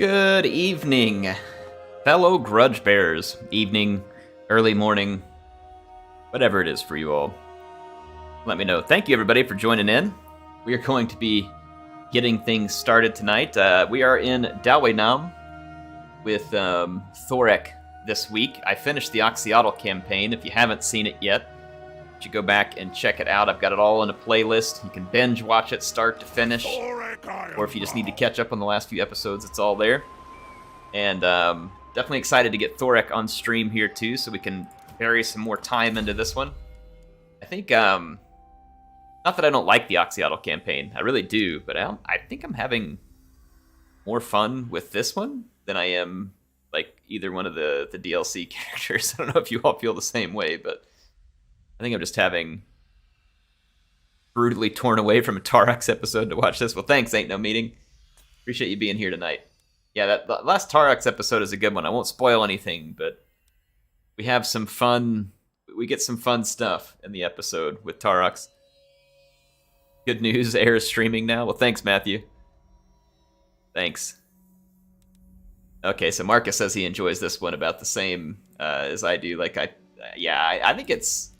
Good evening, fellow grudge bearers. Evening, early morning, whatever it is for you all. Let me know. Thank you, everybody, for joining in. We are going to be getting things started tonight. We are in Dawinam with THOREK this week. I finished the Oxyotl campaign. If you haven't seen it yet, you should go back and check it out. I've got it all in a playlist. You can binge watch it start to finish. Or if you just need to catch up on the last few episodes, it's all there. And definitely excited to get THOREK on stream here too, so we can bury some more time into this one. I think, not that I don't like the Oxyotl campaign, I really do, but I think I'm having more fun with this one than I am like either one of the DLC characters. I don't know if you all feel the same way, but I think I'm just having brutally torn away from a Taurux episode to watch this. Well, thanks, Ain't No Meeting. Appreciate you being here tonight. Yeah, that last Taurux episode is a good one. I won't spoil anything, but we have some fun. We get some fun stuff in the episode with Taurux. Good news, Heir is streaming now. Well, thanks, Matthew. Thanks. Okay, so Marcus says he enjoys this one about the same as I do. Like, I think it's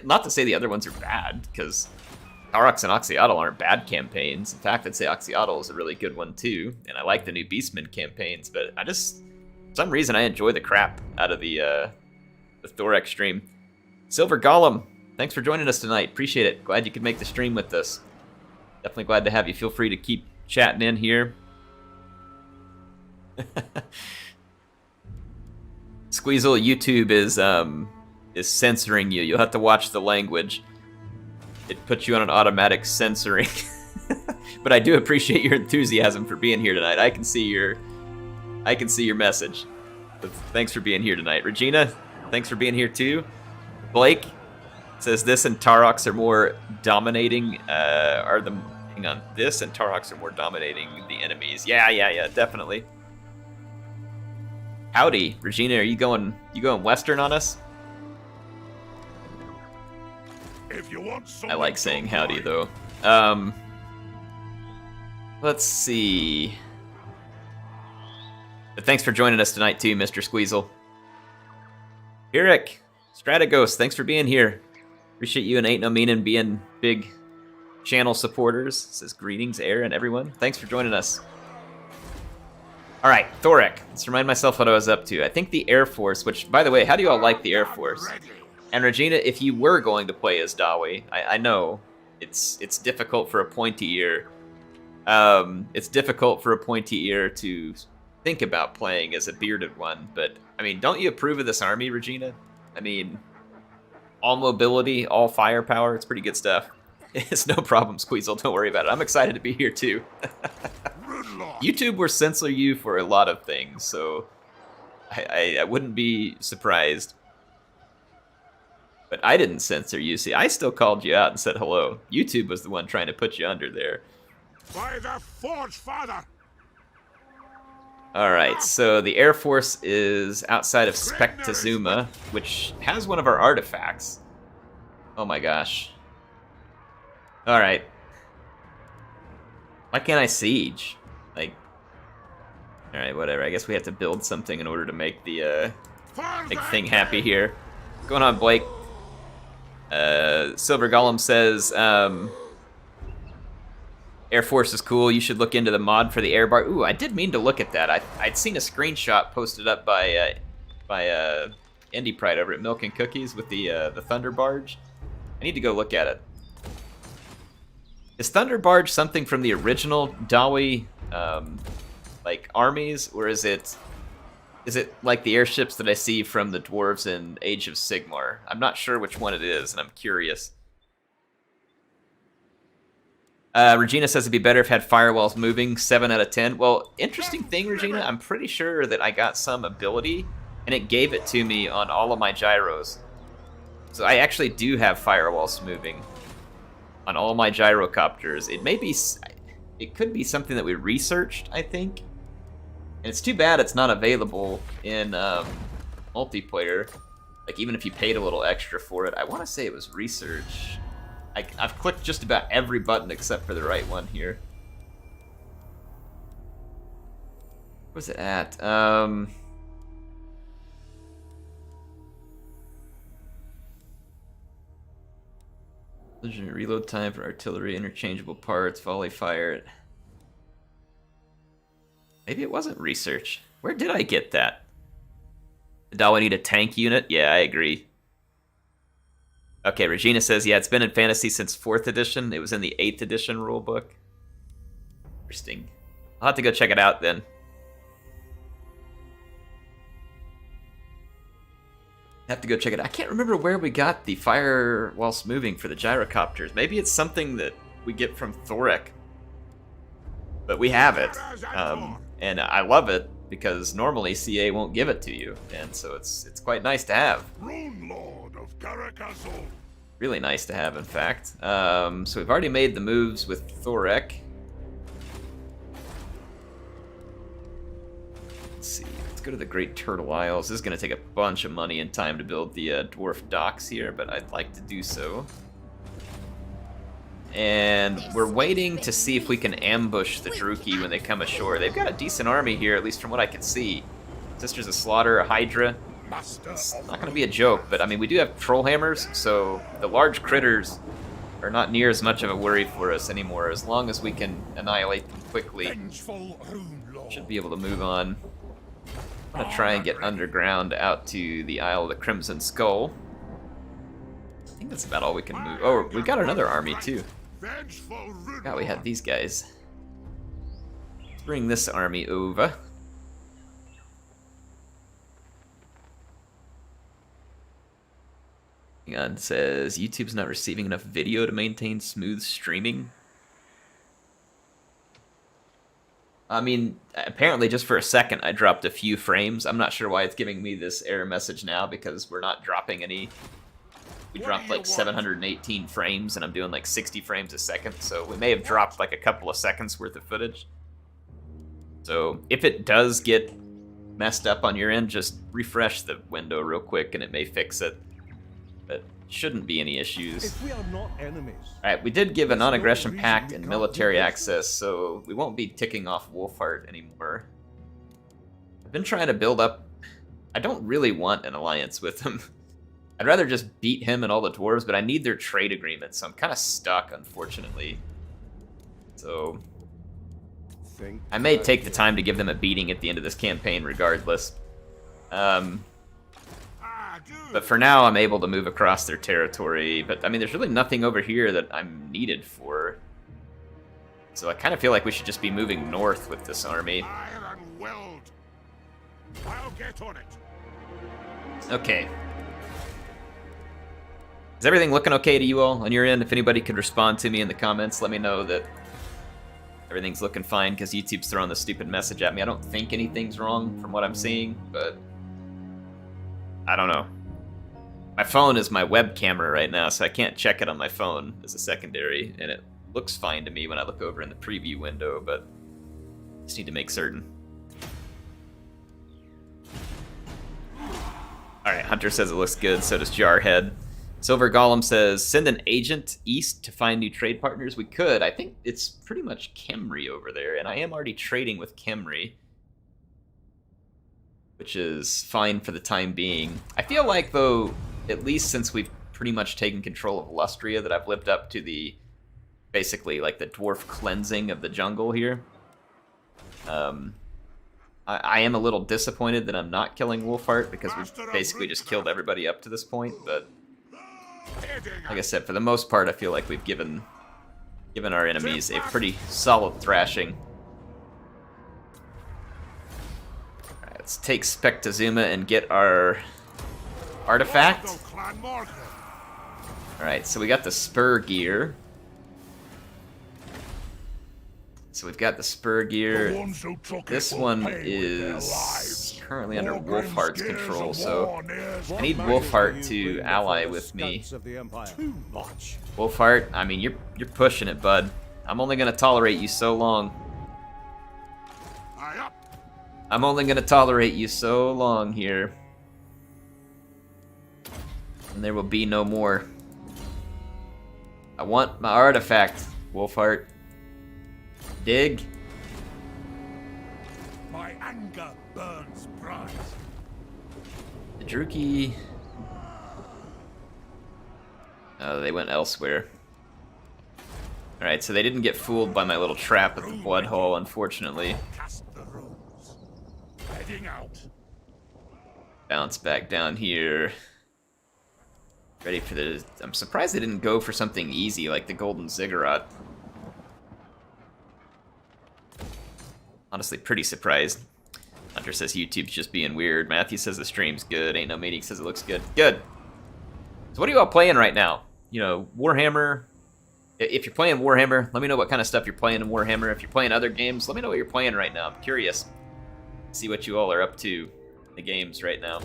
not to say the other ones are bad, because Taurux and Oxyotl aren't bad campaigns. In fact, I'd say Oxyotl is a really good one too, and I like the new Beastman campaigns, but I just, for some reason, I enjoy the crap out of the THOREK stream. Silver Golem, thanks for joining us tonight. Appreciate it. Glad you could make the stream with us. Definitely glad to have you. Feel free to keep chatting in here. Squeezel, YouTube is censoring you. You'll have to watch the language. It puts you on an automatic censoring. But I do appreciate your enthusiasm for being here tonight. I can see your message. But thanks for being here tonight. Regina, thanks for being here too. Blake says this and Taurux are more dominating. Hang on, this and Taurux are more dominating the enemies. Yeah, definitely. Howdy, Regina, are you going Western on us? If you want I like saying howdy though. Let's see. But thanks for joining us tonight too, Mr. Squeezel. Eric, Strategos, thanks for being here. Appreciate you and Ain't No Meanin' being big channel supporters. It says greetings, Heir and everyone. Thanks for joining us. All right, THOREK. Let's remind myself what I was up to. I think the Air Force, which, by the way, how do you all like the Air Force? And Regina, if you were going to play as Dawi, I know it's difficult for a pointy ear. It's difficult for a pointy ear to think about playing as a bearded one. But I mean, don't you approve of this army, Regina? I mean, all mobility, all firepower. It's pretty good stuff. It's no problem, Squeezel. Don't worry about it. I'm excited to be here too. YouTube will censor you for a lot of things, so I wouldn't be surprised. But I didn't censor you. See, I still called you out and said hello. YouTube was the one trying to put you under there. By the Forge Father! Alright, so the Air Force is outside of Spectazuma, which has one of our artifacts. Oh my gosh. Alright. Why can't I siege? Like, alright, whatever. I guess we have to build something in order to make the thing happy here. What's going on, Blake? Silver Golem says, Air Force is cool. You should look into the mod for the air bar. Ooh, I did mean to look at that. I'd seen a screenshot posted up by Indie Pride over at Milk and Cookies with the Thunder Barge. I need to go look at it. Is Thunder Barge something from the original Dawi like armies, or is it like the airships that I see from the dwarves in Age of Sigmar? I'm not sure which one it is, and I'm curious. Regina says it'd be better if it had firewalls moving. 7 out of 10. Well, interesting thing, Regina, I'm pretty sure that I got some ability, and it gave it to me on all of my gyros. So I actually do have firewalls moving on all my gyrocopters. It could be something that we researched, I think. And it's too bad it's not available in multiplayer. Like, even if you paid a little extra for it. I want to say it was research. I've clicked just about every button except for the right one here. Where's it at? Reload time for artillery, interchangeable parts, volley fire. Maybe it wasn't research. Where did I get that? Do I need a tank unit? Yeah, I agree. Okay, Regina says, yeah, it's been in Fantasy since 4th edition. It was in the 8th edition rulebook. Interesting. I'll have to go check it out then. Have to go check it out. I can't remember where we got the fire whilst moving for the gyrocopters. Maybe it's something that we get from THOREK. But we have it. And I love it because normally CA won't give it to you. And so it's quite nice to have. Rune Lord of Caracazol. Really nice to have, in fact. So we've already made the moves with THOREK. Let's see. Let's go to the Great Turtle Isles. This is going to take a bunch of money and time to build the dwarf docks here, but I'd like to do so. And we're waiting to see if we can ambush the Druki when they come ashore. They've got a decent army here, at least from what I can see. Sisters of Slaughter, a Hydra. It's not going to be a joke, but I mean, we do have troll hammers, so the large critters are not near as much of a worry for us anymore. As long as we can annihilate them quickly, should be able to move on. I'm going to try and get underground out to the Isle of the Crimson Skull. I think that's about all we can move. Oh, we've got another army, too. God, we had these guys. Let's bring this army over. Hang on, says YouTube's not receiving enough video to maintain smooth streaming. I mean, apparently just for a second I dropped a few frames. I'm not sure why it's giving me this error message now because we're not dropping any. We dropped like 718 frames and I'm doing like 60 frames a second, so we may have dropped like a couple of seconds worth of footage. So if it does get messed up on your end, just refresh the window real quick and it may fix it. But shouldn't be any issues. If we are not enemies. Alright, we did give a non-aggression pact and military access, so we won't be ticking off Wolfheart anymore. I've been trying to build up. I don't really want an alliance with him. I'd rather just beat him and all the dwarves, but I need their trade agreement, so I'm kind of stuck, unfortunately. So I may take the time to give them a beating at the end of this campaign regardless. But for now, I'm able to move across their territory. But, I mean, there's really nothing over here that I'm needed for. So I kind of feel like we should just be moving north with this army. Iron weld. I'll get on it. Okay. Is everything looking okay to you all on your end? If anybody could respond to me in the comments, let me know that everything's looking fine, because YouTube's throwing the stupid message at me. I don't think anything's wrong from what I'm seeing, but I don't know. My phone is my web camera right now, so I can't check it on my phone as a secondary, and it looks fine to me when I look over in the preview window, but just need to make certain. Alright, Hunter says it looks good, so does Jarhead. Silver Golem says, send an agent east to find new trade partners. We could. I think it's pretty much Khemri over there, and I am already trading with Khemri, which is fine for the time being. I feel like, though, at least since we've pretty much taken control of Lustria, that I've lived up to the, basically, like, the dwarf cleansing of the jungle here. I am a little disappointed that I'm not killing Wolfheart, because we've basically just killed everybody up to this point, but like I said, for the most part, I feel like we've given our enemies a pretty solid thrashing. Alright, let's take Spectazuma and get our artifact. Alright, so we got the spur gear. So we've got the spur gear. This one is currently under Wolfheart's control, so I need Wolfheart to ally with me. Wolfheart, I mean, you're pushing it, bud. I'm only gonna tolerate you so long. I'm only gonna tolerate you so long here. And there will be no more. I want my artifact, Wolfheart. Dig. My anger burns bright. The Druki... Oh, they went elsewhere. Alright, so they didn't get fooled by my little trap at the blood hole, unfortunately. Cast the runes. Heading out. Bounce back down here. Ready for the... I'm surprised they didn't go for something easy like the Golden Ziggurat. Honestly, pretty surprised. Hunter says YouTube's just being weird. Matthew says the stream's good. Ain't No Meeting says it looks good. Good. So what are you all playing right now? You know, Warhammer. If you're playing Warhammer, let me know what kind of stuff you're playing in Warhammer. If you're playing other games, let me know what you're playing right now. I'm curious. See what you all are up to in the games right now.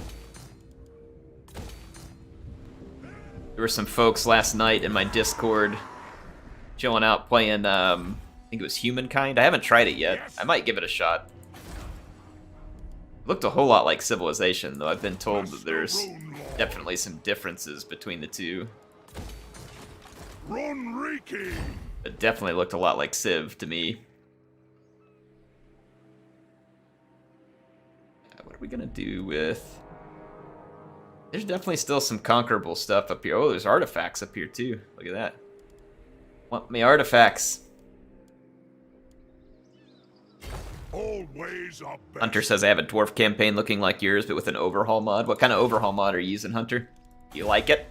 There were some folks last night in my Discord chilling out playing, I think it was Humankind. I haven't tried it yet. I might give it a shot. It looked a whole lot like Civilization, though I've been told that there's definitely some differences between the two. Ronriki. It definitely looked a lot like Civ to me. What are we gonna do with... There's definitely still some conquerable stuff up here. Oh, there's artifacts up here too. Look at that. Want me artifacts. Always are best. Hunter says I have a dwarf campaign looking like yours, but with an overhaul mod. What kind of overhaul mod are you using, Hunter? Do you like it?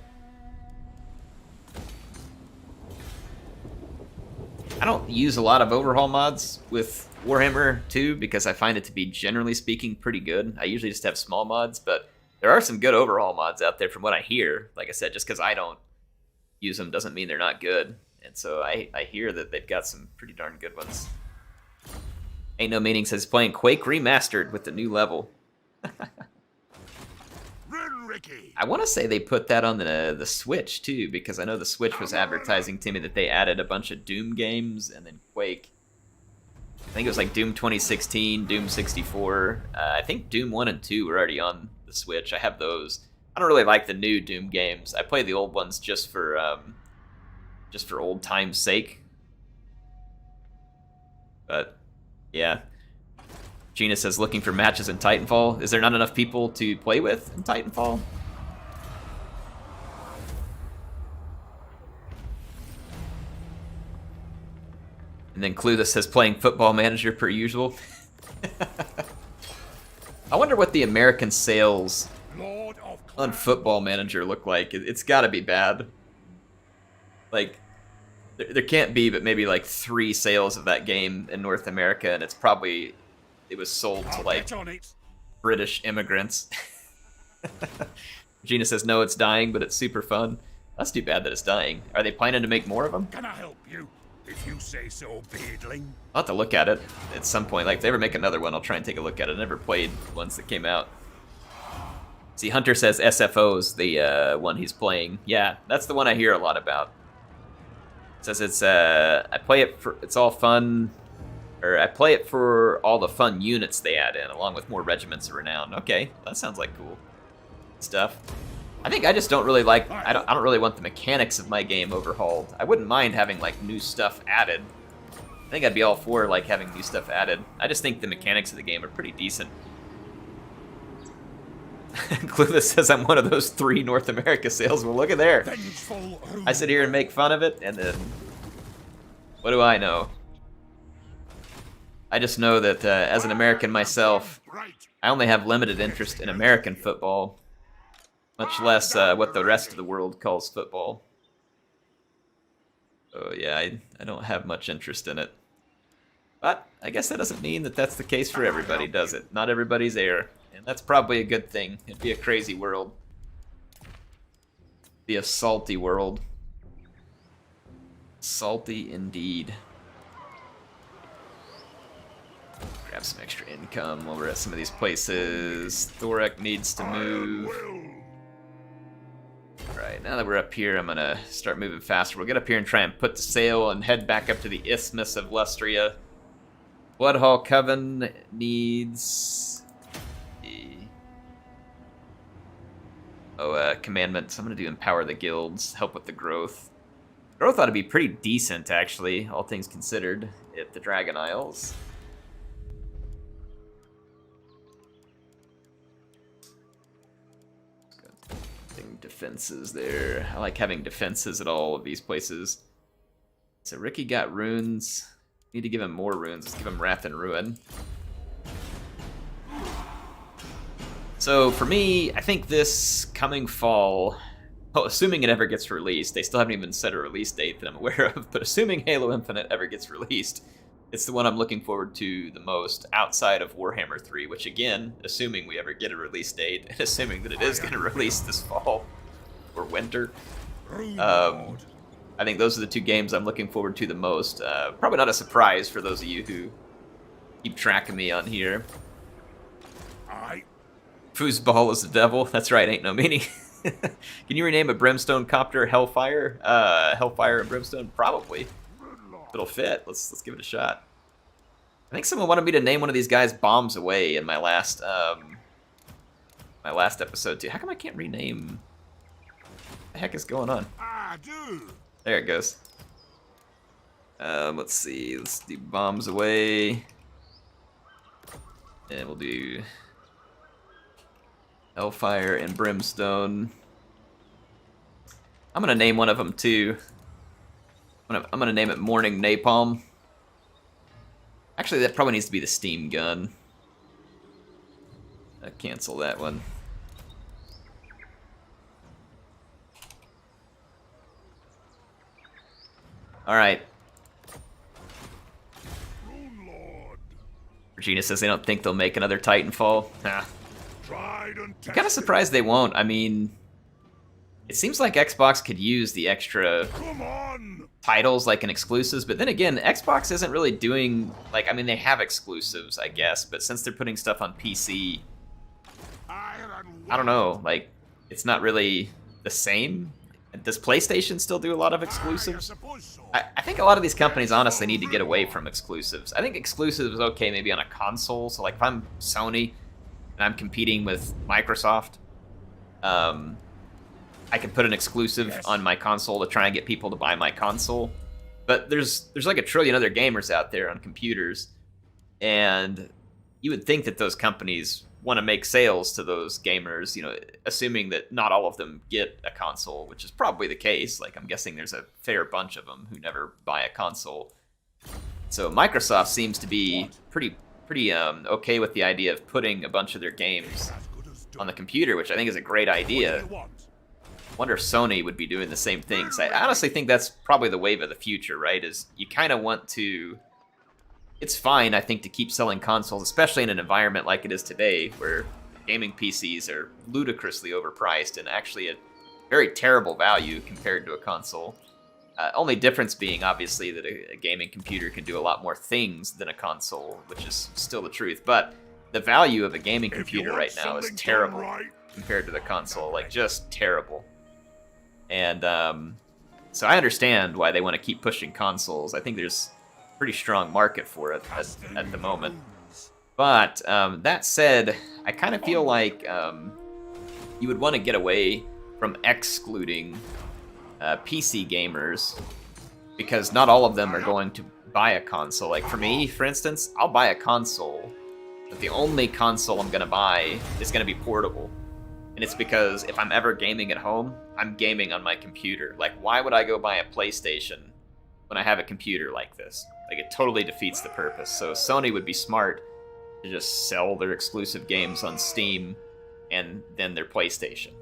I don't use a lot of overhaul mods with Warhammer 2 because I find it to be, generally speaking, pretty good. I usually just have small mods, but there are some good overhaul mods out there from what I hear. Like I said, just because I don't use them doesn't mean they're not good. And so I hear that they've got some pretty darn good ones. Ain't No Meaning says playing Quake Remastered with the new level. Ronriki. I want to say they put that on the Switch too, because I know the Switch was advertising to me that they added a bunch of Doom games and then Quake. I think it was like Doom 2016, Doom 64. I think Doom 1 and 2 were already on the Switch. I have those. I don't really like the new Doom games. I play the old ones just for old time's sake. But yeah. Gina says looking for matches in Titanfall. Is there not enough people to play with in Titanfall? And then Clueless says playing Football Manager per usual. I wonder what the American sales Lord of on Football Manager look like. It's gotta be bad. Like, there can't be but maybe like 3 sales of that game in North America, and it was sold to like British immigrants. Gina says no, it's dying, but it's super fun. That's too bad that it's dying. Are they planning to make more of them? Can I help you? If you say so, beardling. I'll have to look at it at some point. Like, if they ever make another one, I'll try and take a look at it. I never played ones that came out. See, Hunter says SFO's the one he's playing. Yeah, that's the one I hear a lot about. Says it's I play it for it's all fun, or I play it for all the fun units they add in, along with more regiments of renown. Okay, that sounds like cool stuff. I think I just don't really like. I don't really want the mechanics of my game overhauled. I wouldn't mind having like new stuff added. I think I'd be all for like having new stuff added. I just think the mechanics of the game are pretty decent. Clueless says I'm one of those 3 North America sales. Well, look at there. I sit here and make fun of it, and then what do I know? I just know that as an American myself, I only have limited interest in American football, much less what the rest of the world calls football. So yeah, I don't have much interest in it. But I guess that doesn't mean that that's the case for everybody, does it? Not everybody's Heir. And that's probably a good thing. It'd be a crazy world. Be a salty world. Salty indeed. Grab some extra income while we're at some of these places. Thorek needs to move. Alright, now that we're up here, I'm gonna start moving faster. We'll get up here and try and put the sail and head back up to the Isthmus of Lustria. Bloodhall Coven needs... commandments. I'm gonna do empower the guilds, help with the growth. Growth ought to be pretty decent, actually, all things considered, at the Dragon Isles. defenses there. I like having defenses at all of these places. So Ricky got runes. Need to give him more runes. Let's give him Wrath and Ruin. So for me, I think this coming fall, well, assuming it ever gets released, they still haven't even set a release date that I'm aware of, but assuming Halo Infinite ever gets released, it's the one I'm looking forward to the most outside of Warhammer 3, which again, assuming we ever get a release date, and assuming that it is going to release this fall or winter, I think those are the two games I'm looking forward to the most. Probably not a surprise for those of you who keep track of me on here. Foosball is the devil. That's right, ain't no meaning. Can you rename a Brimstone Copter Hellfire? Hellfire and Brimstone? Probably. It'll fit. Let's give it a shot. I think someone wanted me to name one of these guys Bombs Away in my last episode too. How come I can't rename? What the heck is going on? There it goes. Let's see. Let's do Bombs Away. And we'll do Hellfire and Brimstone. I'm gonna name one of them too. I'm gonna name it Morning Napalm. Actually, that probably needs to be the Steam Gun. Cancel that one. All right. Regina says they don't think they'll make another Titanfall. Nah. I'm kind of surprised they won't. I mean, it seems like Xbox could use the extra titles like in exclusives, but then again, Xbox isn't really doing, like, I mean, they have exclusives, I guess, but since they're putting stuff on PC, I don't know, like, it's not really the same. Does PlayStation still do a lot of exclusives? I think a lot of these companies honestly need to get away from exclusives. I think exclusives is okay maybe on a console, so like if I'm Sony and I'm competing with Microsoft, I can put an exclusive on my console to try and get people to buy my console. But there's like a trillion other gamers out there on computers, and you would think that those companies want to make sales to those gamers, you know, assuming that not all of them get a console, which is probably the case. Like, I'm guessing there's a fair bunch of them who never buy a console. So Microsoft seems to be pretty okay with the idea of putting a bunch of their games on the computer, which I think is a great idea. Wonder if Sony would be doing the same things. I honestly think that's probably the wave of the future, right? Is you kind of want to... It's fine, I think, to keep selling consoles, especially in an environment like it is today, where gaming PCs are ludicrously overpriced and actually a very terrible value compared to a console. Only difference being, obviously, that a gaming computer can do a lot more things than a console, which is still the truth. But the value of a gaming computer right now is terrible compared to the console, like, just terrible. And so I understand why they want to keep pushing consoles. I think there's pretty strong market for it at the moment. But that said, I kind of feel like you would want to get away from excluding PC gamers, because not all of them are going to buy a console. Like for me, for instance, I'll buy a console, but the only console I'm going to buy is going to be portable. And it's because if I'm ever gaming at home, I'm gaming on my computer. Like, why would I go buy a PlayStation when I have a computer like this? Like, it totally defeats the purpose. So Sony would be smart to just sell their exclusive games on Steam and then their PlayStation.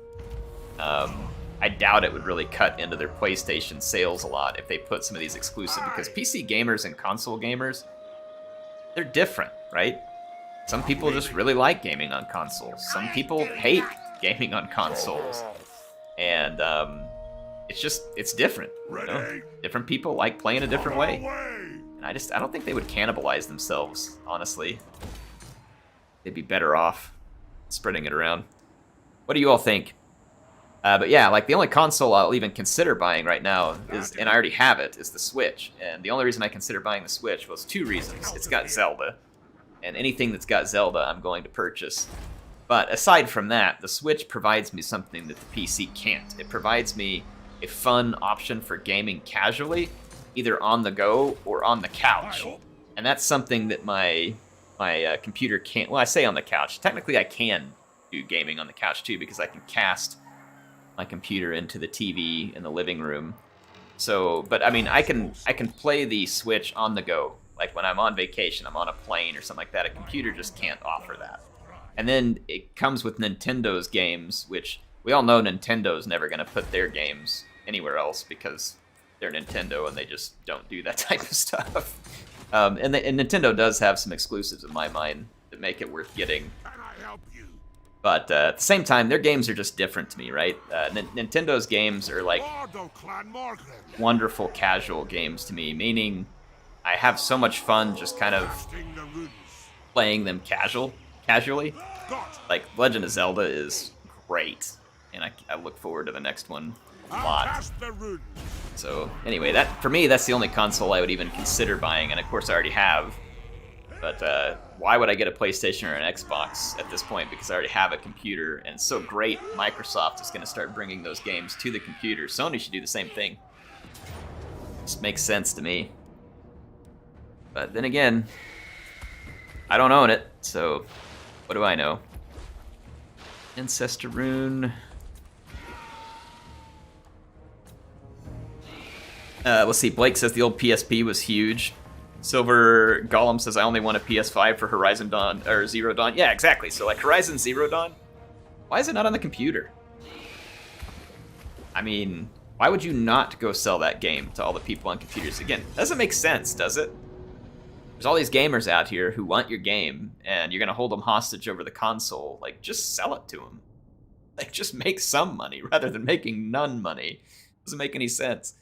I doubt it would really cut into their PlayStation sales a lot if they put some of these exclusive, because PC gamers and console gamers, they're different, right? Some people just really like gaming on consoles. Some people hate gaming on consoles. And it's different. You know? Different people like playing a different way. And I don't think they would cannibalize themselves, honestly. They'd be better off spreading it around. What do you all think? But yeah, like the only console I'll even consider buying right now is, and I already have it, is the Switch. And the only reason I consider buying the Switch was two reasons. It's got Zelda, and anything that's got Zelda I'm going to purchase. But aside from that, the Switch provides me something that the PC can't. It provides me a fun option for gaming casually, either on the go or on the couch. And that's something that my computer can't. Well, I say on the couch. Technically, I can do gaming on the couch too, because I can cast my computer into the TV in the living room. So, but I mean, I can play the Switch on the go. Like when I'm on vacation, I'm on a plane or something like that. A computer just can't offer that. And then it comes with Nintendo's games, which we all know Nintendo's never going to put their games anywhere else because they're Nintendo and they just don't do that type of stuff. And Nintendo does have some exclusives in my mind that make it worth getting. Can I help you? But at the same time, their games are just different to me, right? Nintendo's games are like wonderful casual games to me, meaning I have so much fun just kind of playing them casually. Like Legend of Zelda is great, and I look forward to the next one a lot. So anyway, that for me, that's the only console I would even consider buying, and of course I already have. But why would I get a PlayStation or an Xbox at this point? Because I already have a computer, and it's so great Microsoft is going to start bringing those games to the computer. Sony should do the same thing. Just makes sense to me. But then again, I don't own it, so what do I know? Ancestor Rune. Let's see, Blake says the old PSP was huge. Silver Golem says I only want a PS5 for Horizon Dawn or Zero Dawn. Yeah, exactly. So like Horizon Zero Dawn, why is it not on the computer? I mean, why would you not go sell that game to all the people on computers? Again, doesn't make sense, does it? There's all these gamers out here who want your game, and you're gonna hold them hostage over the console. Like, just sell it to them. Like, just make some money rather than making none money. Doesn't make any sense.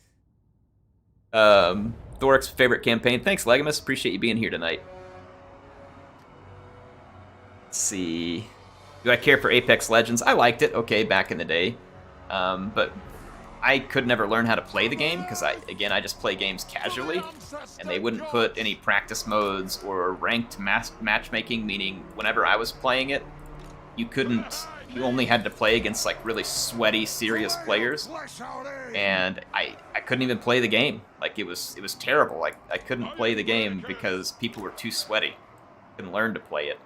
Thorek's favorite campaign. Thanks, Legamus. Appreciate you being here tonight. Let's see. Do I care for Apex Legends? I liked it, okay, back in the day. But I could never learn how to play the game because I just play games casually, and they wouldn't put any practice modes or ranked matchmaking, meaning whenever I was playing it, you only had to play against like really sweaty, serious players, and I couldn't even play the game. Like it was terrible. Like I couldn't play the game because people were too sweaty. Couldn't learn to play it,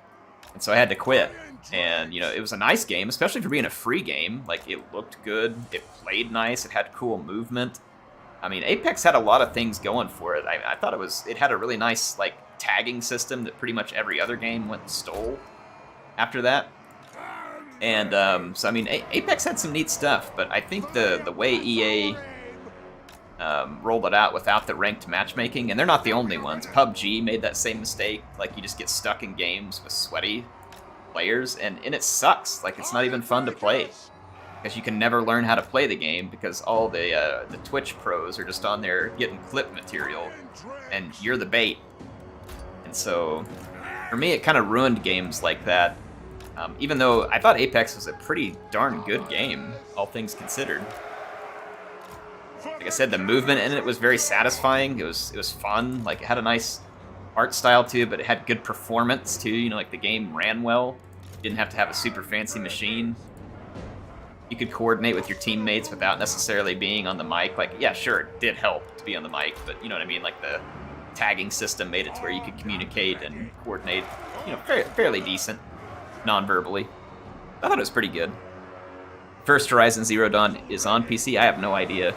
and so I had to quit. And you know, it was a nice game, especially for being a free game. Like it looked good, it played nice, it had cool movement. I mean, Apex had a lot of things going for it. I thought it had a really nice like tagging system that pretty much every other game went and stole after that. And so I mean, Apex had some neat stuff, but I think the way EA rolled it out without the ranked matchmaking, and they're not the only ones. PUBG made that same mistake. Like you just get stuck in games with sweaty players, and it sucks. Like it's not even fun to play because you can never learn how to play the game because all the Twitch pros are just on there getting clip material, and you're the bait. And so, for me, it kind of ruined games like that. Even though I thought Apex was a pretty darn good game, all things considered. Like I said, the movement in it was very satisfying. It was fun. Like it had a nice art style to it, but it had good performance too. You know, like the game ran well. You didn't have to have a super fancy machine. You could coordinate with your teammates without necessarily being on the mic. Like, yeah, sure, it did help to be on the mic, but you know what I mean? Like the tagging system made it to where you could communicate and coordinate, you know, fairly decent, non-verbally. I thought it was pretty good. First Horizon Zero Dawn is on PC? I have no idea.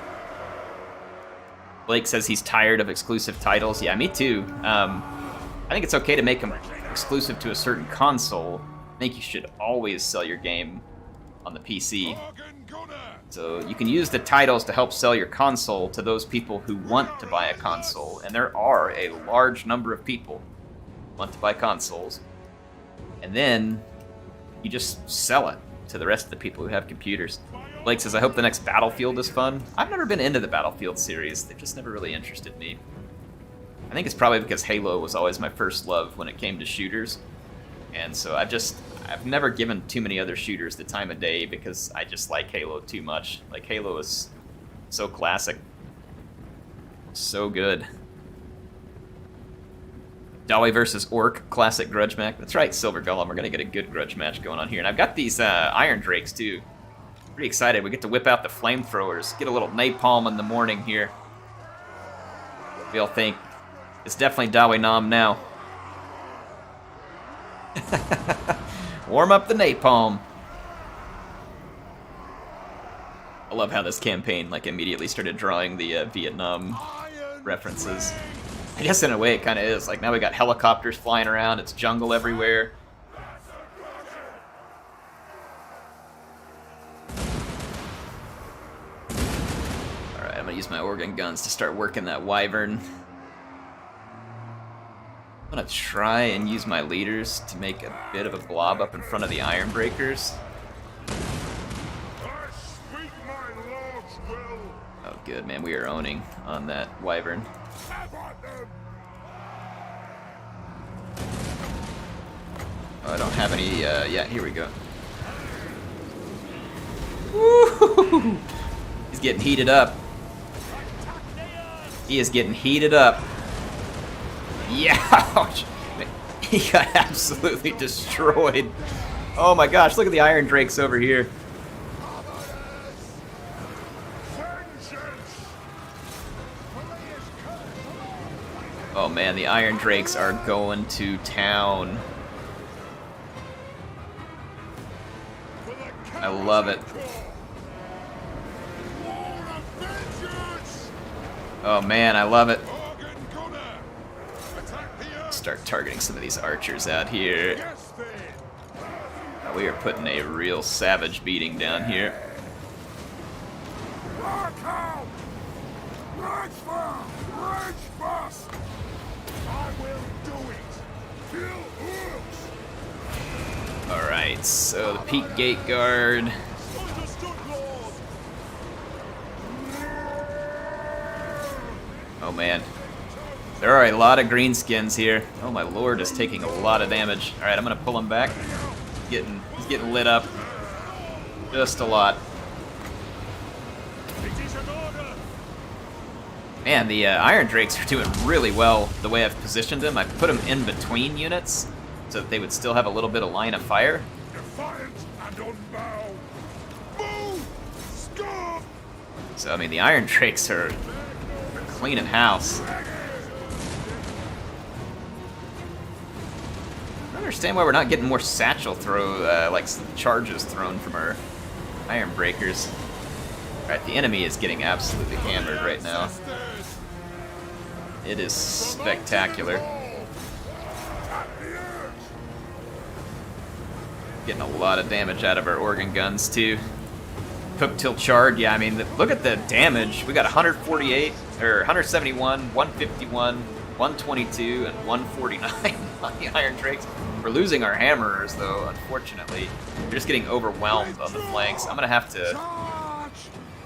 Blake says he's tired of exclusive titles. Yeah, me too. I think it's okay to make them exclusive to a certain console. I think you should always sell your game on the PC. So you can use the titles to help sell your console to those people who want to buy a console. And there are a large number of people who want to buy consoles. And then you just sell it to the rest of the people who have computers. Blake says, I hope the next Battlefield is fun. I've never been into the Battlefield series. They've just never really interested me. I think it's probably because Halo was always my first love when it came to shooters. And so I've never given too many other shooters the time of day because I just like Halo too much. Like Halo is so classic. So good. Dawi versus Orc, classic grudge match. That's right, Silver Golem. We're going to get a good grudge match going on here. And I've got these Iron Drakes too. Pretty excited. We get to whip out the flamethrowers. Get a little napalm in the morning here. What do y'all think? It's definitely Dawinam now. Warm up the napalm. I love how this campaign like immediately started drawing the Vietnam references. I guess in a way it kind of is. Like now we got helicopters flying around, it's jungle everywhere. Alright, I'm gonna use my organ guns to start working that wyvern. I'm gonna try and use my leaders to make a bit of a blob up in front of the iron breakers. Oh good, man, we are owning on that wyvern. Oh, I don't have any, yeah, here we go. Woo! He's getting heated up. He is getting heated up. Yeah! He got absolutely destroyed. Oh my gosh, look at the Iron Drakes over here. Oh man, the Iron Drakes are going to town. I love it. Oh man, I love it. Start targeting some of these archers out here. We are putting a real savage beating down here. Alright, so the Peak Gate Guard. Oh man. There are a lot of greenskins here. Oh my lord, is taking a lot of damage. Alright, I'm gonna pull him back. He's getting lit up. Just a lot. Man, the Iron Drakes are doing really well the way I've positioned them. I put them in between units so that they would still have a little bit of line of fire. So, I mean, the Iron Drakes are cleaning house. I don't understand why we're not getting more satchel like charges thrown from our Iron Breakers. Alright, the enemy is getting absolutely hammered right now. It is spectacular. Getting a lot of damage out of our organ guns, too. Cook till charred, yeah, I mean, look at the damage. We got 148, or 171, 151, 122, and 149 on the Iron Drakes. We're losing our hammerers, though, unfortunately. We're just getting overwhelmed on the flanks. I'm gonna have to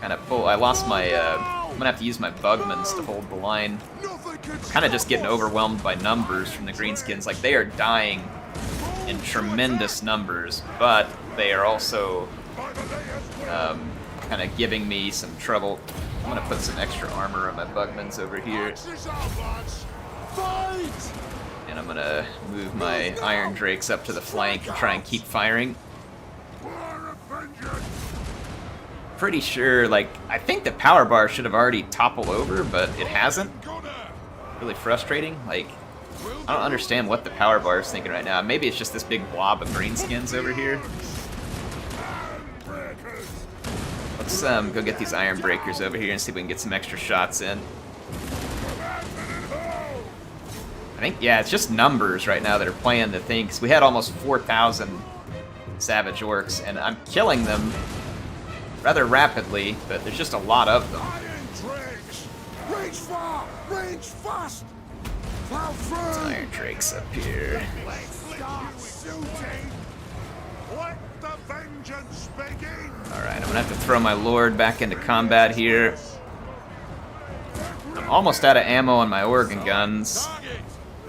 kind of pull. I lost my, I'm gonna have to use my Bugmans to hold the line. Kind of just getting overwhelmed by numbers from the Greenskins. Like, they are dying in tremendous numbers, but they are also kind of giving me some trouble. I'm gonna put some extra armor on my Bugmans over here. And I'm gonna move my Iron Drakes up to the flank and try and keep firing. Pretty sure, like, I think the power bar should have already toppled over, but it hasn't. Really frustrating. Like, I don't understand what the power bar is thinking right now. Maybe it's just this big blob of greenskins over here. Let's go get these Iron Breakers over here and see if we can get some extra shots in. I think, yeah, it's just numbers right now that are playing the thing, because we had almost 4,000 Savage Orcs, and I'm killing them rather rapidly, but there's just a lot of them. There's Iron Drakes up here. Alright, I'm gonna have to throw my Lord back into combat here. I'm almost out of ammo on my organ guns.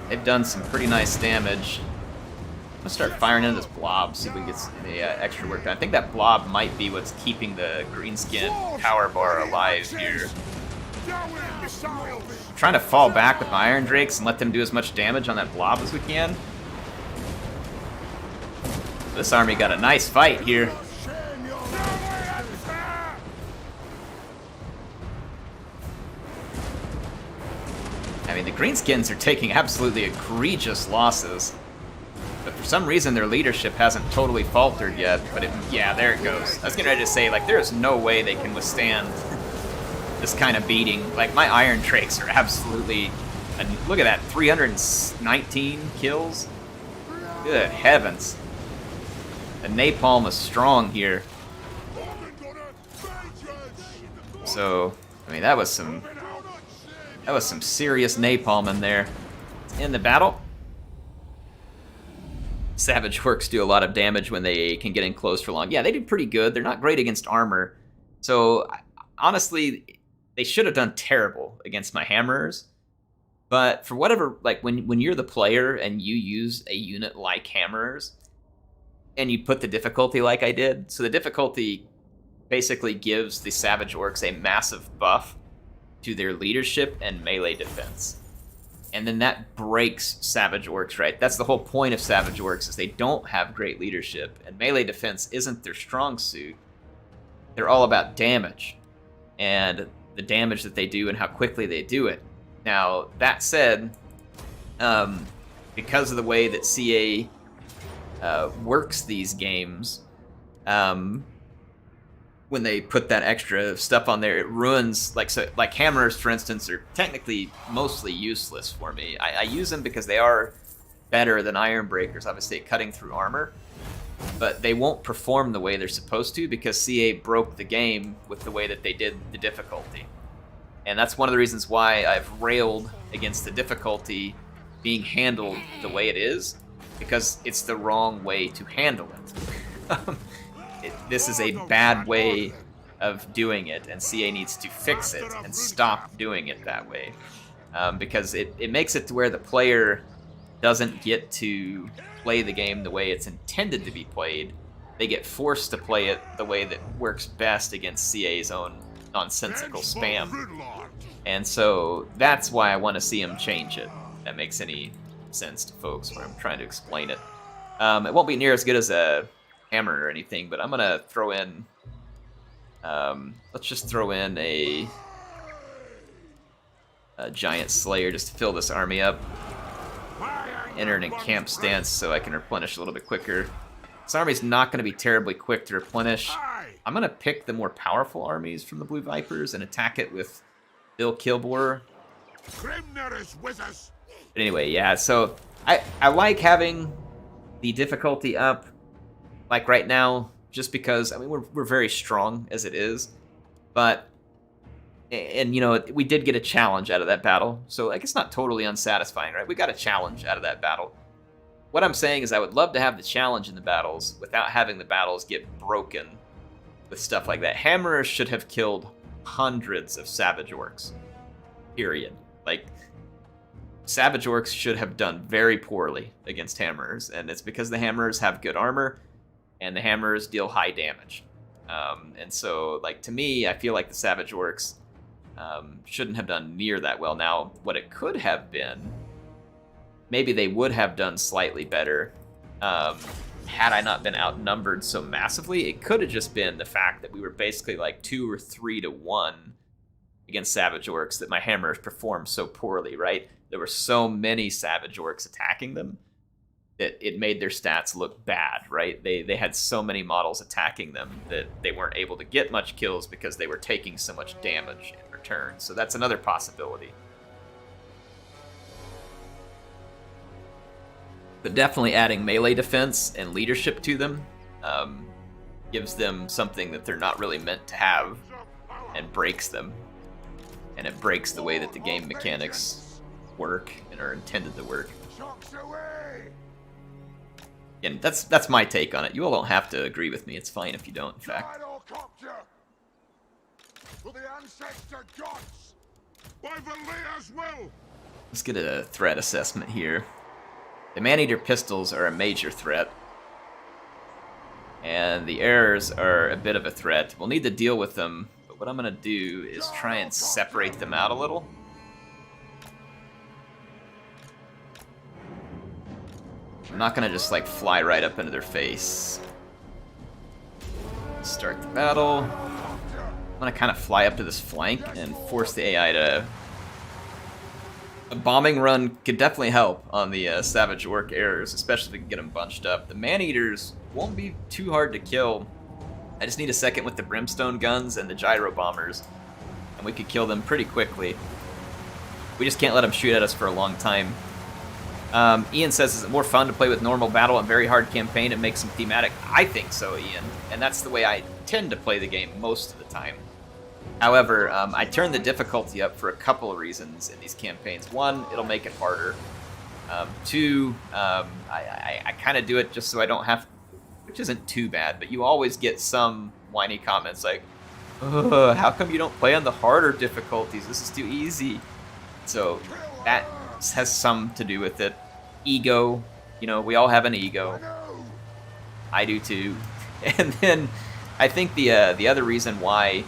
They've done some pretty nice damage. I'm gonna start firing into this blob, see if we can get any extra work done. I think that blob might be what's keeping the greenskin power bar alive here. I'm trying to fall back with my Iron Drakes and let them do as much damage on that blob as we can. This army got a nice fight here. I mean, the greenskins are taking absolutely egregious losses. But for some reason their leadership hasn't totally faltered yet, but yeah, there it goes. I was getting ready to say, like, there's no way they can withstand this kind of beating. Like, my Iron Drakes are absolutely... Look at that, 319 kills? Good heavens. The napalm is strong here. So, I mean, that was some serious napalm in there. In the battle, Savage Orcs do a lot of damage when they can get in close for long. Yeah, they do pretty good. They're not great against armor. So, honestly, they should have done terrible against my Hammerers. But for whatever, like, when you're the player and you use a unit like Hammerers, and you put the difficulty like I did, so the difficulty basically gives the Savage Orcs a massive buff to their leadership and melee defense. And then that breaks Savage Orcs, right? That's the whole point of Savage Orcs, is they don't have great leadership, and melee defense isn't their strong suit. They're all about damage, and the damage that they do and how quickly they do it. Now, that said, because of the way that CA works these games, when they put that extra stuff on there, it ruins, like Hammerers, for instance, are technically mostly useless for me. I use them because they are better than Iron Breakers, obviously, at cutting through armor, but they won't perform the way they're supposed to because CA broke the game with the way that they did the difficulty. And that's one of the reasons why I've railed against the difficulty being handled the way it is, because it's the wrong way to handle it. This is a bad way of doing it, and CA needs to fix it and stop doing it that way. Because it makes it to where the player doesn't get to play the game the way it's intended to be played. They get forced to play it the way that works best against CA's own nonsensical spam. And so that's why I want to see him change it. If that makes any sense to folks when I'm trying to explain it. It won't be near as good as a hammer or anything, but I'm going to throw in... let's just throw in a giant slayer just to fill this army up. Enter in camp stance so I can replenish a little bit quicker. This army's not going to be terribly quick to replenish. I'm going to pick the more powerful armies from the Blue Vipers and attack it with Bill Kilborer. But anyway, yeah, so I like having the difficulty up, like right now, just because, I mean, we're very strong as it is. But, and you know, we did get a challenge out of that battle, so like it's not totally unsatisfying, right? We got a challenge out of that battle. What I'm saying is I would love to have the challenge in the battles without having the battles get broken with stuff like that. Hammerers should have killed hundreds of Savage Orcs. Period. Like, Savage Orcs should have done very poorly against Hammerers, and it's because the Hammerers have good armor, and the Hammerers deal high damage. And so, like, to me, I feel like the Savage Orcs shouldn't have done near that well. Now, what it could have been, maybe they would have done slightly better had I not been outnumbered so massively. It could have just been the fact that we were basically like 2 or 3 to 1 against Savage Orcs, that my Hammerers performed so poorly, right? There were so many Savage Orcs attacking them that it made their stats look bad, right? They had so many models attacking them that they weren't able to get much kills because they were taking so much damage in return. So that's another possibility. But definitely adding melee defense and leadership to them gives them something that they're not really meant to have, and breaks them. And it breaks the way that the game mechanics work and are intended to work. And that's my take on it. You all don't have to agree with me. It's fine if you don't, in fact. Let's get a threat assessment here. The Man-Eater pistols are a major threat, and the Heirs are a bit of a threat. We'll need to deal with them, but what I'm going to do is try and separate them out a little. I'm not going to just like fly right up into their face. Start the battle. I'm going to kind of fly up to this flank and force the AI to A bombing run could definitely help on the Savage Orc Heirs, especially if we can get them bunched up. The Man-Eaters won't be too hard to kill. I just need a second with the Brimstone guns and the Gyro Bombers, and we could kill them pretty quickly. We just can't let them shoot at us for a long time. Ian says, is it more fun to play with normal battle and very hard campaign and make some thematic? I think so, Ian, and that's the way I tend to play the game most of the time. However, I turn the difficulty up for a couple of reasons in these campaigns. One, it'll make it harder. Two, I kind of do it just so I don't have, which isn't too bad, but you always get some whiny comments like, how come you don't play on the harder difficulties? This is too easy. So that has some to do with it. Ego, you know, we all have an ego. I do too. And then I think the other reason why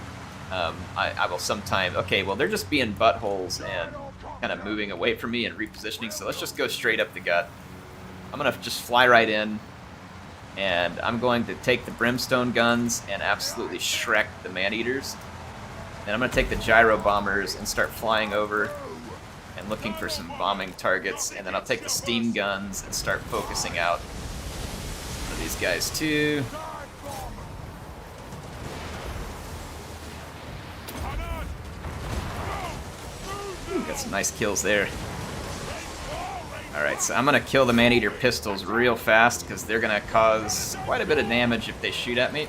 I will sometimes, okay, well, they're just being buttholes and kind of moving away from me and repositioning, so let's just go straight up the gut. I'm going to just fly right in, and I'm going to take the Brimstone guns and absolutely Shrek the Man-Eaters. Then I'm going to take the Gyro Bombers and start flying over and looking for some bombing targets, and then I'll take the Steam guns and start focusing out these guys too. Ooh, got some nice kills there. Alright, so I'm going to kill the Man-Eater pistols real fast because they're going to cause quite a bit of damage if they shoot at me.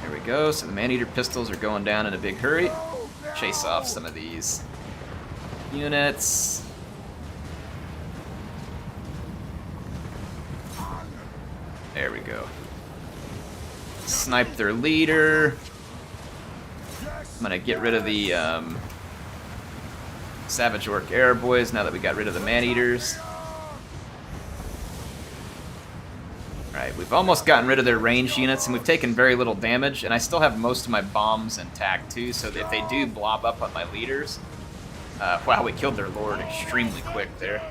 There we go, so the Man-Eater pistols are going down in a big hurry. Chase off some of these units. There we go. Snipe their leader. I'm gonna get rid of the Savage Orc Heir boys now that we got rid of the Man-Eaters. Alright, we've almost gotten rid of their ranged units, and we've taken very little damage, and I still have most of my bombs intact too, so that if they do blob up on my leaders... wow, we killed their lord extremely quick there.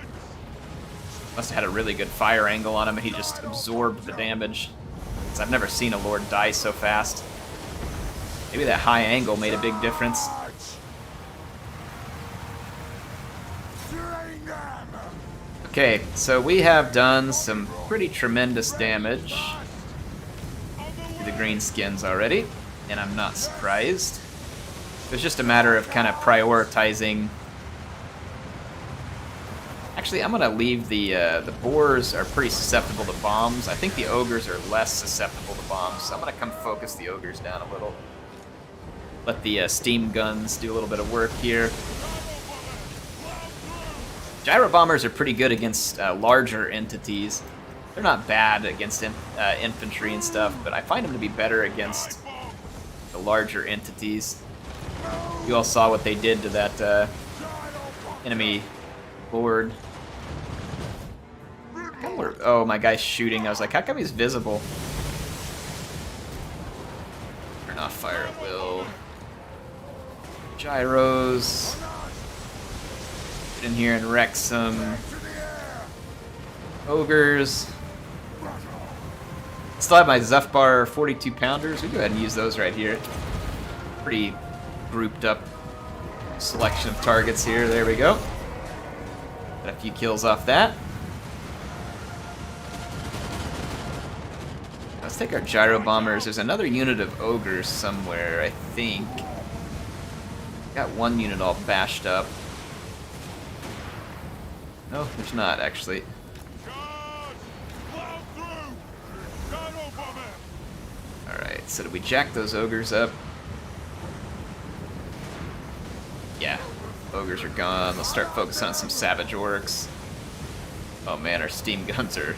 Must have had a really good fire angle on him, and he just absorbed the damage. Because I've never seen a lord die so fast. Maybe that high angle made a big difference. Okay, so we have done some pretty tremendous damage to the greenskins already, and I'm not surprised. It's just a matter of kind of prioritizing. Actually, I'm gonna leave the boars are pretty susceptible to bombs. I think the ogres are less susceptible to bombs, so I'm gonna come focus the ogres down a little. Let the steam guns do a little bit of work here. Gyro bombers are pretty good against larger entities. They're not bad against infantry and stuff, but I find them to be better against the larger entities. You all saw what they did to that enemy lord. Oh, my guy's shooting. I was like, how come he's visible? Turn off fire at will. Gyros. Get in here and wreck some ogres. Still have my Zephyr 42 pounders. We go ahead and use those right here. Pretty grouped up selection of targets here. There we go. Got a few kills off that. Let's take our gyro bombers. There's another unit of ogres somewhere, I think. Got one unit all bashed up. No, there's not, actually. Alright, so did we jack those ogres up? Yeah, ogres are gone. Let's start focusing on some savage orcs. Oh man, our steam guns are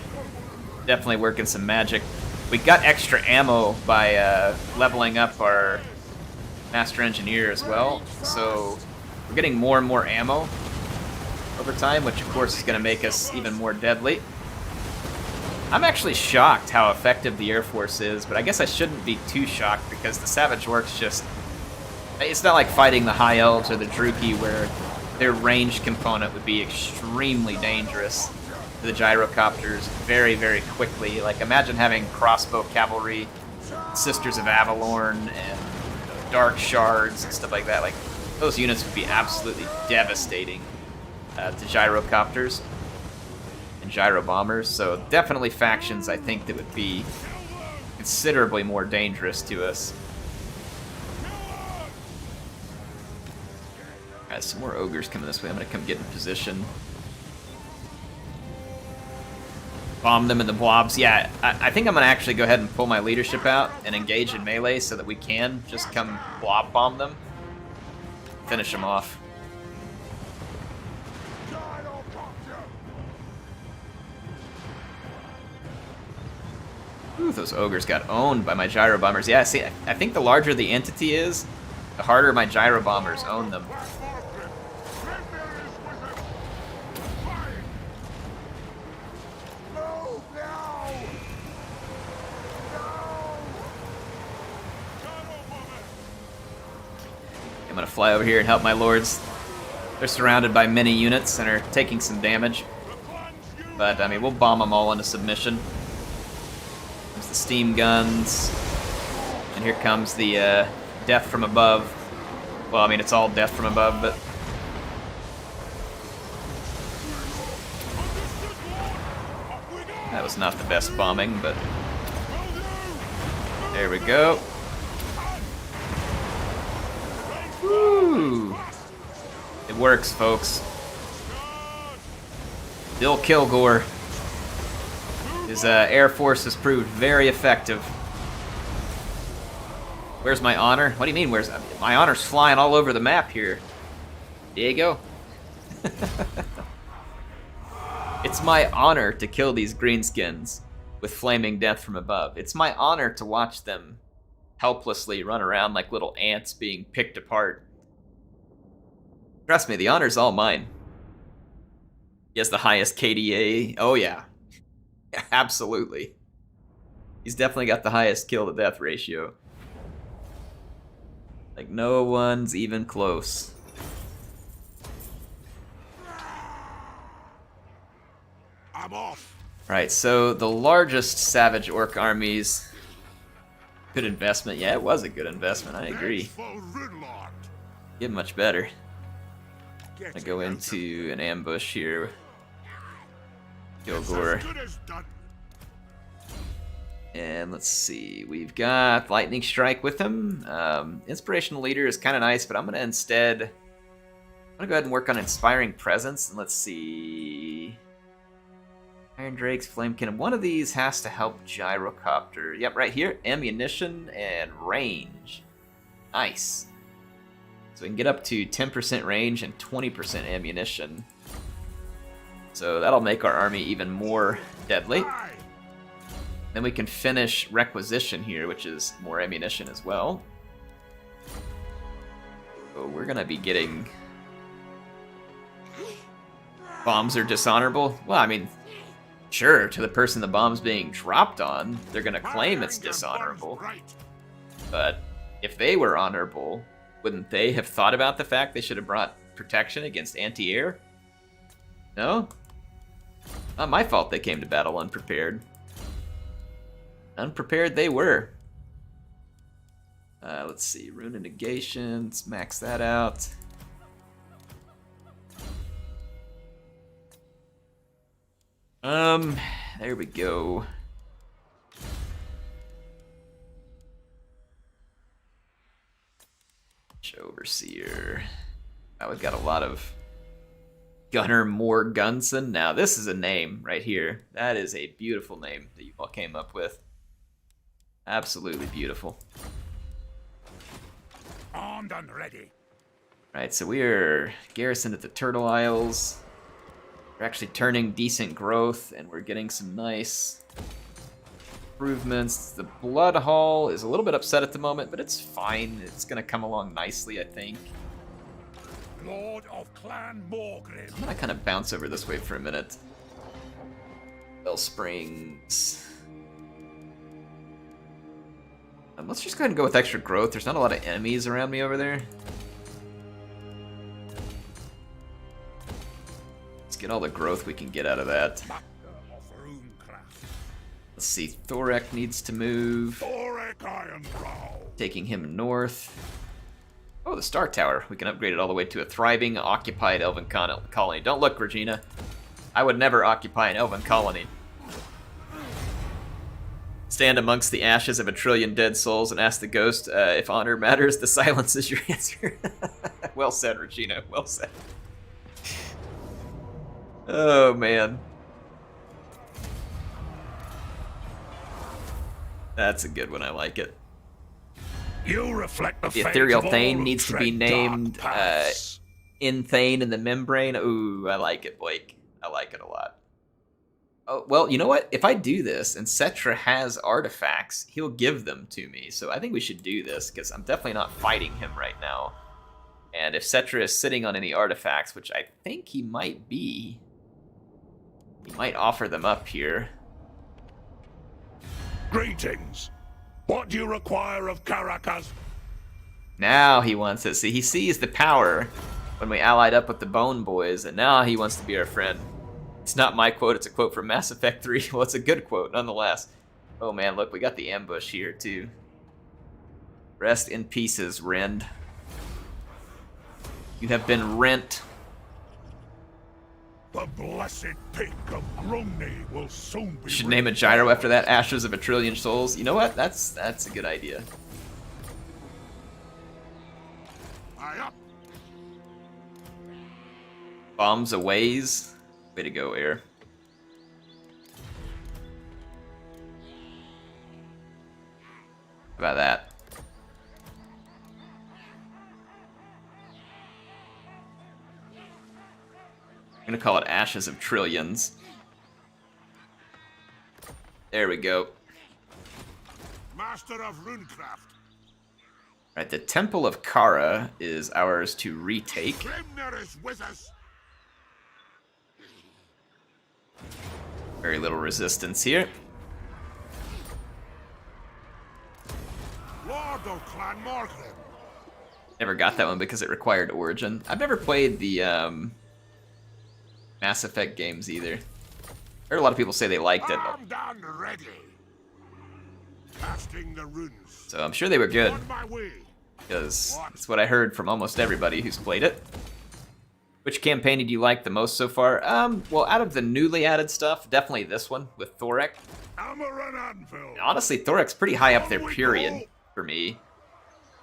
definitely working some magic. We got extra ammo by leveling up our Master Engineer as well, so we're getting more and more ammo over time, which of course is going to make us even more deadly. I'm actually shocked how effective the Air Force is, but I guess I shouldn't be too shocked because the Savage Orcs just... It's not like fighting the High Elves or the Druchii where their ranged component would be extremely dangerous to the gyrocopters very, very quickly. Like, imagine having crossbow cavalry, Sisters of Avalorn, and Dark Shards and stuff like that. Like, Those units would be absolutely devastating to gyrocopters and gyro bombers. So definitely factions I think that would be considerably more dangerous to us. Alright, some more ogres coming this way. I'm gonna come get in position. Bomb them in the blobs. Yeah, I think I'm gonna actually go ahead and pull my leadership out and engage in melee so that we can just come blob bomb them. Finish them off. Ooh, those ogres got owned by my gyro bombers. Yeah, see, I think the larger the entity is, the harder my gyro bombers own them. I'm gonna fly over here and help my lords. They're surrounded by many units and are taking some damage. But, I mean, we'll bomb them all into submission. There's the steam guns. And here comes the death from above. Well, I mean, it's all death from above, but... that was not the best bombing, but... there we go. Woo! It works, folks. Bill Kilgore. His Air Force has proved very effective. Where's my honor? What do you mean, where's... my honor's flying all over the map here. Diego? It's my honor to kill these greenskins with flaming death from above. It's my honor to watch them helplessly run around like little ants being picked apart. Trust me, the honor's all mine. He has the highest KDA. Oh yeah. Absolutely. He's definitely got the highest kill to death ratio. Like no one's even close. I'm off. Right, so the largest savage orc armies. Good investment. Yeah, it was a good investment. I agree. Get much better. I go into an ambush here. Kilgore. And let's see. We've got Lightning Strike with him. Inspirational Leader is kind of nice, but I'm going to instead... I'm going to go ahead and work on Inspiring Presence. And let's see... Iron Drakes, Flame Cannon. One of these has to help Gyrocopter. Yep, right here. Ammunition and range. Nice. So we can get up to 10% range and 20% ammunition. So that'll make our army even more deadly. Then we can finish Requisition here, which is more ammunition as well. So we're going to be getting... bombs are dishonorable? Well, I mean... sure, to the person the bomb's being dropped on, they're gonna claim it's dishonorable. But if they were honorable, wouldn't they have thought about the fact they should have brought protection against anti-air? No? Not my fault they came to battle unprepared. Unprepared they were. Let's see, Rune of Negation, let's max that out. There we go. Overseer. Oh, we've got a lot of Gunner Morgunson. Now, this is a name right here. That is a beautiful name that you all came up with. Absolutely beautiful. Armed and ready. Right, so we are garrisoned at the Turtle Isles. We're actually turning decent growth, and we're getting some nice improvements. The Blood Hall is a little bit upset at the moment, but it's fine. It's going to come along nicely, I think. Lord of Clan Morgrim. I'm going to kind of bounce over this way for a minute. Bell Springs. Let's just go ahead and go with extra growth. There's not a lot of enemies around me over there. Get all the growth we can get out of that. Let's see, Thorek needs to move. THOREK IRONBROW. Taking him north. Oh, the Star Tower. We can upgrade it all the way to a thriving, occupied elven colony. Don't look, Regina. I would never occupy an elven colony. Stand amongst the ashes of a trillion dead souls and ask the ghost if honor matters. The silence is your answer. Well said, Regina. Well said. Oh, man. That's a good one. I like it. You reflect The ethereal thane needs to be named Inthane in the membrane. Ooh, I like it, Blake. I like it a lot. Oh, well, you know what? If I do this and Cetra has artifacts, he'll give them to me. So I think we should do this because I'm definitely not fighting him right now. And if Cetra is sitting on any artifacts, which I think he might be, he might offer them up here. Greetings. What do you require of Caracas? Now he wants it. See, he sees the power when we allied up with the Bone Boys, and now he wants to be our friend. It's not my quote, it's a quote from Mass Effect 3. Well, it's a good quote, nonetheless. Oh man, look, we got the ambush here, too. Rest in pieces, Rend. You have been rent. The blessed peak of Grumney will soon be. Should name a gyro after that. Ashes of a Trillion Souls. You know what? That's a good idea. Aye up. Bombs aways. Way to go, Heir. How about that? I'm gonna call it Ashes of Trillions. There we go. Master of Runecraft. Right, the Temple of Kara is ours to retake. Grimner is with us. Very little resistance here. Lord of Clan Morgan. Never got that one because it required Origin. I've never played the Mass Effect games either. Heard a lot of people say they liked it, Armed and ready. Casting the runes. so I'm sure they were good, On my way. because it's what I heard from almost everybody who's played it. Which campaign did you like the most so far? Well, out of the newly added stuff, definitely this one with THOREK. Hammer and anvil. Honestly, THOREK's pretty high up there, period, for me.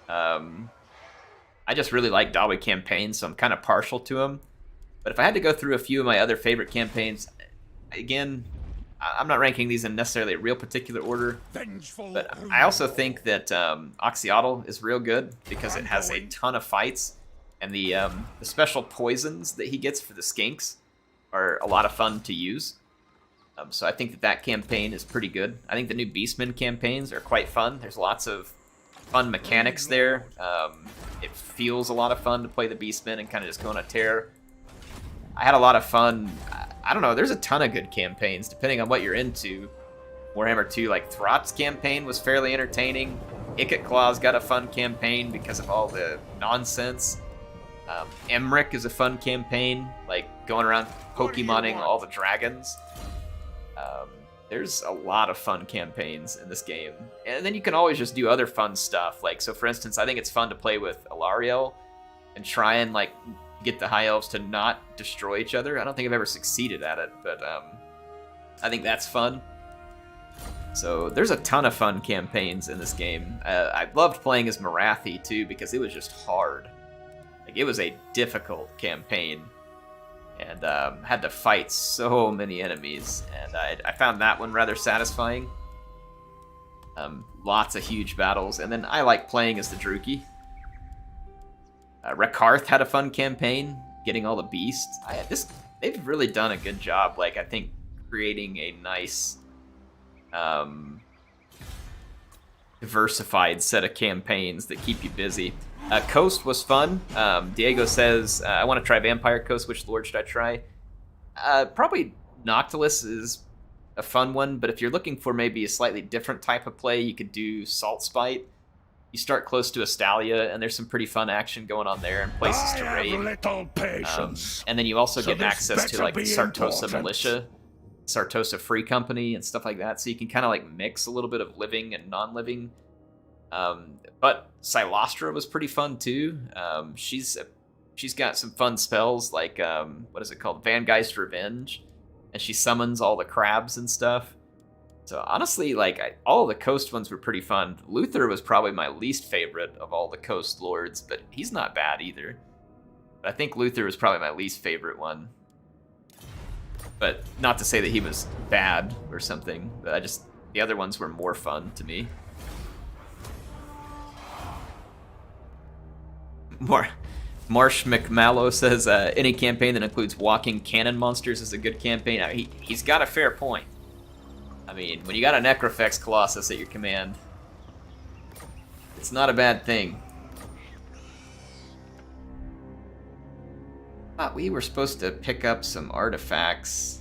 I just really like Dawi campaigns, so I'm kind of partial to them. But if I had to go through a few of my other favorite campaigns, again, I'm not ranking these in necessarily a real particular order, Vengeful. but I also think that Oxyotl is real good because it has a ton of fights, and the special poisons that he gets for the skinks are a lot of fun to use. So I think that that campaign is pretty good. I think the new Beastmen campaigns are quite fun. There's lots of fun mechanics there. It feels a lot of fun to play the Beastmen and kind of just go on a tear. I had a lot of fun. I don't know, there's a ton of good campaigns, depending on what you're into. Warhammer 2, like Throt's campaign was fairly entertaining. Icket Claw's got a fun campaign because of all the nonsense. Emmerich is a fun campaign, like going around Pokemoning all the dragons. There's a lot of fun campaigns in this game. And then you can always just do other fun stuff. Like, so for instance, I think it's fun to play with Alariel and try and like get the High Elves to not destroy each other. I don't think I've ever succeeded at it, but I think that's fun. So there's a ton of fun campaigns in this game. I loved playing as Marathi too because it was just hard. Like, it was a difficult campaign, and had to fight so many enemies, and I found that one rather satisfying. Lots of huge battles, and then I like playing as the Druchii. Rekarth had a fun campaign, getting all the beasts. They've really done a good job, like, I think, creating a nice diversified set of campaigns that keep you busy. Coast was fun. Diego says, I want to try Vampire Coast. Which lord should I try? Probably Noctilus is a fun one, but if you're looking for maybe a slightly different type of play, you could do Salt Spite. You start close to Astalia, and there's some pretty fun action going on there and places to raid. Little patience. And then you also get this access to like the better be Sartosa important. Militia, Sartosa Free Company, and stuff like that. So you can kind of like mix a little bit of living and non-living But Silostra was pretty fun too. She's got some fun spells like what is it called, Vangeist Revenge, and she summons all the crabs and stuff. So honestly, like all the coast ones were pretty fun. Luther was probably my least favorite of all the coast lords, but he's not bad either. But I think Luther was probably my least favorite one. But not to say that he was bad or something, but the other ones were more fun to me. Marsh McMallow says, any campaign that includes walking cannon monsters is a good campaign. He's got a fair point. I mean, when you got a Necrofex Colossus at your command, it's not a bad thing. Thought we were supposed to pick up some artifacts.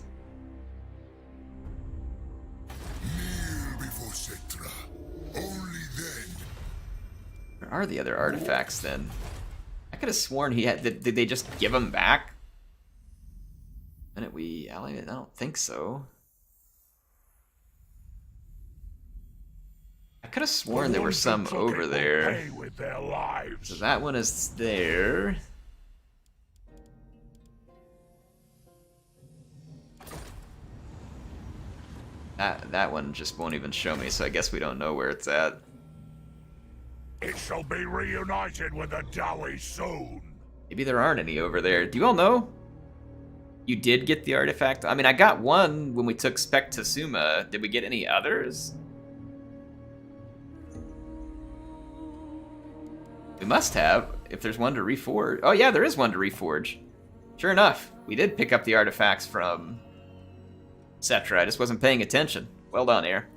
Kneel before Cetra. Only then. Where are the other artifacts then? I could have sworn he had. Did they just give them back? Didn't we ally? I don't think so. I could have sworn there were some over there. Pay with their lives. So that one is there. That one just won't even show me, so I guess we don't know where it's at. It shall be reunited with the Dawi soon. Maybe there aren't any over there. Do you all know? You did get the artifact? I mean, I got one when we took Spec to Suma. Did we get any others? We must have, if there's one to reforge. Oh yeah, there is one to reforge. Sure enough, we did pick up the artifacts from Cetra. I just wasn't paying attention. Well done, Heir.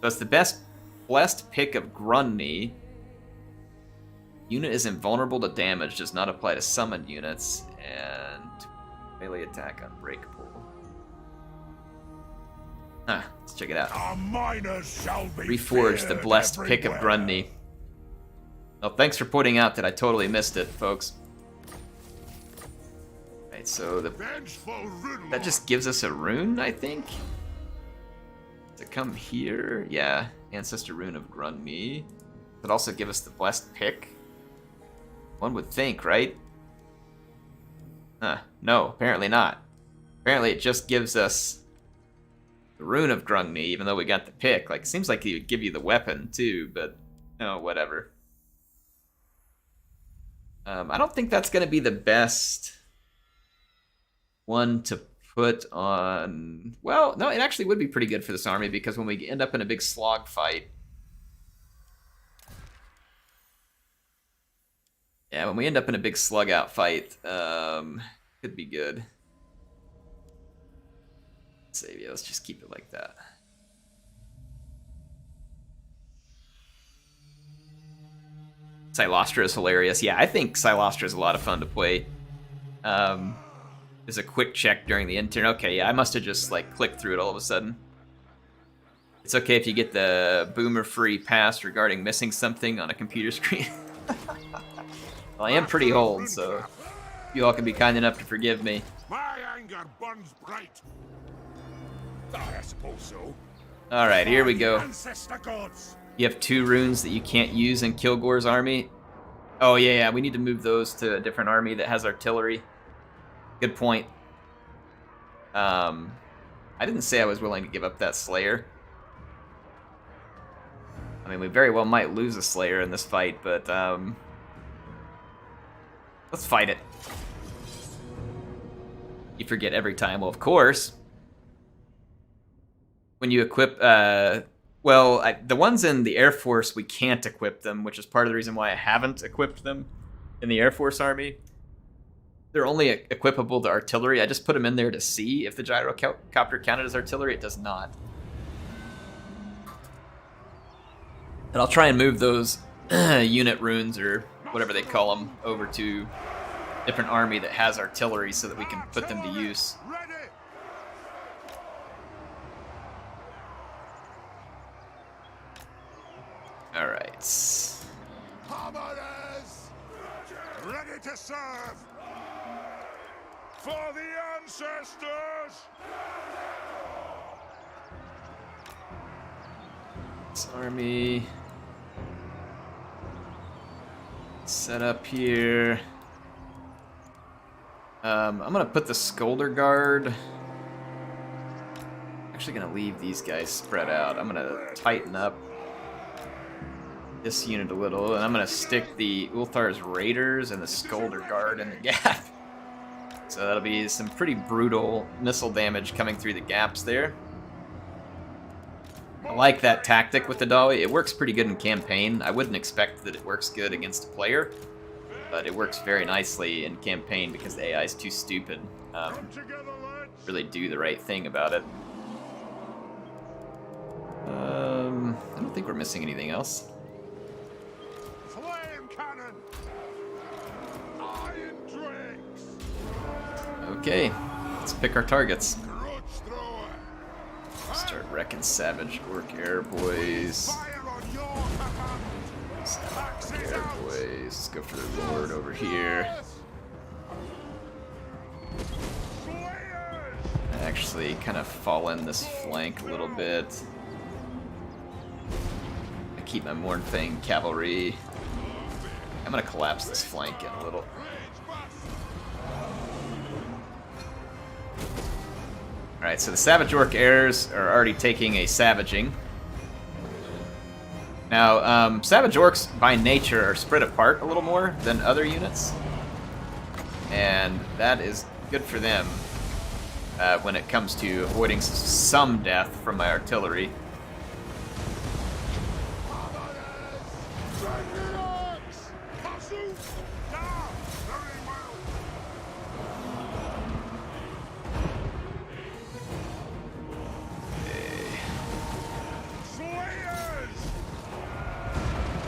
So it's the best blessed pick of Grunny. Unit is invulnerable to damage, does not apply to summoned units, and melee attack unbreakable. Huh, let's check it out. Our miners shall be Reforge the blessed pick of Grunny. Well, thanks for pointing out that I totally missed it, folks. Right, so that just gives us a rune, I think? To come here? Yeah, Ancestor Rune of Grunny. But also give us the blessed pick? One would think, right? Huh, no, apparently not. Apparently it just gives us the Rune of Grunny, even though we got the pick. Like, seems like he would give you the weapon, too, but no, whatever. I don't think that's going to be the best one to put on... Well, no, it actually would be pretty good for this army, because when we end up in a big slog fight... Yeah, when we end up in a big slug-out fight, could be good. Save, yeah, let's just keep it like that. Silostra is hilarious. Yeah, I think Silostra is a lot of fun to play. There's a quick check during the intern. Okay, yeah, I must have just like clicked through it all of a sudden. It's okay if you get the boomer-free pass regarding missing something on a computer screen. Well, I am pretty old, so you all can be kind enough to forgive me. My anger burns bright. I suppose so. All right, here we go. Ancestor gods. You have 2 runes that you can't use in Kilgore's army. Oh, yeah, we need to move those to a different army that has artillery. Good point. I didn't say I was willing to give up that Slayer. I mean, we very well might lose a Slayer in this fight, but let's fight it. You forget every time. Well, of course, when you equip... the ones in the Air Force, we can't equip them, which is part of the reason why I haven't equipped them in the Air Force Army. They're only equipable to artillery. I just put them in there to see if the gyrocopter counted as artillery. It does not. And I'll try and move those unit runes, or whatever they call them, over to a different army that has artillery so that we can put them to use. Alright. Commoners, ready to serve for the ancestors. This army. Set up here. I'm gonna put the Scolder Guard. Actually gonna leave these guys spread out. I'm gonna tighten up this unit a little, and I'm gonna stick the Ulthar's Raiders and the Scolder Guard in the gap. So that'll be some pretty brutal missile damage coming through the gaps there. I like that tactic with the Dawi. It works pretty good in campaign. I wouldn't expect that it works good against a player, but it works very nicely in campaign because the AI is too stupid to really do the right thing about it. I don't think we're missing anything else. Flame cannon! Iron drakes! Okay, let's pick our targets. Grudge thrower! Start wrecking Savage Orc Air Boys. Fire on your command! Axes Air out! Boys. Let's go for the Lord over here. Slayers! Actually, kind of fall in this flank a little bit. I keep my Mournfang cavalry. I'm gonna collapse this flank in a little. Alright, so the Savage Orc Heirs are already taking a savaging. Now, Savage Orcs by nature are spread apart a little more than other units. And that is good for them when it comes to avoiding some death from my artillery.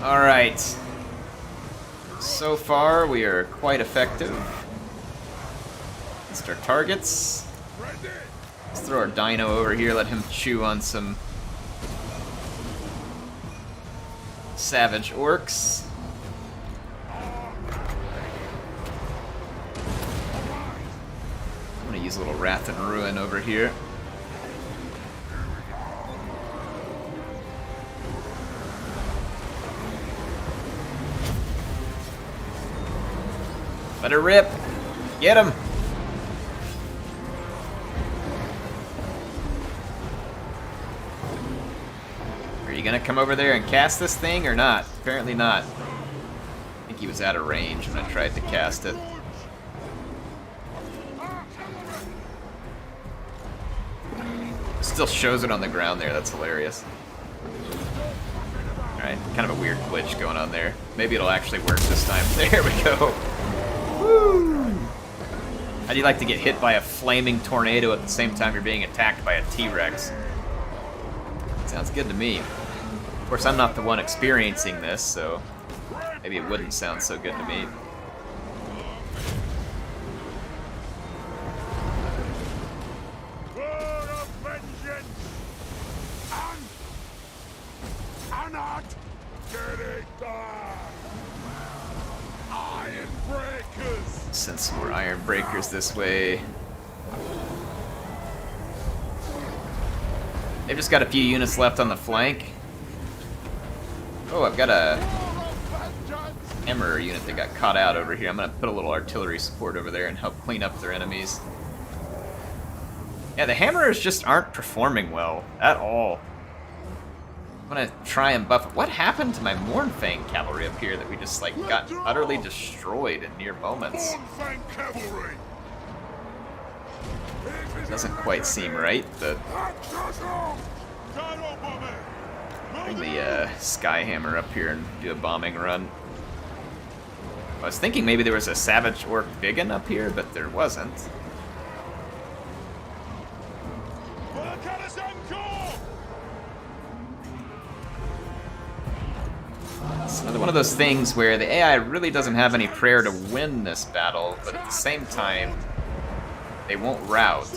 Alright. So far, we are quite effective against our targets. Let's throw our dino over here, let him chew on some savage orcs. I'm gonna use a little Wrath and Ruin over here. Let her rip. Get him. Are you gonna come over there and cast this thing or not? Apparently not. I think he was out of range when I tried to cast it. Still shows it on the ground there. That's hilarious. Alright, kind of a weird glitch going on there. Maybe it'll actually work this time. There we go. Woo! How do you like to get hit by a flaming tornado at the same time you're being attacked by a T-Rex? Sounds good to me. Of course, I'm not the one experiencing this, so maybe it wouldn't sound so good to me. Word of vengeance! And not get it done! Iron breakers! Send some more Iron Breakers this way. They've just got a few units left on the flank. Oh, I've got a Hammer unit that got caught out over here. I'm gonna put a little artillery support over there and help clean up their enemies. Yeah, the Hammerers just aren't performing well at all. I'm gonna try and buff it. What happened to my Mournfang cavalry up here that we just like got utterly destroyed in mere moments? Mournfang cavalry! Doesn't quite seem right, but bring the Skyhammer up here and do a bombing run. I was thinking maybe there was a Savage Orc Biggin up here, but there wasn't. It's another one of those things where the AI really doesn't have any prayer to win this battle, but at the same time, they won't rout.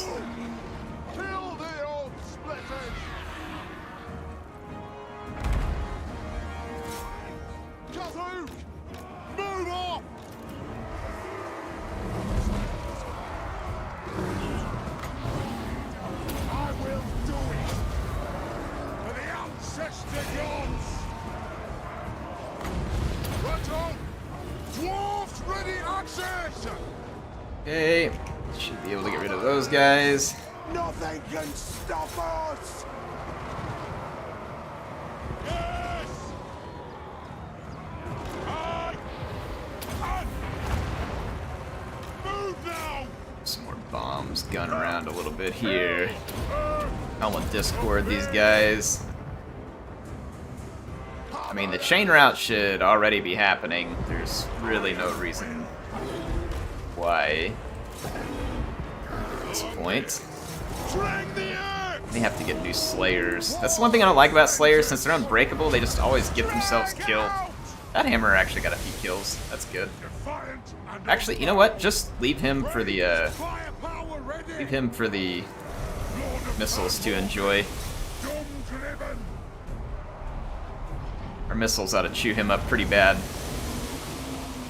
Kill the old splitters! Havoc! Move off! I will do it! For the ancestor gods! Right on! Dwarfs ready access! Okay, should be able to get rid of those guys. Nothing can stop us! Yes! Move now! Some more bombs gun around a little bit here. I want to discord these guys. I mean, the chain route should already be happening. There's really no reason why at this point. They have to get new Slayers. That's the one thing I don't like about Slayers. Since they're unbreakable, they just always get themselves killed. That Hammer actually got a few kills. That's good. Actually, you know what? Just leave him for the missiles to enjoy. Our missiles ought to chew him up pretty bad.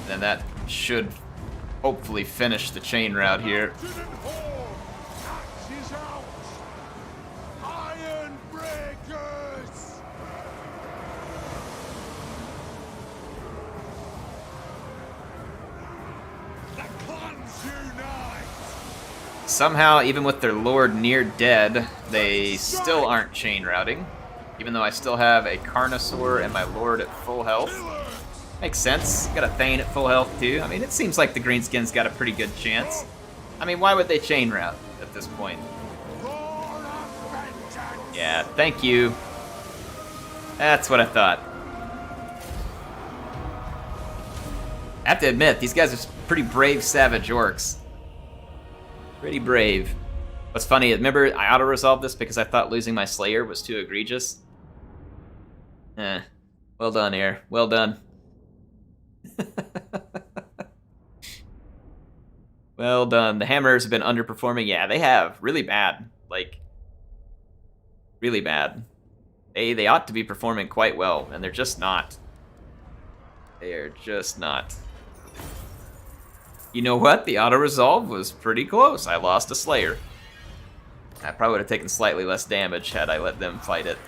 And that should hopefully finish the chain route here. Somehow, even with their lord near dead, they still aren't chain routing. Even though I still have a Carnosaur and my lord at full health. Makes sense. Got a Thane at full health too. I mean, it seems like the Greenskins got a pretty good chance. I mean, why would they chain route at this point? Yeah, thank you. That's what I thought. I have to admit, these guys are pretty brave savage orcs. Pretty brave. What's funny is, remember, I auto-resolved this because I thought losing my Slayer was too egregious. Well done, Heir. Well done. Well done. The Hammers have been underperforming. Yeah, they have. Really bad. Like, really bad. They ought to be performing quite well, and they're just not. They are just not. You know what? The auto-resolve was pretty close. I lost a Slayer. I probably would have taken slightly less damage had I let them fight it.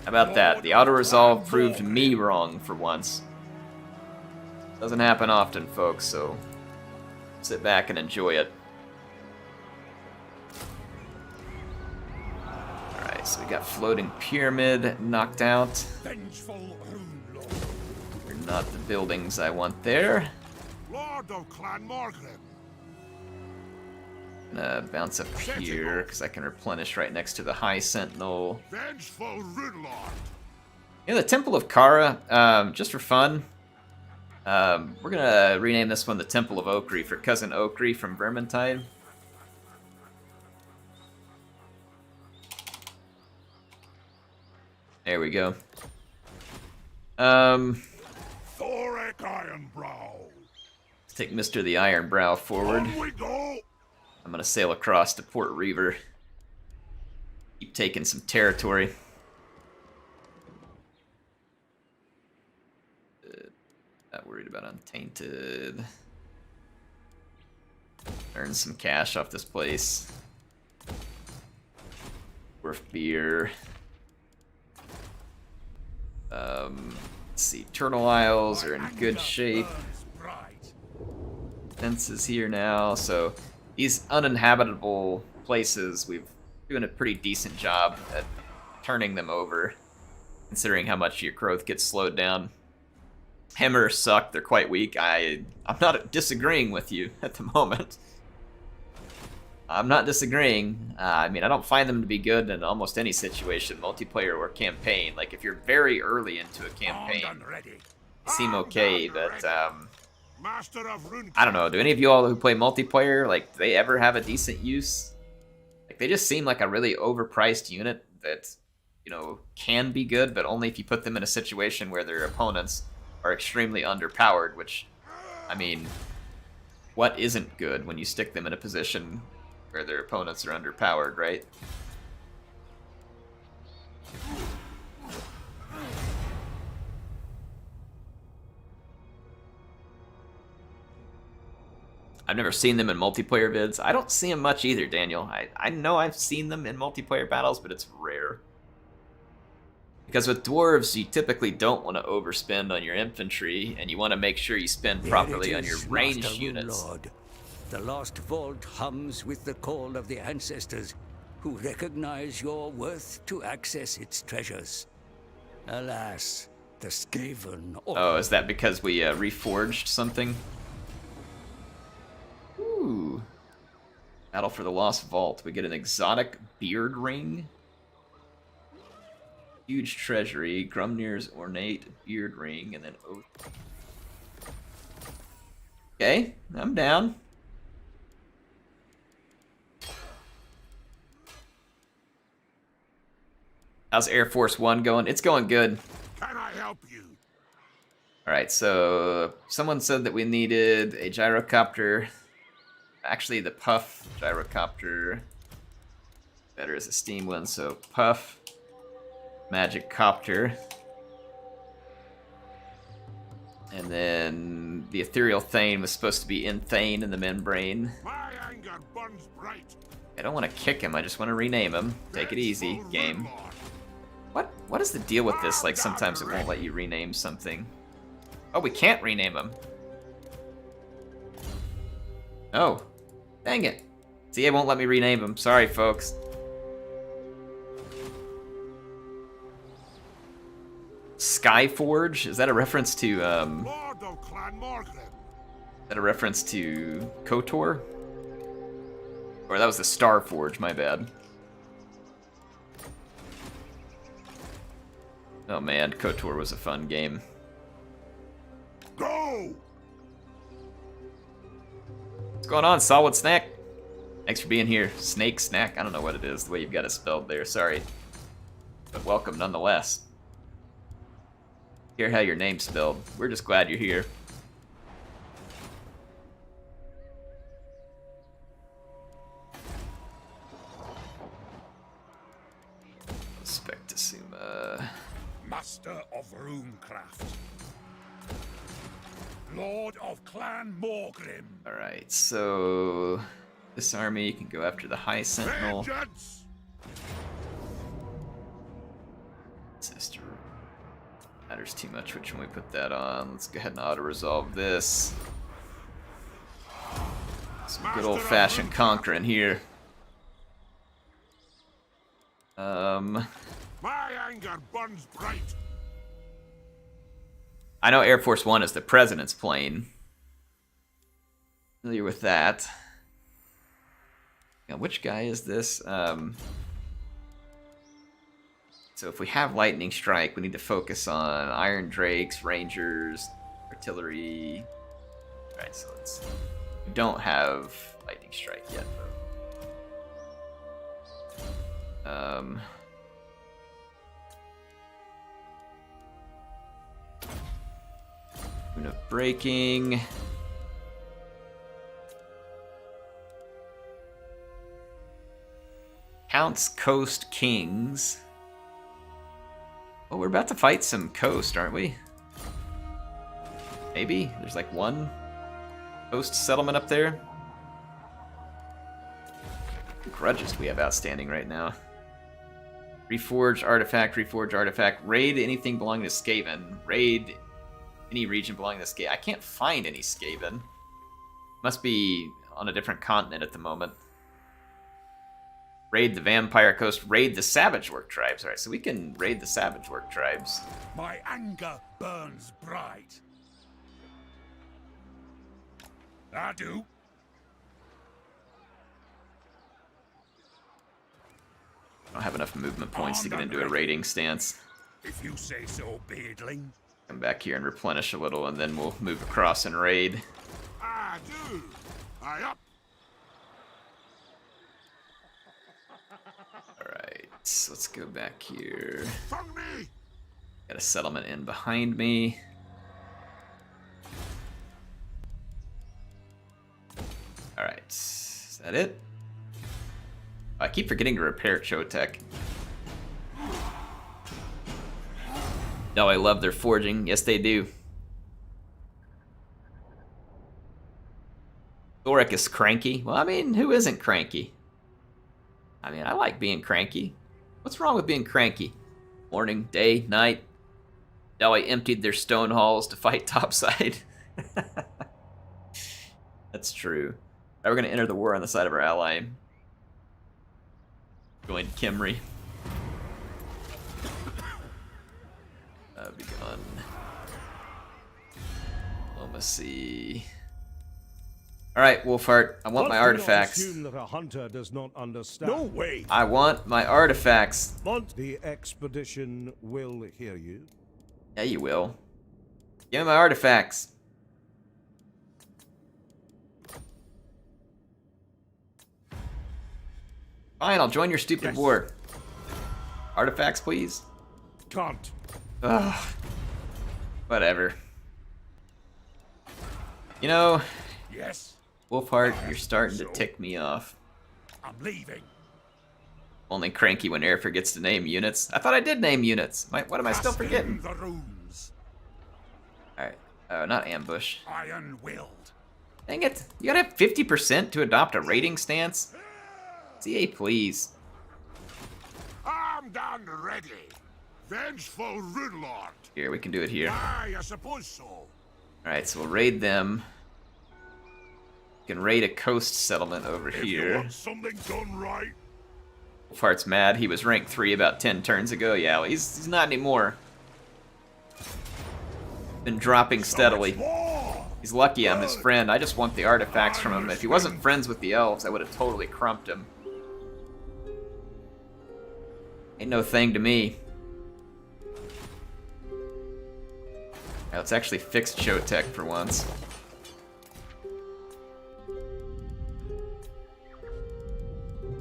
How about that? The auto-resolve proved me wrong for once. Doesn't happen often, folks, so sit back and enjoy it. Alright, so we got Floating Pyramid knocked out. They're not the buildings I want there. Lord of Clan Morgan. Gonna bounce up here because I can replenish right next to the High Sentinel. Vengeful Runelord. Yeah, the Temple of Kara, just for fun. We're gonna rename this one the Temple of Okri for Cousin Okri from Vermintide. There we go. THOREK Ironbrow. Let's take Mr. the Ironbrow forward. On we go. I'm gonna sail across to Port Reaver. Keep taking some territory. Not worried about Untainted. Earn some cash off this place. Worth beer. Let's see, Turtle Isles are in good shape. Fences here now, so these uninhabitable places, we've doing a pretty decent job at turning them over, considering how much your growth gets slowed down. Hammers suck, they're quite weak. I'm not disagreeing with you at the moment. I'm not disagreeing. I mean, I don't find them to be good in almost any situation, multiplayer or campaign. Like, if you're very early into a campaign, they seem okay, but, I don't know, do any of you all who play multiplayer, like, do they ever have a decent use? Like, they just seem like a really overpriced unit that, you know, can be good, but only if you put them in a situation where their opponents are extremely underpowered, which, I mean, what isn't good when you stick them in a position where their opponents are underpowered, right? I've never seen them in multiplayer vids. I don't see them much either, Daniel. I know I've seen them in multiplayer battles, but it's rare. Because with dwarves, you typically don't want to overspend on your infantry, and you want to make sure you spend properly on your ranged units. Lord. The lost vault hums with the call of the ancestors, who recognize your worth to access its treasures. Alas, the Skaven... Oh, is that because we reforged something? Ooh. Battle for the Lost Vault. We get an exotic beard ring. Huge treasury. Grumnir's ornate beard ring, and then oath. Okay, I'm down. How's Air Force One going? It's going good. Can I help you? Alright, so someone said that we needed a gyrocopter. Actually, the Puff gyrocopter. Better as a steam one, so Puff. Magic Copter. And then the Ethereal Thane was supposed to be in Thane in the membrane. My anger burns bright. I don't want to kick him, I just want to rename him. Take it easy, game. What is the deal with this? Like, sometimes it won't let you rename something. Oh, we can't rename him. Oh. Dang it. See, it won't let me rename him. Sorry, folks. Skyforge? Is that a reference to, Lord of Clan Morgan. Is that a reference to KOTOR? Or that was the Starforge, my bad. Oh man, KOTOR was a fun game. Go! What's going on, Solid Snack? Thanks for being here. Snake Snack? I don't know what it is, the way you've got it spelled there, sorry. But welcome nonetheless. Hear how your name's spelled. We're just glad you're here. Spectasuma. Master of Runecraft. Lord of Clan Morgrim. Alright, so this army can go after the High Sentinel. Vengeance! Sister. Matters too much which one we put that on. Let's go ahead and auto-resolve this. Some good old-fashioned conquering here. My anger burns bright. I know Air Force One is the President's plane. Familiar with that. Now, which guy is this? So if we have Lightning Strike, we need to focus on Iron Drakes, Rangers, Artillery. Alright, so let's... We don't have Lightning Strike yet, though. Moon of Breaking. Count's Coast Kings. Oh, we're about to fight some coast, aren't we? Maybe? There's like one coast settlement up there. What grudges do we have outstanding right now? Reforge artifact, raid anything belonging to Skaven. Raid any region belonging to Skaven. I can't find any Skaven. Must be on a different continent at the moment. Raid the Vampire Coast, raid the Savage Work Tribes. Alright, so we can raid the Savage Work Tribes. My anger burns bright. I do. I don't have enough movement points to get into a raiding stance. If you say so, Beardling. Come back here and replenish a little, and then we'll move across and raid. I do. I up. Alright, so let's go back here. From me. Got a settlement in behind me. Alright, is that it? I keep forgetting to repair Chotek. No, I love their forging. Yes, they do. THOREK is cranky. Well, I mean, who isn't cranky? I mean, I like being cranky. What's wrong with being cranky? Morning, day, night. Dawi emptied their stone halls to fight topside. That's true. Now we're going to enter the war on the side of our ally. Join Kimry. Begun. Diplomacy. Alright, Wolfheart, I want my artifacts. Assume that a hunter does not understand. No way! I want my artifacts. The expedition will hear you. Yeah, you will. Give me my artifacts. Fine, I'll join your stupid war. Artifacts, please. Can't. Ugh. Whatever. You know, Yes, Wolfheart, you're starting to tick me off. I'm leaving. Only cranky when Heir forgets to name units. I thought I did name units. What am I still Casting forgetting? the runes. Alright. Oh, not ambush. Iron-willed. Dang it. You gotta have 50% to adopt a raiding stance? CA, please. Armed and ready. Vengeful Runelord. Here, we can do it here. Aye, I suppose so. Alright, so we'll raid them. We can raid a coast settlement over If you here. want something done right, Wolfheart's mad. He was rank 3 about 10 turns ago. Yeah, well, he's not anymore. Been dropping steadily. more. He's lucky I'm his friend. I just want the artifacts from him. If he wasn't friends with the elves, I would have totally crumped him. Ain't no thing to me. Now, let's actually fix Chotec for once.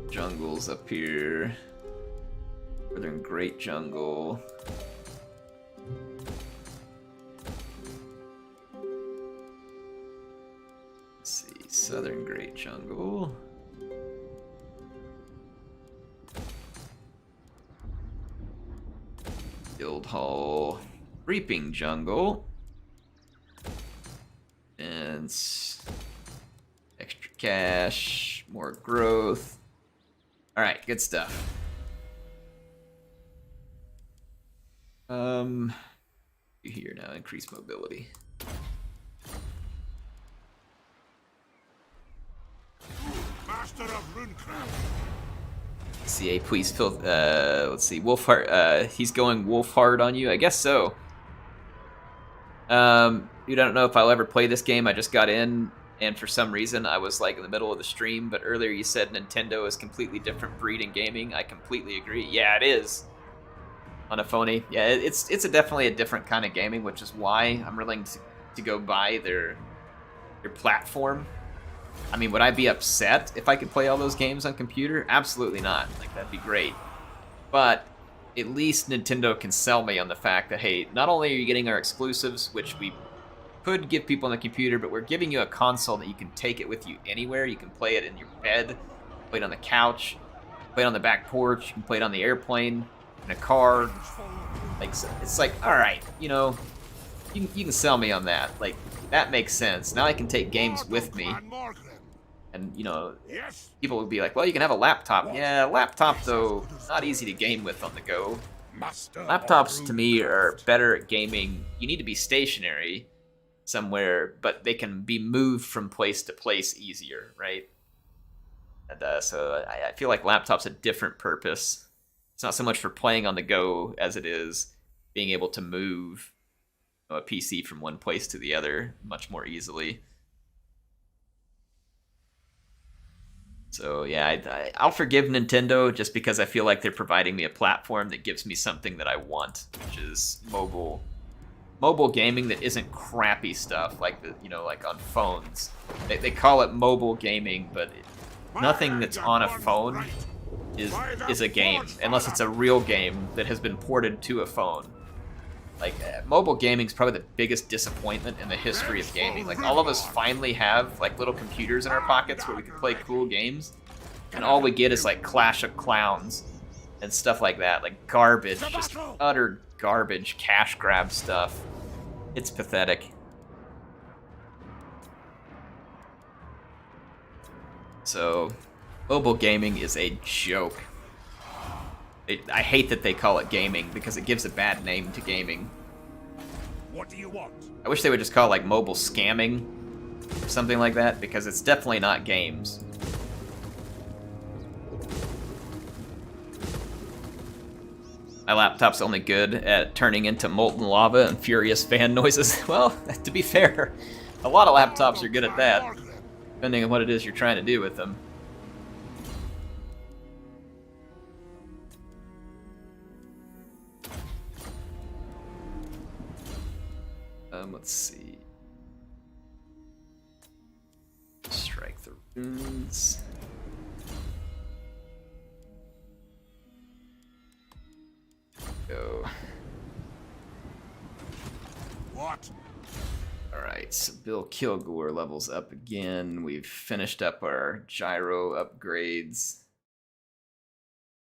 Jungle's up here. Northern Great Jungle. Let's see, Southern Great Jungle. Guildhall. Reaping Jungle. And extra cash, more growth. Alright, good stuff. Here now, increase mobility. Master of Runecraft. CA, please fill. Let's see, Wolfheart. He's going Wolfheart on you. I guess so. You don't know if I'll ever play this game. I just got in, and for some reason I was like in the middle of the stream. But earlier you said Nintendo is completely different breed in gaming. I completely agree. Yeah, it is. On a phony. Yeah, it's definitely a different kind of gaming, which is why I'm willing to go buy their platform. I mean, would I be upset if I could play all those games on computer? Absolutely not. Like, that'd be great. But at least Nintendo can sell me on the fact that, hey, not only are you getting our exclusives, which we could give people on the computer, but we're giving you a console that you can take it with you anywhere. You can play it in your bed, play it on the couch, play it on the back porch, you can play it on the airplane, in a car. Like, it's like, all right, you know, you can sell me on that. Like, that makes sense. Now I can take games with me. And, you know, Yes. people would be like, well, you can have a laptop. Yeah, laptop, though, not easy to game with on the go. Master of Laptops, to me, Runecraft. are better at gaming. You need to be stationary somewhere, but they can be moved from place to place easier, right? And so I feel like laptops a different purpose. It's not so much for playing on the go as it is being able to move a PC from one place to the other much more easily. So yeah, I'll forgive Nintendo just because I feel like they're providing me a platform that gives me something that I want, which is mobile gaming that isn't crappy stuff like like on phones. They call it mobile gaming, but nothing that's on a phone is a game unless it's a real game that has been ported to a phone. Like, mobile gaming is probably the biggest disappointment in the history of gaming. Like, all of us finally have, like, little computers in our pockets where we can play cool games, and all we get is, like, Clash of Clowns and stuff like that. Like, garbage, just utter garbage, cash grab stuff. It's pathetic. So, mobile gaming is a joke. I hate that they call it gaming because it gives a bad name to gaming. What do you want? I wish they would just call it like mobile scamming or something like that, because it's definitely not games. My laptop's only good at turning into molten lava and furious fan noises. Well, to be fair, a lot of laptops are good at that, depending on what it is you're trying to do with them. Let's see. Strike the runes. Go. What? Alright, so Bill Kilgore levels up again. We've finished up our gyro upgrades.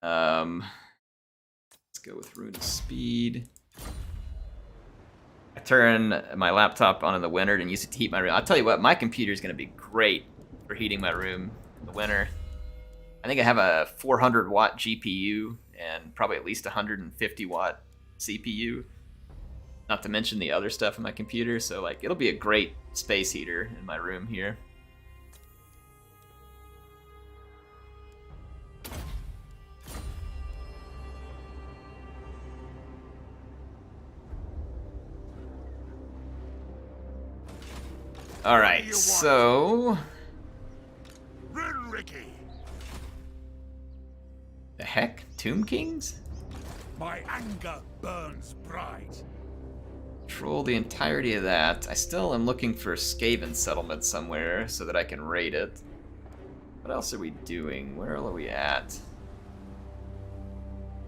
Let's go with Rune of Speed. I turn my laptop on in the winter and use it to heat my room. I'll tell you what, my computer is going to be great for heating my room in the winter. I think I have a 400 watt GPU and probably at least 150 watt CPU. Not to mention the other stuff in my computer, so like it'll be a great space heater in my room here. All right, so Ricky. the heck, Tomb Kings? My anger burns bright. Control the entirety of that. I still am looking for a Skaven settlement somewhere so that I can raid it. What else are we doing? Where are we at?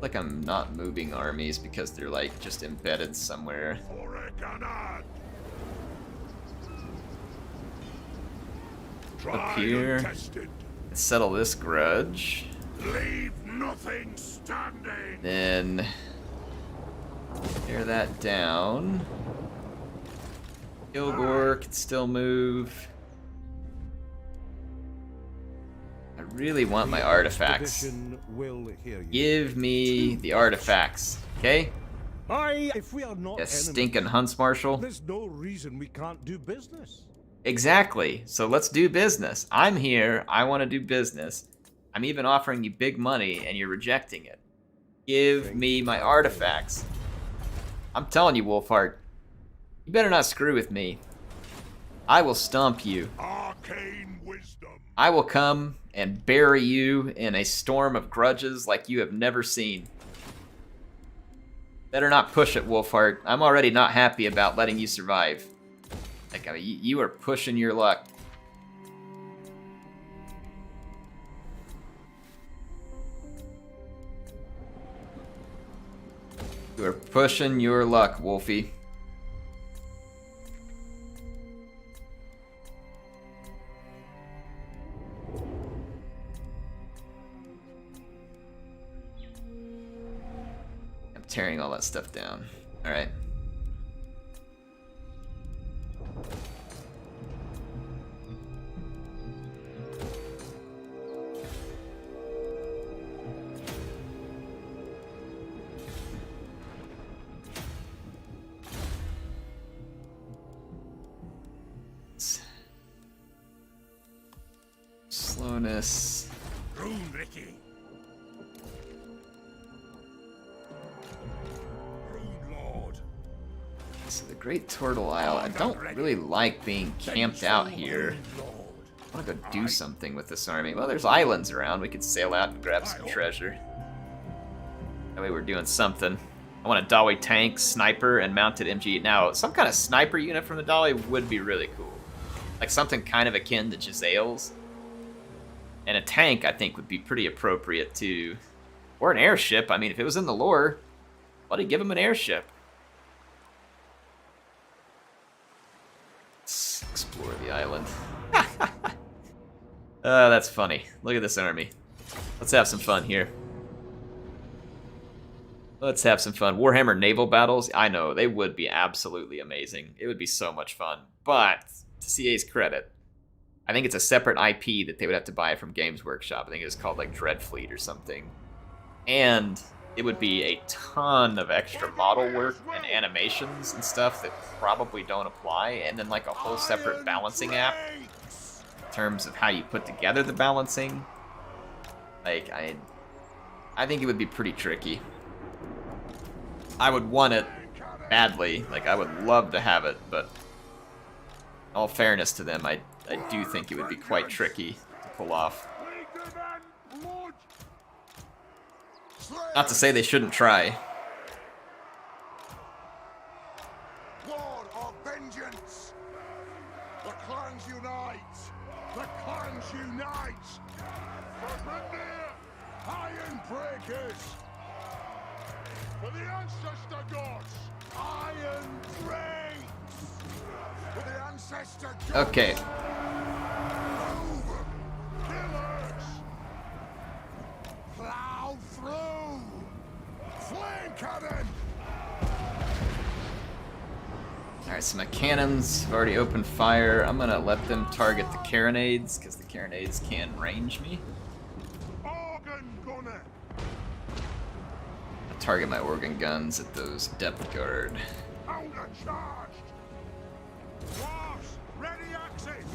Like I'm not moving armies because they're like just embedded somewhere. Up here. Let's settle this grudge. Leave nothing standing. Then tear that down. Kilgore can still move. I really want my artifacts. Give me the artifacts, okay? If we are not Stinking Hunts Marshal. there's no reason we can't do business. Exactly. So let's do business. I'm here. I want to do business. I'm even offering you big money, and you're rejecting it. Give me my artifacts. I'm telling you, Wolfheart. You better not screw with me. I will stomp you. Arcane wisdom. I will come and bury you in a storm of grudges like you have never seen. Better not push it, Wolfheart. I'm already not happy about letting you survive. Like, I mean, you are pushing your luck. You are pushing your luck, Wolfie. I'm tearing all that stuff down. All right. Slowness. Rune Ricky. Rune Lord. So the Great Turtle Isle, I don't really like being camped out here. I want to go do something with this army. Well, there's islands around. We could sail out and grab some treasure. That way we're doing something. I want a Dawi tank, sniper, and mounted MG. Now, some kind of sniper unit from the Dawi would be really cool. Like something kind of akin to Gisele's. And a tank, I think, would be pretty appropriate too. Or an airship. I mean, if it was in the lore, why do you give him an airship? Let's explore the island. That's funny. Look at this army. Let's have some fun here. Let's have some fun. Warhammer naval battles, I know, they would be absolutely amazing. It would be so much fun. But, to CA's credit, I think it's a separate IP that they would have to buy from Games Workshop. I think it's called like Dreadfleet or something. And it would be a ton of extra model work and animations and stuff that probably don't apply, and then like a whole separate balancing app in terms of how you put together the balancing. Like, I think it would be pretty tricky. I would want it badly. Like, I would love to have it, but in all fairness to them, I do think it would be quite tricky to pull off. Not to say they shouldn't try. War of vengeance! The clans unite! The clans unite! For Grenadier, Iron Breakers! For the Ancestor Gods, Iron Drakes! For the Ancestor Gods, Okay. Over Killers! Plow through! Flame Cannon! Alright, so my cannons have already opened fire. I'm gonna let them target the carronades, because the carronades can range me. Organ Gunner! I'll target my organ guns at those depth guard. Powder charged! Dwarves, ready axes!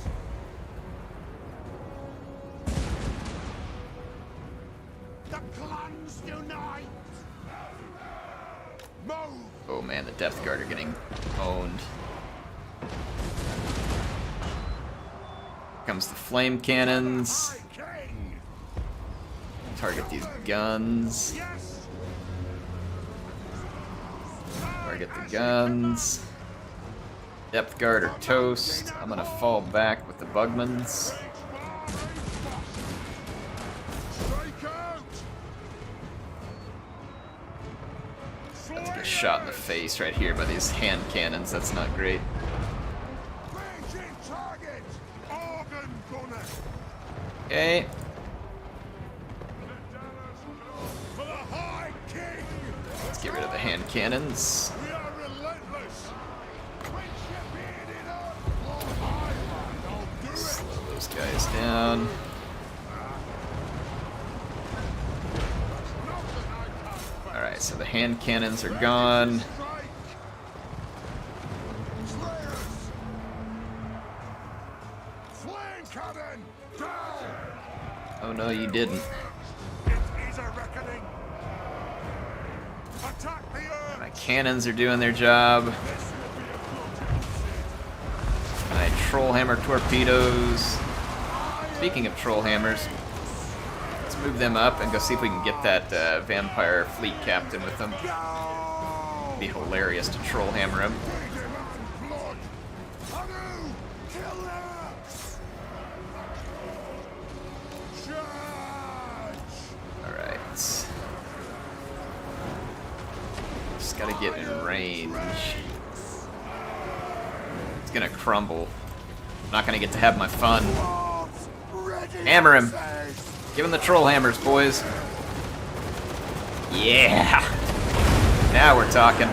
The clans unite! Move! Oh man, the depth guard are getting owned. Here comes the flame cannons. High King! Target these guns. Yes! Target the guns. Depth guard are toast. I'm gonna fall back with the bugmans. Strike out! About to get shot in the face right here by these hand cannons. That's not great. Ranging target! Organ Gunner! Okay. For the High King! Let's get rid of the hand cannons. We are relentless! Quench your bearded earth, Lord Highland, I'll do it! Slow those guys down. Alright, so the hand cannons are gone. Strike! Slayers! Flame cannon! Down! Oh no, you didn't. It is a reckoning! Attack the earth! My cannons are doing their job. This will be a bloody siege. My trollhammer torpedoes. Speaking of trollhammers, let's move them up and go see if we can get that vampire fleet captain with them. It'd be hilarious to trollhammer him. Blood! Anu! Killer! Charge! Alright. Just gotta get in range. It's gonna crumble. I'm not gonna get to have my fun. Hammer him! Give him the troll hammers, boys. Yeah! Now we're talking.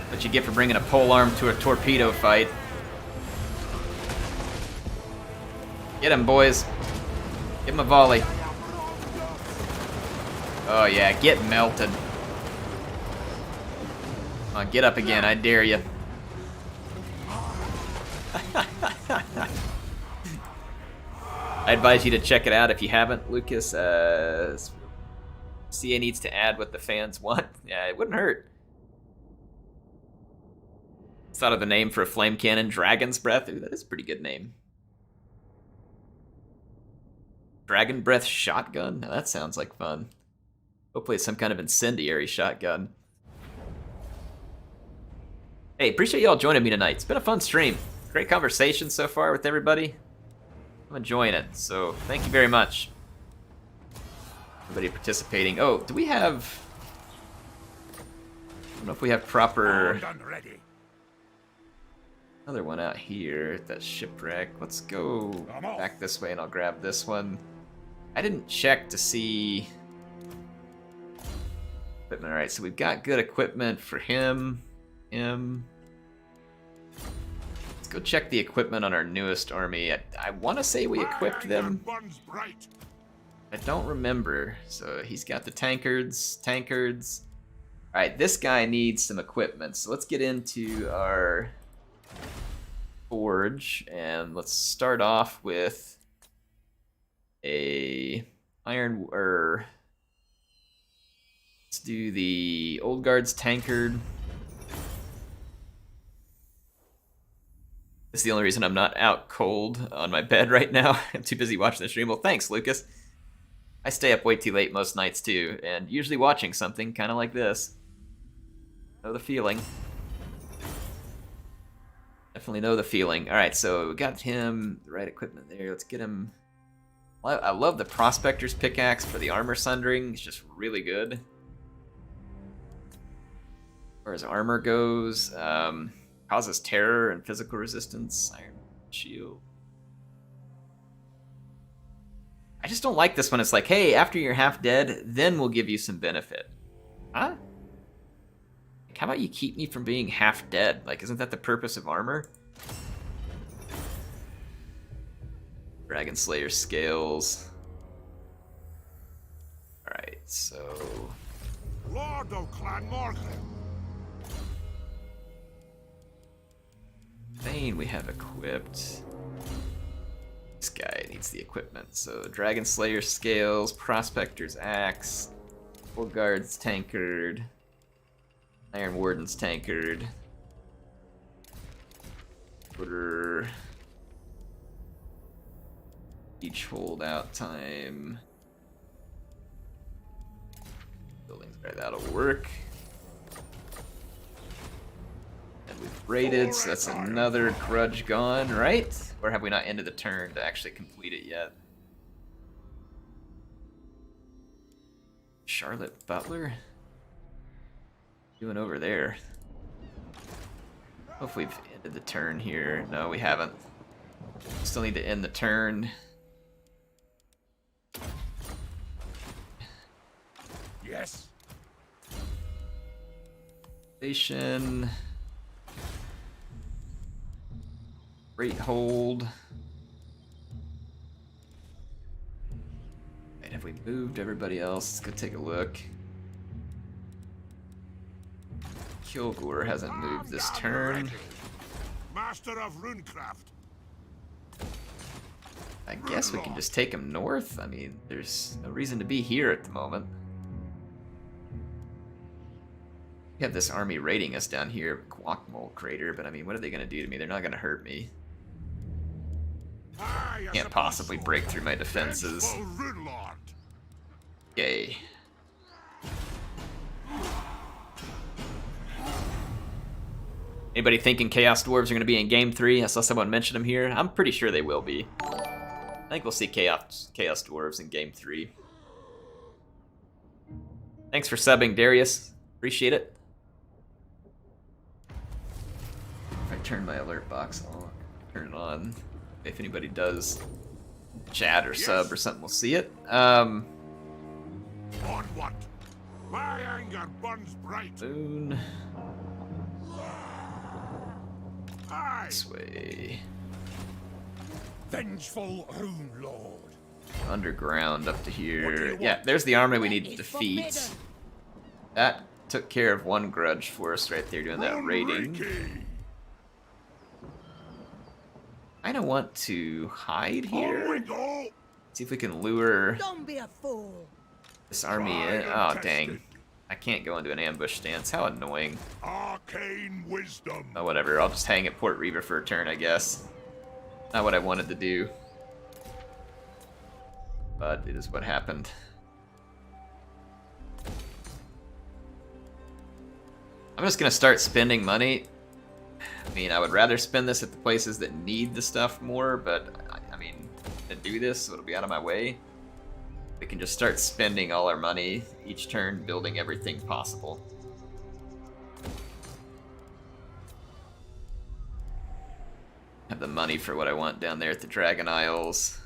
What you get for bringing a polearm to a torpedo fight. Get him, boys. Give him a volley. Oh yeah, get melted. Come on, get up again, I dare you. I advise you to check it out if you haven't, Lucas. CA needs to add what the fans want. Yeah, it wouldn't hurt. Thought of the name for a flame cannon, Dragon's Breath. Ooh, that is a pretty good name. Dragon Breath shotgun? Now that sounds like fun. Hopefully it's some kind of incendiary shotgun. Hey, appreciate y'all joining me tonight. It's been a fun stream. Great conversation so far with everybody. I'm enjoying it, so thank you very much. Everybody participating. Oh, do we have... I don't know if we have proper... Done ready. Another one out here at that shipwreck. Let's go back this way and I'll grab this one. I didn't check to see... Equipment. Alright, so we've got good equipment for him. Let's go check the equipment on our newest army. I want to say we equipped them. I don't remember. So he's got the tankards. Alright, this guy needs some equipment. So let's get into our forge, and let's start off with a iron, or let's do the Old Guard's tankard. This is the only reason I'm not out cold on my bed right now. I'm too busy watching the stream. Well, thanks, Lucas. I stay up way too late most nights too, and usually watching something kind of like this. Know the feeling. Definitely know the feeling. Alright, so we got him the right equipment there. Let's get him. I love the Prospector's pickaxe for the armor sundering. It's just really good. As far as armor goes, causes terror and physical resistance. Iron shield. I just don't like this one. It's like, hey, after you're half dead, then we'll give you some benefit. Huh? Like, how about you keep me from being half dead? Like, isn't that the purpose of armor? Dragon Slayer scales. Alright, so... Lord of Clan Morgan. Thane we have equipped. This guy needs the equipment. So Dragon Slayer scales, Prospector's axe, Old Guard's tankard, Iron Warden's tankard. Order each holdout time. Buildings, right, that'll work. And we've raided, so that's another grudge gone, right? Or have we not ended the turn to actually complete it yet? Charlotte Butler? Doing over there. Hope we've ended the turn here. No, we haven't. Still need to end the turn. Yes. Station. Great hold. Right, have we moved everybody else? Let's go take a look. Kilgore hasn't moved this turn. Master of Runecraft. I guess we can just take him north. I mean, there's no reason to be here at the moment. We have this army raiding us down here, Quackmole Crater, but I mean, what are they going to do to me? They're not going to hurt me. Can't possibly break through my defenses. Yay. Anybody thinking Chaos Dwarves are going to be in Game 3? I saw someone mention them here. I'm pretty sure they will be. I think we'll see Chaos Dwarves in Game 3. Thanks for subbing, Darius. Appreciate it. If I turn my alert box on, turn it on. If anybody does chat or sub or something, we'll see it. On what? My anger burns bright. Moon. Aye. This way. Vengeful Rune Lord. Underground up to What do here. you Yeah, want? there's the army we need to defeat. That took care of one grudge for us right there doing that raiding. Reiki. I don't want to hide On we here. go. See if we can lure Don't be a fool. this army in. Oh, dang. I can't go into an ambush stance. How annoying. Arcane wisdom. Oh, whatever. I'll just hang at Port Reaver for a turn, I guess. Not what I wanted to do. But it is what happened. I'm just gonna start spending money. I mean, I would rather spend this at the places that need the stuff more, but I mean, to do this, so it'll be out of my way. We can just start spending all our money each turn, building everything possible. Have the money for what I want down there at the Dragon Isles.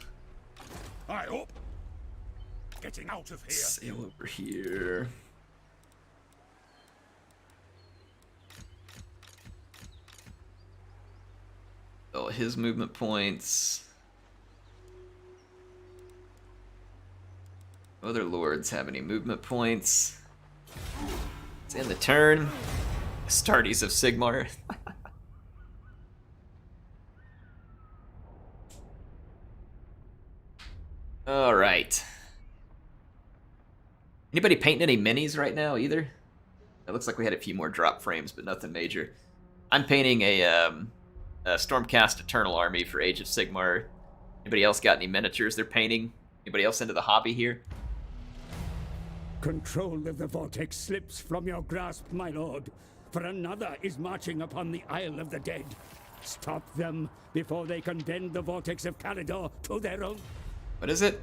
I hope. Getting out of here. Sail over here. All his movement points. Other lords have any movement points? It's in the turn. Astartes of Sigmar. Alright. Anybody painting any minis right now either? It looks like we had a few more drop frames, but nothing major. I'm painting a Stormcast Eternal Army for Age of Sigmar. Anybody else got any miniatures they're painting? Anybody else into the hobby here? Control of the vortex slips from your grasp, my lord, for another is marching upon the Isle of the Dead. Stop them before they can bend the vortex of Calidor to their own. What is it?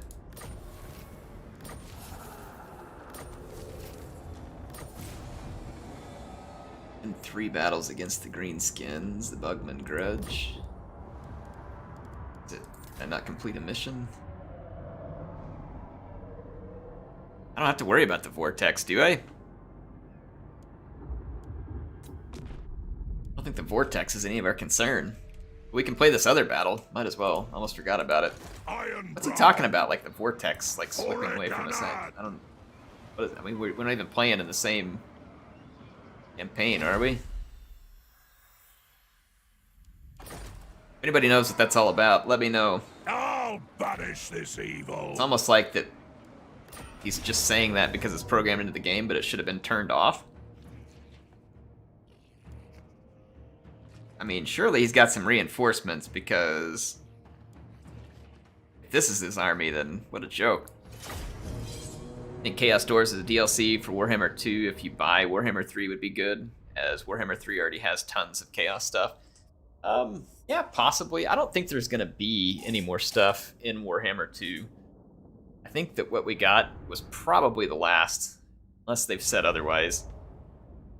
In 3 battles against the Greenskins, the Bugman Grudge. Did I not complete a mission? I don't have to worry about the vortex, do I? I don't think the vortex is any of our concern. We can play this other battle. Might as well. Almost forgot about it. What's he talking about? Like the vortex, like slipping away from us? I don't. What is? I mean, we're not even playing in the same campaign, are we? If anybody knows what that's all about, let me know. I'll banish this evil. It's almost like that he's just saying that because it's programmed into the game, but it should have been turned off. I mean, surely he's got some reinforcements, because if this is his army, then what a joke. I think Chaos Doors is a DLC for Warhammer 2. If you buy Warhammer 3 would be good, as Warhammer 3 already has tons of Chaos stuff. Yeah, possibly. I don't think there's going to be any more stuff in Warhammer 2. I think that what we got was probably the last, unless they've said otherwise.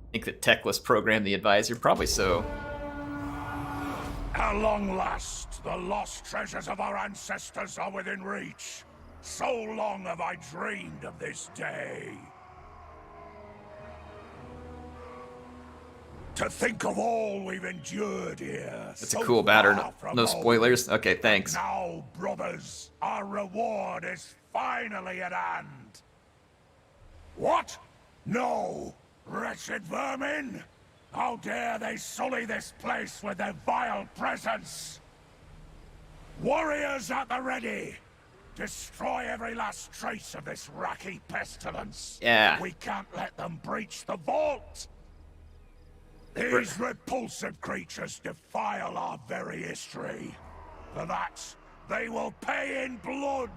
I think that Teclis programmed the advisor, probably so. At long last, the lost treasures of our ancestors are within reach. So long have I dreamed of this day. To think of all we've endured here. That's a cool banner. No spoilers? Okay, thanks. Now, brothers, our reward is finally at hand. What? No! Wretched vermin! How dare they sully this place with their vile presence? Warriors at the ready! Destroy every last trace of this racky pestilence. Yeah. We can't let them breach the vault. These repulsive creatures defile our very history. For that, they will pay in blood.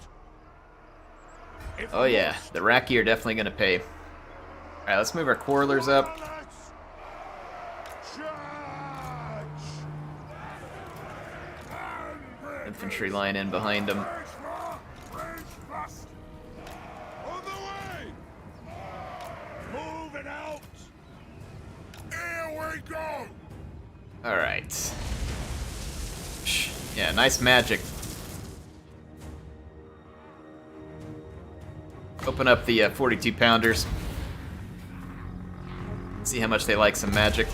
Oh yeah, the Raki are definitely gonna pay. Alright, let's move our Quarrelers up. Infantry line in behind them. On the way! Moving out! Here we go! Alright. Yeah, nice magic. Open up the 42 pounders. See how much they like some magic.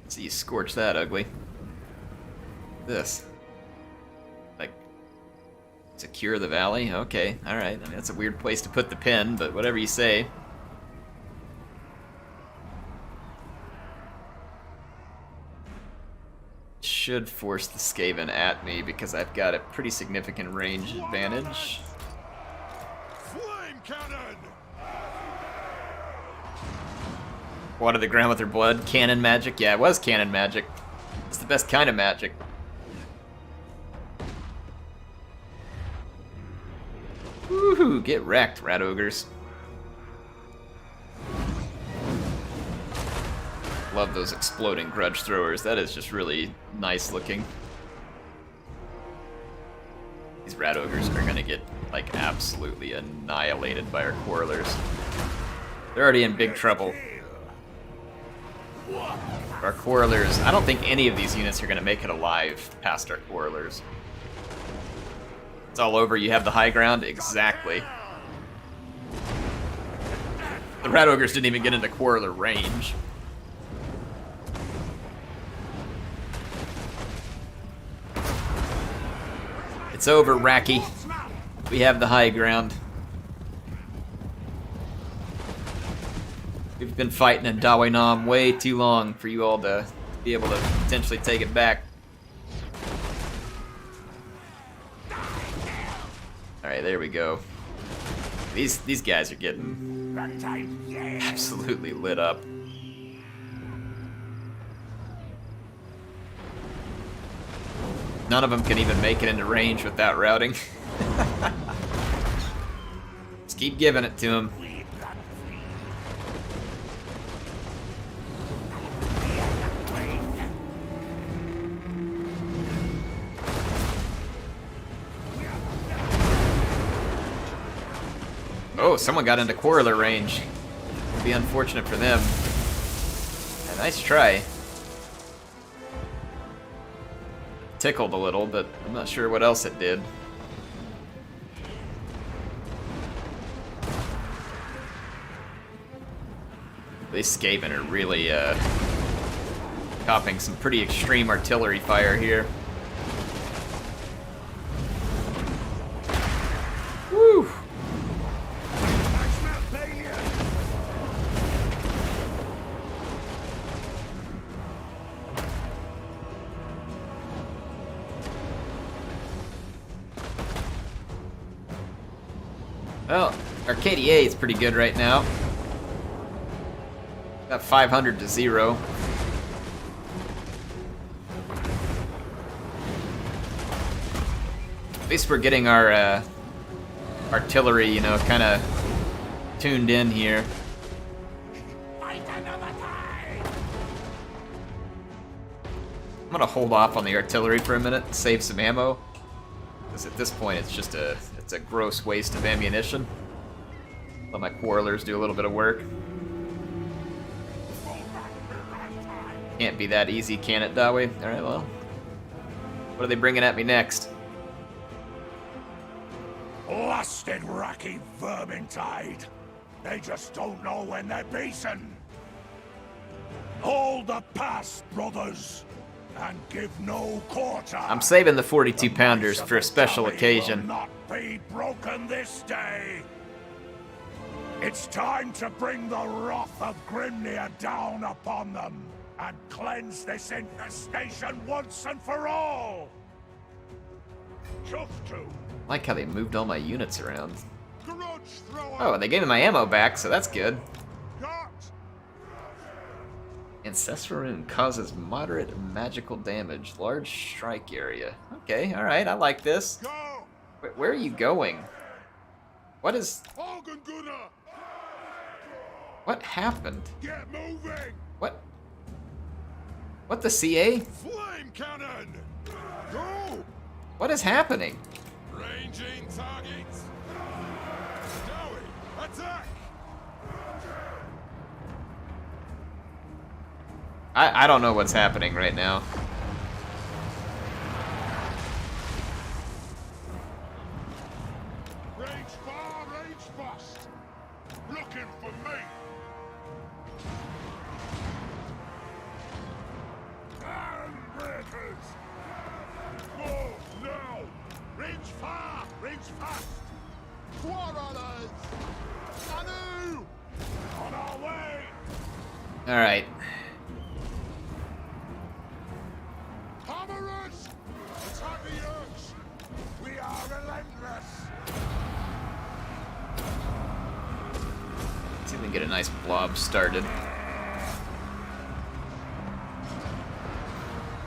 See you scorch that ugly. This. Like, secure the valley? Okay, alright. I mean, that's a weird place to put the pin, but whatever you say. Should force the Skaven at me because I've got a pretty significant range advantage. Flame cannon! Water the ground with her blood. Cannon magic? Yeah, it was cannon magic. It's the best kind of magic. Woohoo! Get wrecked, rat ogres. Love those exploding grudge throwers. That is just really nice looking. These rat ogres are gonna get, like, absolutely annihilated by our Quarrelers. They're already in big trouble. Our Quarrelers, I don't think any of these units are gonna make it alive past our Quarrelers. It's all over, you have the high ground? Exactly. The rat ogres didn't even get into Quarreler range. It's over, Racky. We have the high ground. We've been fighting in Dawinam way too long for you all to be able to potentially take it back. Alright, there we go. These guys are getting absolutely lit up. None of them can even make it into range without routing. Just keep giving it to them. Oh, someone got into quarreler range. It'd be unfortunate for them. A nice try. Tickled a little, but I'm not sure what else it did. These Skaven are really copping some pretty extreme artillery fire here. Woo! Well, our KDA is pretty good right now. Got 500 to 0. At least we're getting our artillery, you know, kind of tuned in here. I'm gonna hold off on the artillery for a minute, save some ammo, because at this point it's just a gross waste of ammunition. Let my quarrelers do a little bit of work. Can't be that easy, can it, Dawi? Alright, well. What are they bringing at me next? Lusted racky vermintide. They just don't know when they're beaten. Hold the past, brothers, and give no quarter. I'm saving the 42 pounders for a special occasion. Will not be broken this day. It's time to bring the wrath of Grimnir down upon them and cleanse this infestation once and for all. Just to. I like how they moved all my units around. Grudge thrower. Oh, and they gave me my ammo back, so that's good. Got. Ancestral Rune causes moderate magical damage. Large strike area. Okay, alright, I like this. Go. Wait, where are you going? What is... Gunner. What happened? Get moving. What? What the CA? Flame cannon. Go. What is happening? Ranging targets. Dowie, attack. I don't know what's happening right now. Range far, range fast. Looking for me. Breakers. Go now. Range far, range fast. Quarrelers. Anu. On our way. Alright. Hammerers. Attack the Orcs. We are relentless. See if we can get a nice blob started.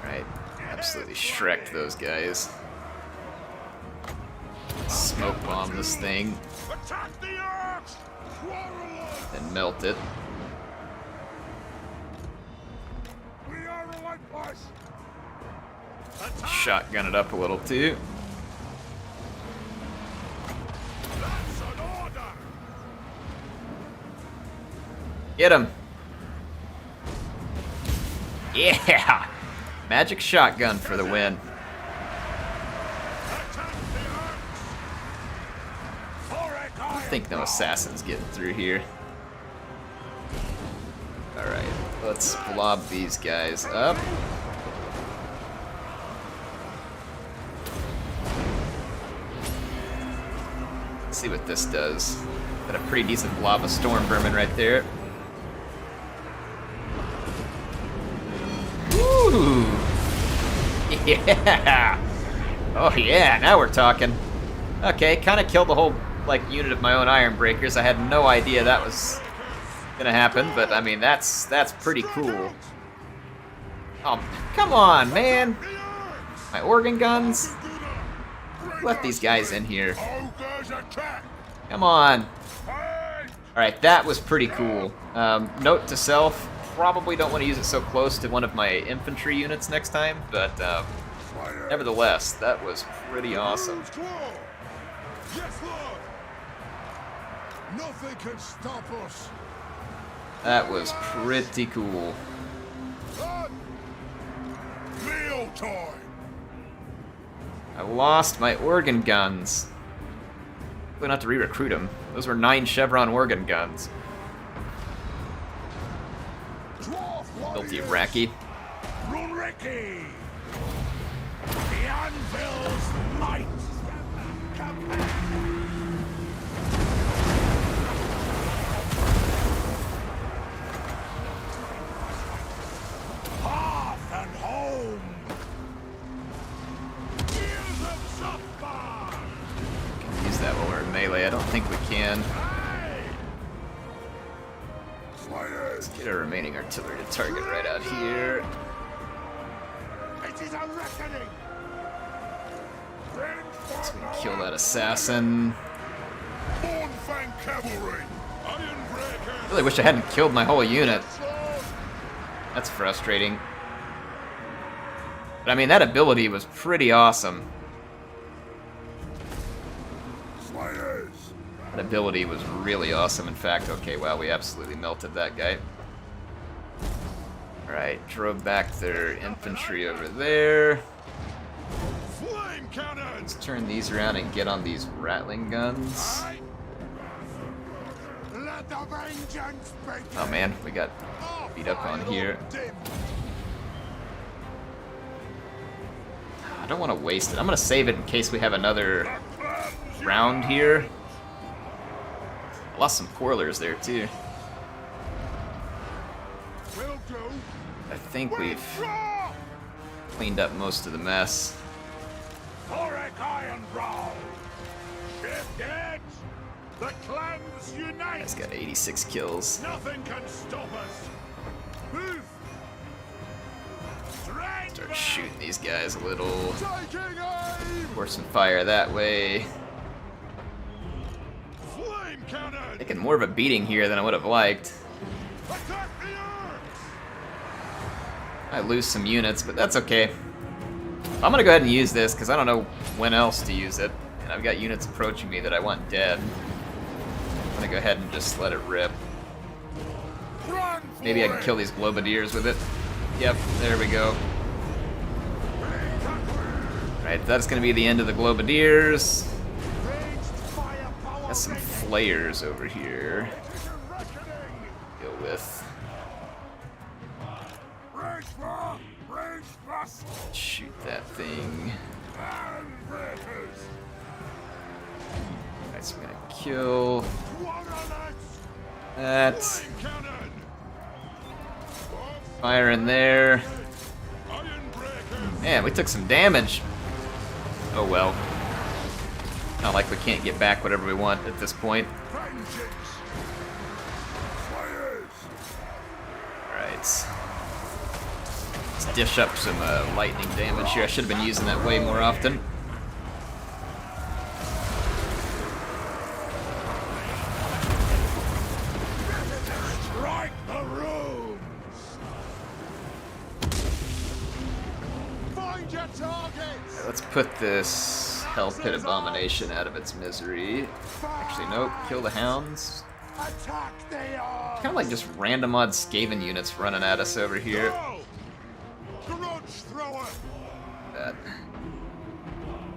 Alright. Absolutely shreked those guys. Smoke bomb this thing. Attack the Orcs. Quarrelers. And melt it. We are relentless. Shotgun it up a little too. That's an order. Get him! Yeah! Magic shotgun for the win. Attack the Orcs. THOREK I think no assassin's getting through here. Alright, let's blob these guys up. see what this does. Got a pretty decent lava storm vermin right there. Ooh! Yeah! Oh yeah, now we're talking. Okay, kind of killed the whole like unit of my own iron breakers. I had no idea that was gonna happen, but I mean that's pretty cool. Oh, come on, man! My organ guns. Let these guys in here. Come on. Alright, that was pretty cool. Note to self, probably don't want to use it so close to one of my infantry units next time, but nevertheless, that was pretty awesome. Yes, Lord. Nothing can stop us. That was pretty cool. Meal time. I lost my organ guns. I'm gonna have to re-recruit them. Those were 9 chevron organ guns. Filthy Iraqi. Run, Ricky. The anvil's might. Hearth and home. Years of suffer. Can use that while we're in melee. I don't think we can. Let's get our remaining artillery to target right out here. It is a reckoning. So we can kill that assassin. Bornfang cavalry. Ironbreaker. Really wish I hadn't killed my whole unit. That's frustrating. But I mean, that ability was pretty awesome. That ability was really awesome. In fact, okay, wow, we absolutely melted that guy. Alright, drove back their infantry over there. Flame cannons. Let's turn these around and get on these rattling guns. Let the vengeance begin. Oh man, we got beat up on here. I don't want to waste it. I'm going to save it in case we have another round here. I lost some quarrelers there too. Will do. I think we've cleaned up most of the mess. THOREK IRONBROW. Shift edge. The clans unite. Guy's got 86 kills. Nothing can stop us. Move. Start shooting these guys a little. Taking aim. Pour some fire that way. Flame cannon. Taking more of a beating here than I would have liked. Attack the Orcs. I lose some units, but that's okay. I'm gonna go ahead and use this because I don't know when else to use it, and I've got units approaching me that I want dead. I'm gonna go ahead and just let it rip. Run for Maybe I can it. kill these globadiers with it. Yep, there we go. Right, that's gonna be the end of the globadiers. Ranged firepower. Got some flayers over here. Go with. Range for. Range thrust. Shoot that thing. Ironbreakers. Alright, so we're gonna kill Warhammer. that. Flame cannon. Fire in there. Ironbreakers. Man, we took some damage. Oh well. Not like we can't get back whatever we want at this point. Vengeance. Fires. Alright. Let's dish up some lightning damage here. I should have been using that way more often. Strike the rooms. Find your targets. Let's put this Hell Pit Abomination out of its misery. Actually, nope. Kill the hounds. Attack the Orcs. Kind of like just random odd Skaven units running at us over here. Go. Grudge thrower. That.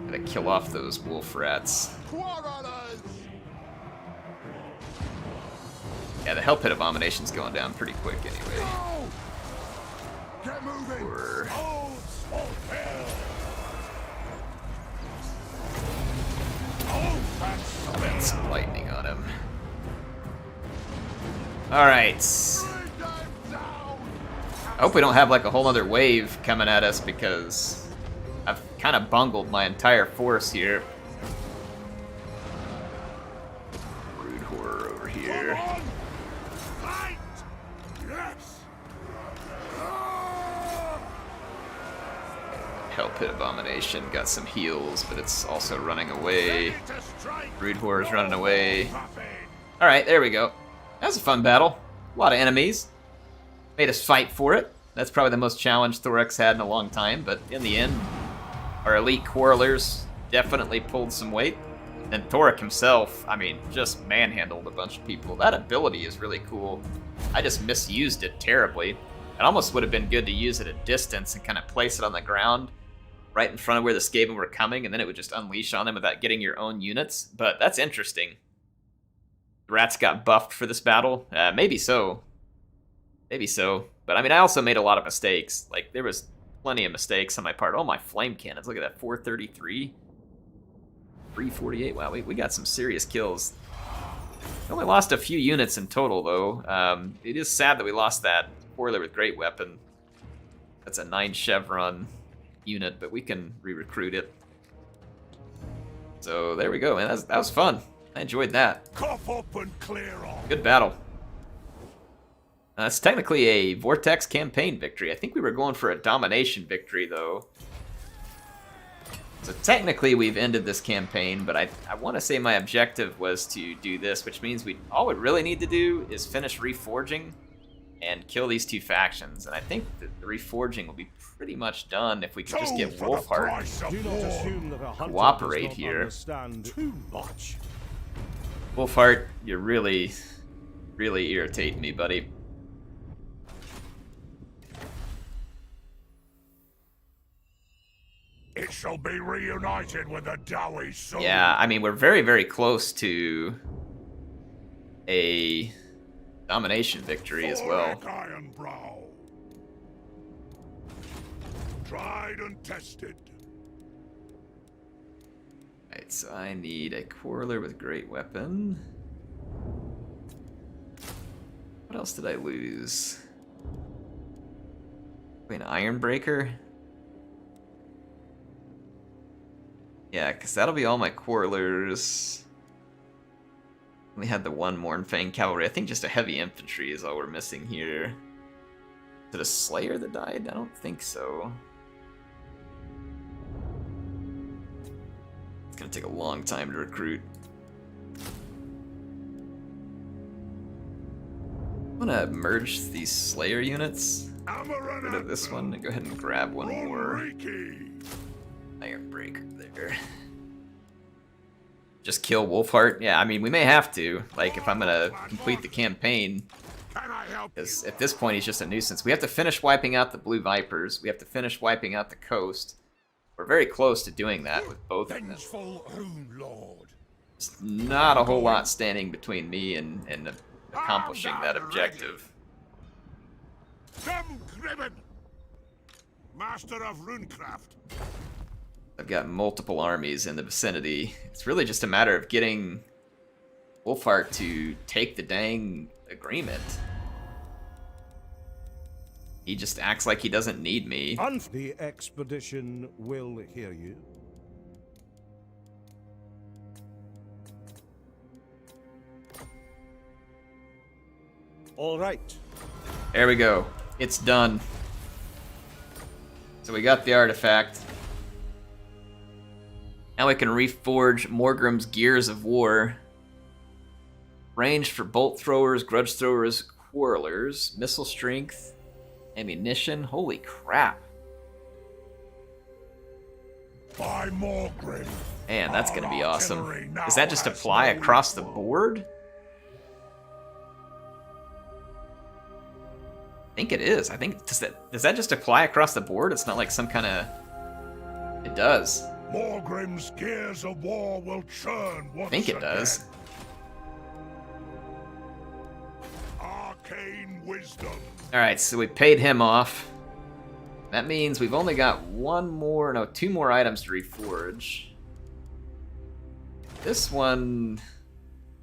Gotta kill off those wolf rats. Quarrelers. Yeah, the Hell Pit Abomination's going down pretty quick anyway. Go. Get moving. Or- Oaths fulfilled. Oaths and I'll some lightning on him. Alright. I hope we don't have like a whole other wave coming at us because I've kind of bungled my entire force here. Rude horror over here. fight! Yes! Hell Pit Abomination got some heals, but it's also running away. Rude horror's running away. Alright, there we go. That was a fun battle. A lot of enemies. Made us fight for it. That's probably the most challenge THOREK's had in a long time, but in the end, our elite quarrelers definitely pulled some weight. And THOREK himself, I mean, just manhandled a bunch of people. That ability is really cool. I just misused it terribly. It almost would have been good to use it at distance and kind of place it on the ground right in front of where the Skaven were coming, and then it would just unleash on them without getting your own units. But that's interesting. The rats got buffed for this battle. Maybe so. Maybe so. But I mean, I also made a lot of mistakes. Like, there was plenty of mistakes on my part. Oh, my flame cannons. Look at that. 433. 348. Wow, we got some serious kills. We only lost a few units in total, though. It is sad that we lost that spoiler with great weapon. That's a 9 chevron unit, but we can re-recruit it. So there we go, man. That was fun. I enjoyed that. Cough up and clear off. Good battle. It's technically a Vortex campaign victory. I think we were going for a domination victory, though. So technically we've ended this campaign, but I want to say my objective was to do this, which means all we really need to do is finish reforging and kill these two factions. And I think that the reforging will be pretty much done if we can just get Wolfheart Do not assume that a hunter cooperate does not here. understand too much. Wolfheart, you're really, really irritating me, buddy. It shall be reunited with the Dowie soon. Yeah, I mean, we're very, very close to a domination victory as well. THOREK Ironbrow. Tried and tested. Alright, so I need a quarreler with great weapon. What else did I lose? An Ironbreaker? Yeah, because that'll be all my quarrelers. We had the one Mournfang cavalry. I think just a heavy infantry is all we're missing here. Is it a Slayer that died? I don't think so. It's gonna take a long time to recruit. I'm gonna merge these Slayer units. Get rid of this one and go ahead and grab one more Ironbreaker there. Just kill Wolfheart? Yeah, I mean, we may have to. Like, if I'm gonna complete the campaign. Because at this point, he's just a nuisance. We have to finish wiping out the Blue Vipers. We have to finish wiping out the coast. We're very close to doing that with both of them. There's not a whole lot standing between me and accomplishing that objective. Master of Runecraft. I've got multiple armies in the vicinity. It's really just a matter of getting Wolfheart to take the dang agreement. He just acts like he doesn't need me. The expedition will hear you. All right. There we go. It's done. So we got the artifact. Now we can reforge Morgrim's Gears of War. Range for bolt throwers, grudge throwers, quarrelers, missile strength, ammunition. Holy crap. By Morgrim. Man, that's gonna be awesome. Does that just apply across the board? I think it is. I think does that just apply across the board? It's not like some kind of. It does. Morgrim's Gears of War will churn once I think it does. Arcane wisdom. Alright, so we paid him off. That means we've only got two more items to reforge. This one,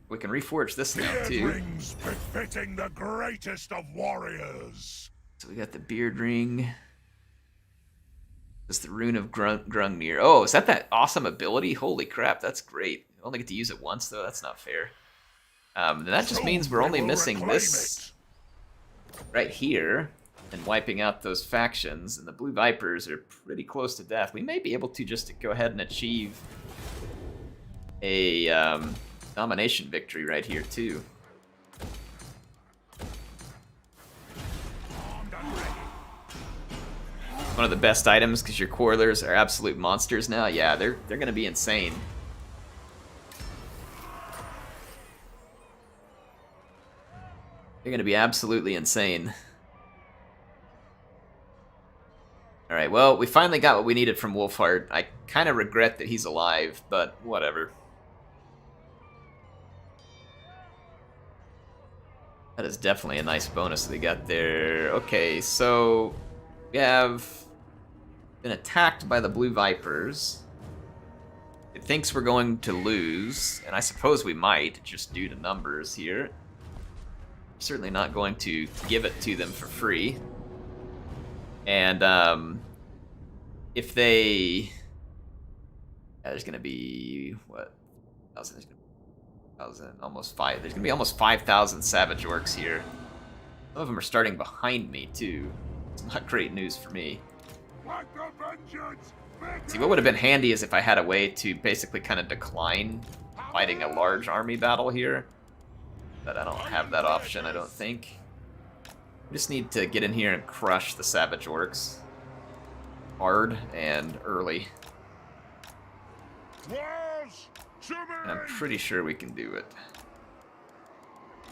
we can reforge this now Beard too. rings befitting the greatest of warriors. So we got the beard ring. It's the rune of Grungnir. Oh, is that awesome ability? Holy crap, that's great. You only get to use it once though. That's not fair. That just means we're only missing this right here and wiping out those factions. And the Blue Vipers are pretty close to death. We may be able to just go ahead and achieve a domination victory right here too. One of the best items because your Quarlers are absolute monsters now. Yeah, they're gonna be insane. They're gonna be absolutely insane. Alright, well, we finally got what we needed from Wolfheart. I kind of regret that he's alive, but whatever. That is definitely a nice bonus they got there. Okay, so we have been attacked by the Blue Vipers. It thinks we're going to lose, and I suppose we might, just due to numbers here. Certainly not going to give it to them for free. And if they... Yeah, there's gonna be, what? Almost 5. There's gonna be almost 5,000 Savage Orcs here. Some of them are starting behind me, too. It's not great news for me. See, what would have been handy is if I had a way to basically kind of decline fighting a large army battle here. But I don't have that option, I don't think. We just need to get in here and crush the Savage Orcs. Hard and early. And I'm pretty sure we can do it.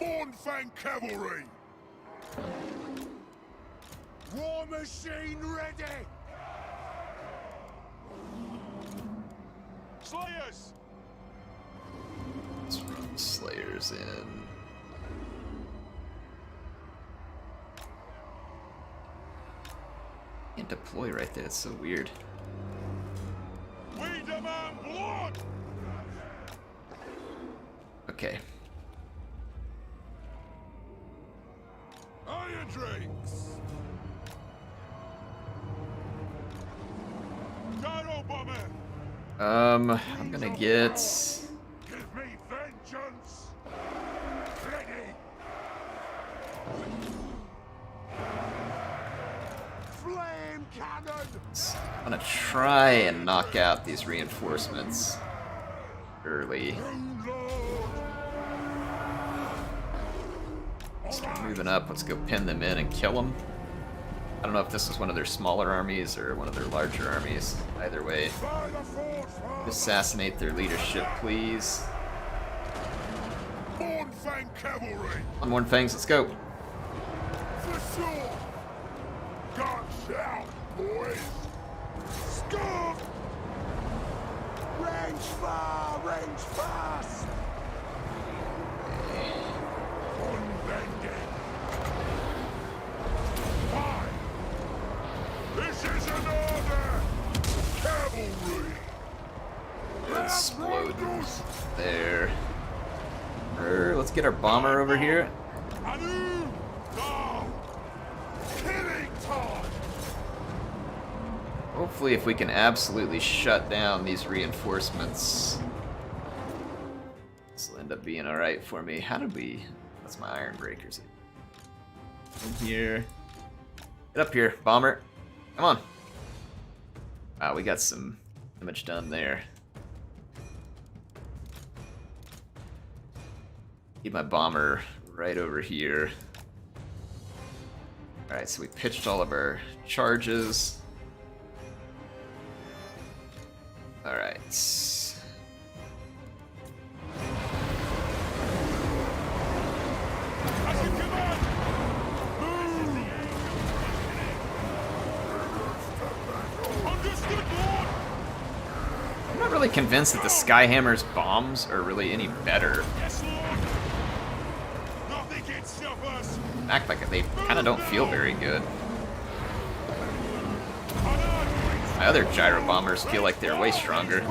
Bornfang Cavalry! War machine ready! Slayers! Let's run the Slayers in. Can't deploy right there, it's so weird. We demand blood! Okay. Iron drakes! Gyro bomber! I'm gonna get... Give me vengeance! Ready! Flame cannon! I'm gonna try and knock out these reinforcements early. Start moving up, let's go pin them in and kill them. I don't know if this is one of their smaller armies or one of their larger armies. Either way. Assassinate their leadership, please. Bornfang Cavalry! On Mornfangs, let's go. For sure! Guns out, boys! Scum! Range far, range fast! Unbending! Fine! This is an order! Cavalry! Explode there. Let's get our bomber over here. Anu! Now! Killing time! Hopefully if we can absolutely shut down these reinforcements, this will end up being alright for me. How did we... That's my iron breakers. In here. Get up here, bomber. Come on. Wow, we got some damage done there. Keep my bomber right over here. Alright, so we pitched all of our charges. Alright. I'm not really convinced that the Skyhammer's bombs are really any better. Act like they kind of don't feel very good. My other gyro bombers feel like they're way stronger.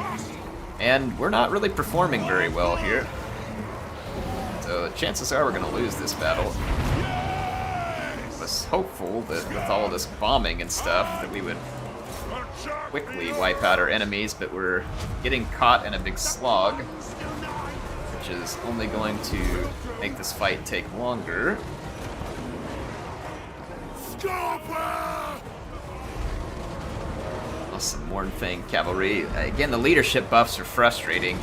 And we're not really performing very well here. So chances are we're going to lose this battle. I was hopeful that with all this bombing and stuff that we would quickly wipe out our enemies, but we're getting caught in a big slog, which is only going to make this fight take longer. Some Mornfang cavalry. Again, the leadership buffs are frustrating.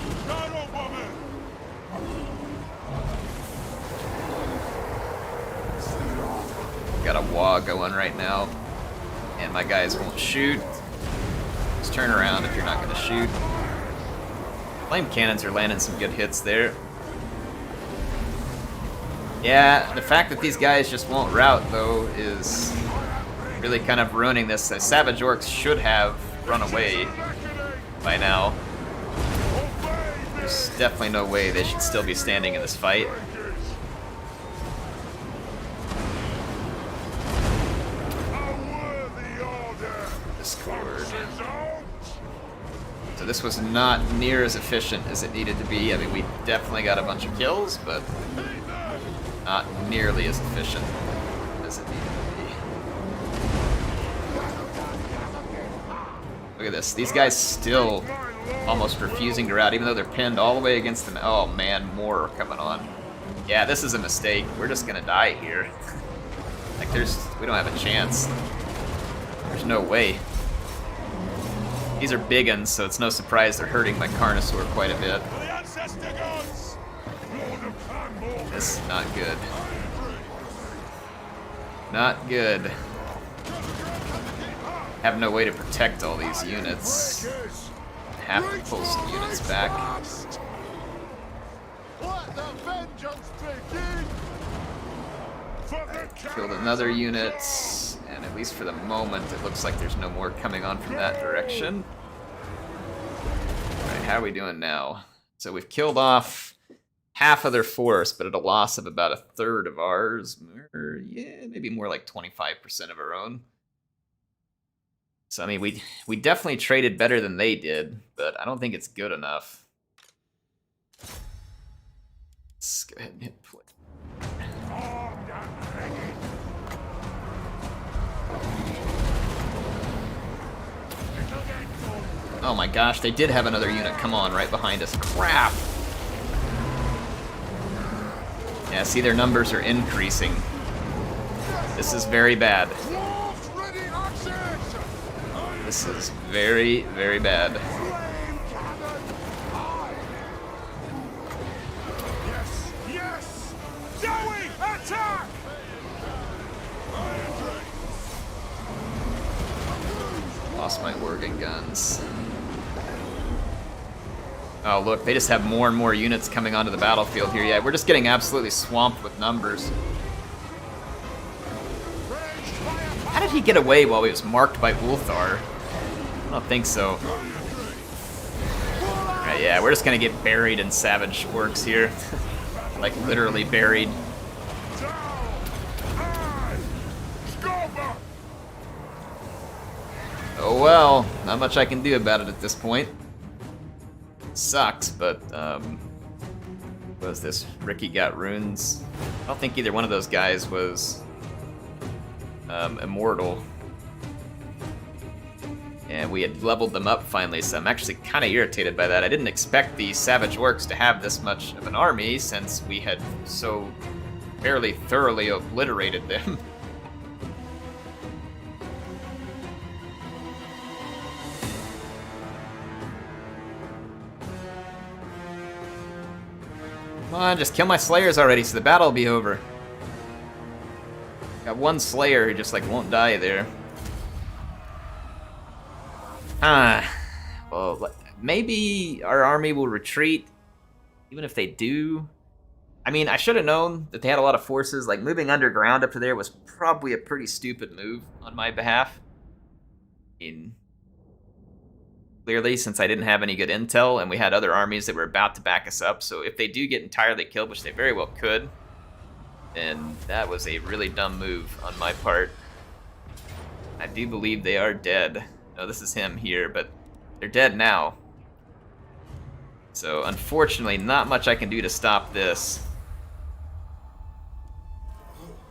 Got a wall going right now, and my guys won't shoot. Just turn around if you're not going to shoot. Flame cannons are landing some good hits there. Yeah, the fact that these guys just won't rout, though, is really kind of ruining this. Savage Orcs should have run away by now. There's definitely no way they should still be standing in this fight. Discord. So this was not near as efficient as it needed to be. I mean, we definitely got a bunch of kills, but not nearly as efficient as it needed to be. Look at this. These guys still almost refusing to rout, even though they're pinned all the way against them. Oh man, more are coming on. Yeah, this is a mistake. We're just gonna die here. Like, we don't have a chance. There's no way. These are big uns, so it's no surprise they're hurting my Carnosaur quite a bit. This is not good. Not good. Have no way to protect all these units. Have to pull some units back. Killed another unit, and at least for the moment, it looks like there's no more coming on from that direction. Alright, how are we doing now? So we've killed off half of their force, but at a loss of about a third of ours. Or, yeah, maybe more like 25% of our own. So, I mean, we definitely traded better than they did, but I don't think it's good enough. Let's go ahead and hit play. Oh my gosh, they did have another unit come on right behind us. Crap! Yeah, see, their numbers are increasing. This is very bad. This is very, very bad. Yes! Dowie, attack! Lost my Worgen guns. Oh look, they just have more and more units coming onto the battlefield here. Yeah, we're just getting absolutely swamped with numbers. How did he get away while he was marked by Ulthar? I don't think so. Right, yeah, we're just gonna get buried in Savage Orcs here. Like, literally buried. Oh well, not much I can do about it at this point. Sucks, but, what was this? Ricky got runes? I don't think either one of those guys was immortal. And we had leveled them up finally, so I'm actually kind of irritated by that. I didn't expect the Savage Orcs to have this much of an army since we had so fairly thoroughly obliterated them. Come on, just kill my Slayers already so the battle will be over. Got one Slayer who just like won't die there. Well, maybe our army will retreat, even if they do. I mean, I should have known that they had a lot of forces. Like, moving underground up to there was probably a pretty stupid move on my behalf. I mean, clearly, since I didn't have any good intel, and we had other armies that were about to back us up, so if they do get entirely killed, which they very well could, then that was a really dumb move on my part. I do believe they are dead. No, this is him here, but they're dead now. So, unfortunately, not much I can do to stop this.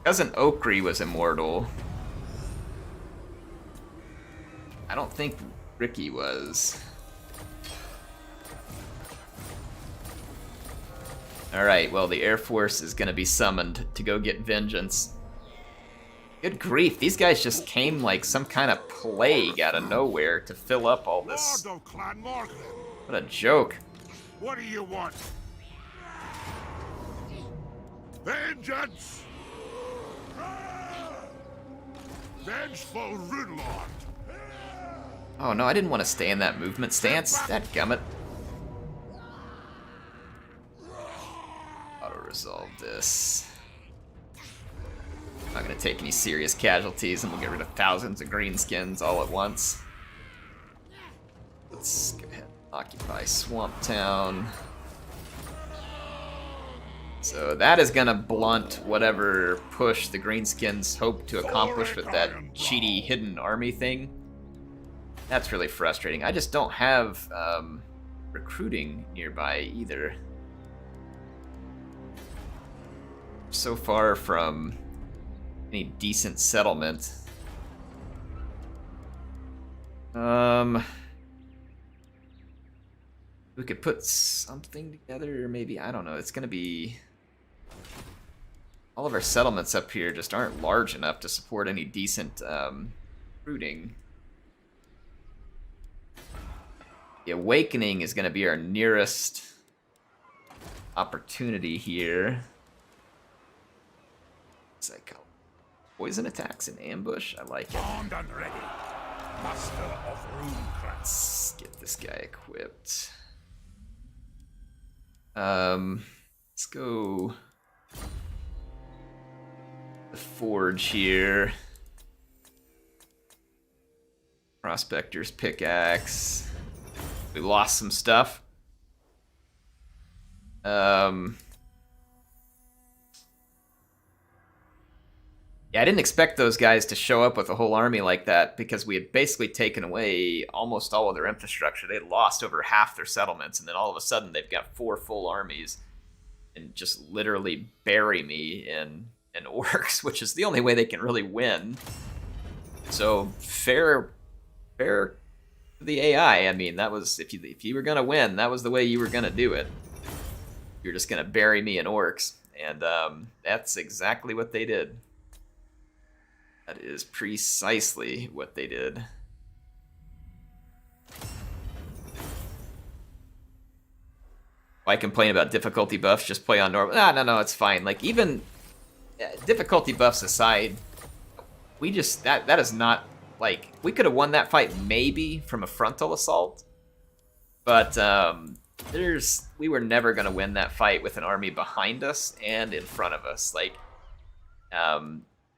Cousin Okri was immortal. I don't think Ricky was. Alright, well, the Air Force is gonna be summoned to go get vengeance. Good grief, these guys just came like some kind of plague out of nowhere to fill up all this. Lord of Clan Morgan, What a joke. what do you want? Vengeance! Vengeful Runelord! Oh no, I didn't want to stay in that movement stance. Dadgummit. Auto-resolve this. Not gonna take any serious casualties, and we'll get rid of thousands of greenskins all at once. Let's go ahead and occupy Swamp Town. So that is gonna blunt whatever push the greenskins hope to accomplish with that cheaty hidden army thing. That's really frustrating. I just don't have recruiting nearby either. So far from any decent settlement. We could put something together, or maybe, I don't know, it's gonna be... All of our settlements up here just aren't large enough to support any decent recruiting. The Awakening is gonna be our nearest opportunity here. What's that called? Poison attacks in ambush? I like it. Armed and ready. Master of Runecraft. Let's get this guy equipped. Let's go the Forge here. Prospector's Pickaxe. We lost some stuff. Yeah, I didn't expect those guys to show up with a whole army like that because we had basically taken away almost all of their infrastructure. They had lost over half their settlements, and then all of a sudden they've got 4 full armies and just literally bury me in orcs, which is the only way they can really win. So fair to the AI. I mean, that was if you were gonna win, that was the way you were gonna do it. You're just gonna bury me in orcs, and that's exactly what they did. That is precisely what they did. Why complain about difficulty buffs? Just play on normal. No, it's fine. Like, even difficulty buffs aside, we just that is not like, we could have won that fight maybe from a frontal assault, but we were never gonna win that fight with an army behind us and in front of us. Like,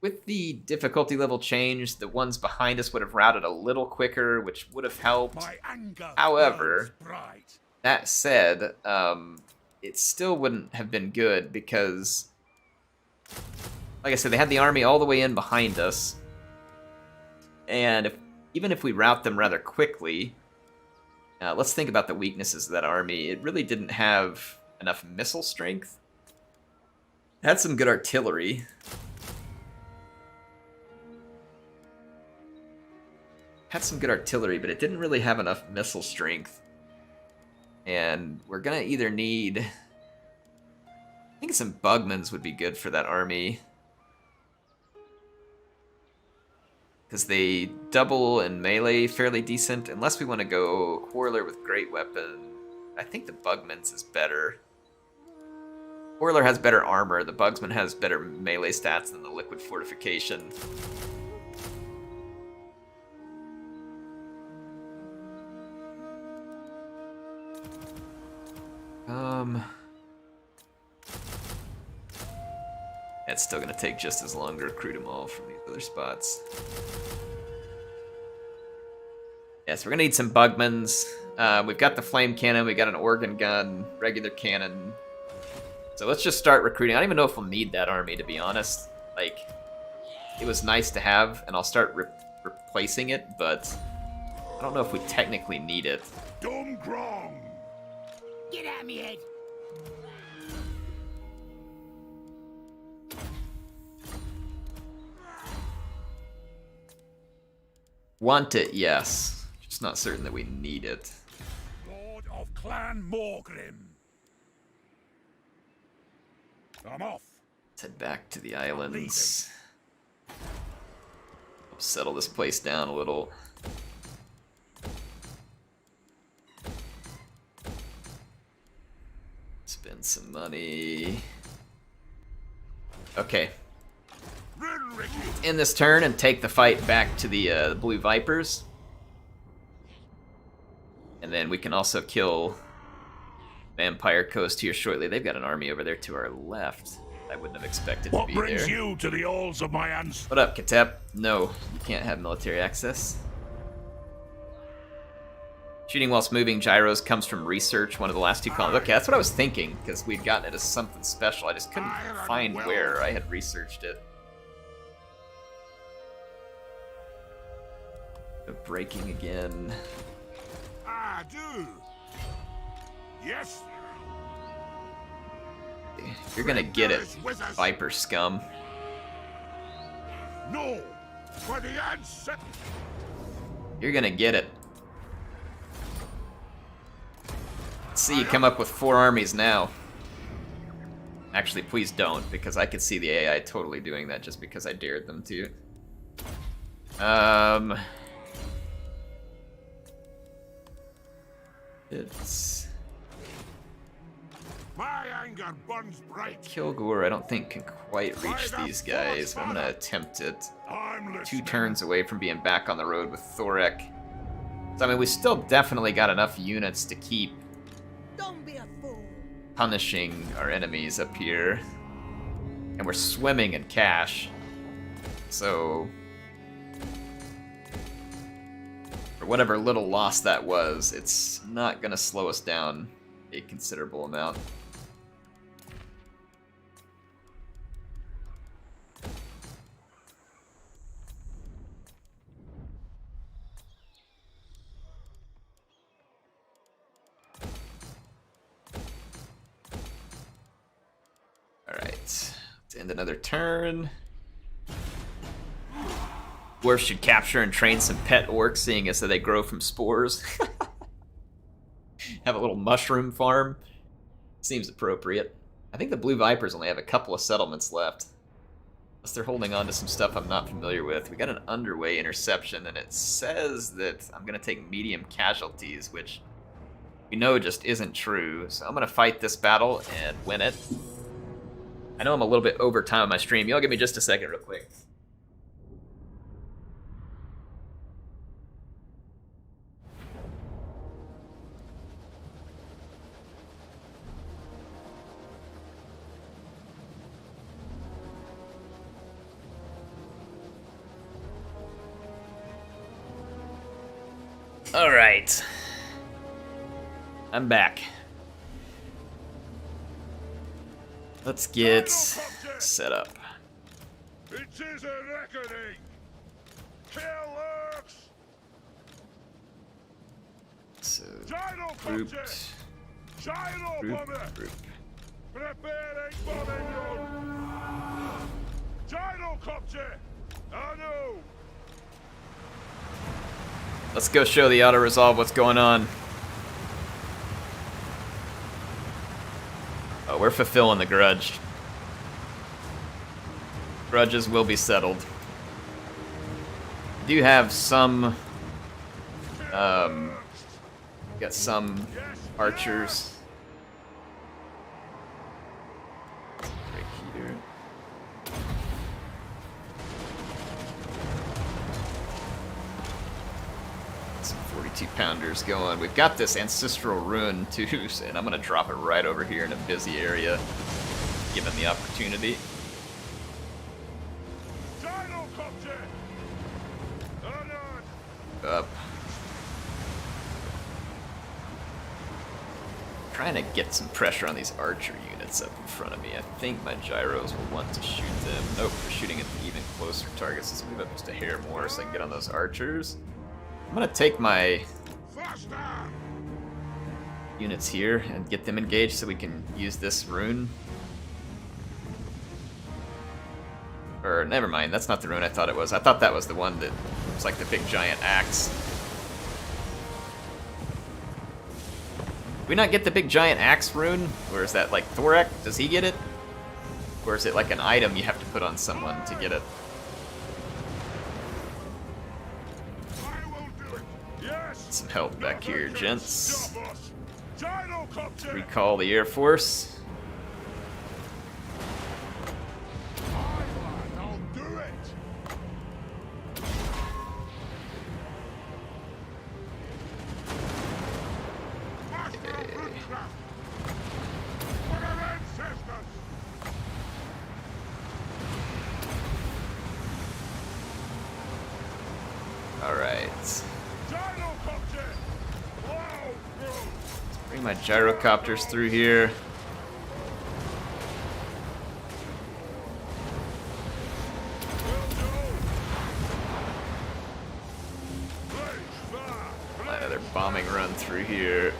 with the difficulty level change, the ones behind us would have routed a little quicker, which would have helped. My anger However, burns bright. that said, it still wouldn't have been good because, like I said, they had the army all the way in behind us. And even if we rout them rather quickly, let's think about the weaknesses of that army. It really didn't have enough missile strength. It had some good artillery. Had some good artillery, but it didn't really have enough missile strength. And we're gonna either need... I think some Bugmans would be good for that army. Because they double in melee fairly decent, unless we want to go Quarreler with Great Weapon. I think the Bugman's is better. Quarreler has better armor, the Bugsman has better melee stats than the Liquid Fortification. It's still gonna take just as long to recruit them all from these other spots. Yes, we're gonna need some Bugmans. We've got the flame cannon, we got an organ gun, regular cannon. So let's just start recruiting. I don't even know if we'll need that army, to be honest. Like, it was nice to have, and I'll start replacing it, but I don't know if we technically need it. Dumgrong! Get out of me head! Want it, yes. Just not certain that we need it. Lord of Clan Morgrim. I'm off. Let's head back to the islands. Settle this place down a little. Spend some money. Okay. End this turn and take the fight back to the Blue Vipers. And then we can also kill Vampire Coast here shortly. They've got an army over there to our left. I wouldn't have expected to be there. What brings you to the halls of my ancestors? What up, Katep? No, you can't have military access. Shooting whilst moving gyros comes from research, one of the last two columns. Okay, that's what I was thinking, because we'd gotten it as something special. I just couldn't find where I had researched it. Breaking again. I do. Yes. You're gonna get it, Viper scum. No. For the ancestors. You're gonna get it. Let's see you come up with 4 armies now. Actually, please don't, because I could see the AI totally doing that just because I dared them to. It's My anger burns bright. Kilgore, I don't think can quite reach these guys, but I'm gonna attempt it. I'm 2 listening. turns away from being back on the road with Thorek. So I mean, we still definitely got enough units to keep Don't be a fool. punishing our enemies up here. And we're swimming in cash. So for whatever little loss that was, it's not gonna slow us down a considerable amount. Alright, let's end another turn. Dwarves should capture and train some pet orcs, seeing as that they grow from spores. Have a little mushroom farm. Seems appropriate. I think the Blue Vipers only have a couple of settlements left. Unless they're holding on to some stuff I'm not familiar with. We got an underway interception, and it says that I'm going to take medium casualties, which we know just isn't true. So I'm going to fight this battle and win it. I know I'm a little bit over time on my stream. Y'all give me just a second real quick. Alright. I'm back. Let's get set up. It is a reckoning. Kill Orcs. So, Gyro grouped, Gyro group, bomber. group. Preparing bombing run. Gyrocopter. I know. Let's go show the auto-resolve what's going on. Oh, we're fulfilling the grudge. Grudges will be settled. Do have some, got some archers. Right here. Some 42-pounders going. We've got this ancestral ruin too, and I'm gonna drop it right over here in a busy area, given the opportunity. Up. Trying to get some pressure on these archer units up in front of me. I think my gyros will want to shoot them. Nope, they're shooting at the even closer targets. Let's move up just a hair more so I can get on those archers. I'm gonna take my units here and get them engaged so we can use this rune. Or, never mind, that's not the rune I thought it was. I thought that was the one that was like the big giant axe. Did we not get the big giant axe rune? Or is that like Thorek? Does he get it? Or is it like an item you have to put on someone to get it? I will do it. Yes. Some help back here, Nothing can gents. stop us. Gyrocopter. Recall the Air Force. I'll do it. For our ancestors. Alright. Gyrocopter. Wow, bro. Bring my gyrocopters through here. Another bombing run through here.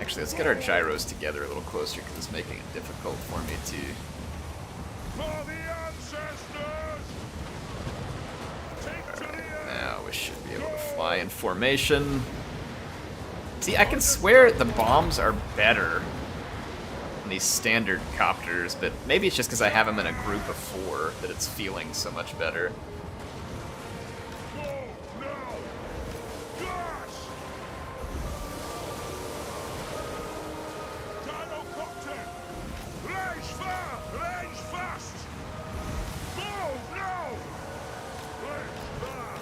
Actually, let's get our gyros together a little closer because it's making it difficult for me to... For the ancestors. Take to the earth. Now we should be able to fly in formation. See, I can swear the bombs are better than these standard copters, but maybe it's just because I have them in a group of 4 that it's feeling so much better. Go now. Gosh. Gyrocopter. Range fast. Move now.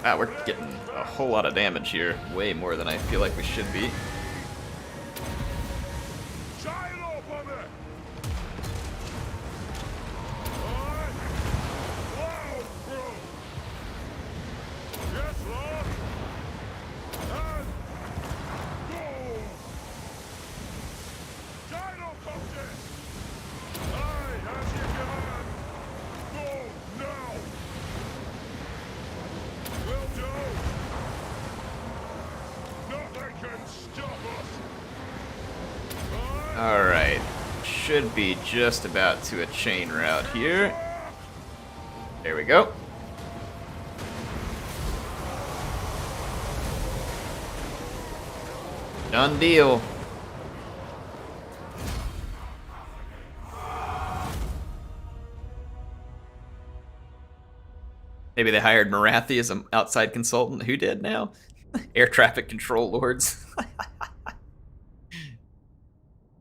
Ah, we're getting a whole lot of damage here. Way more than I feel like we should be. Gyro bomber. Wow, bro. Yes, Lord. And go. Gyrocopter. Aye, as you command. Go now. Will do. Nothing can stop us. Alright. Should be just about to a chain route here. There we go. Done deal. Maybe they hired Marathi as an outside consultant. Who did now? Air traffic control lords.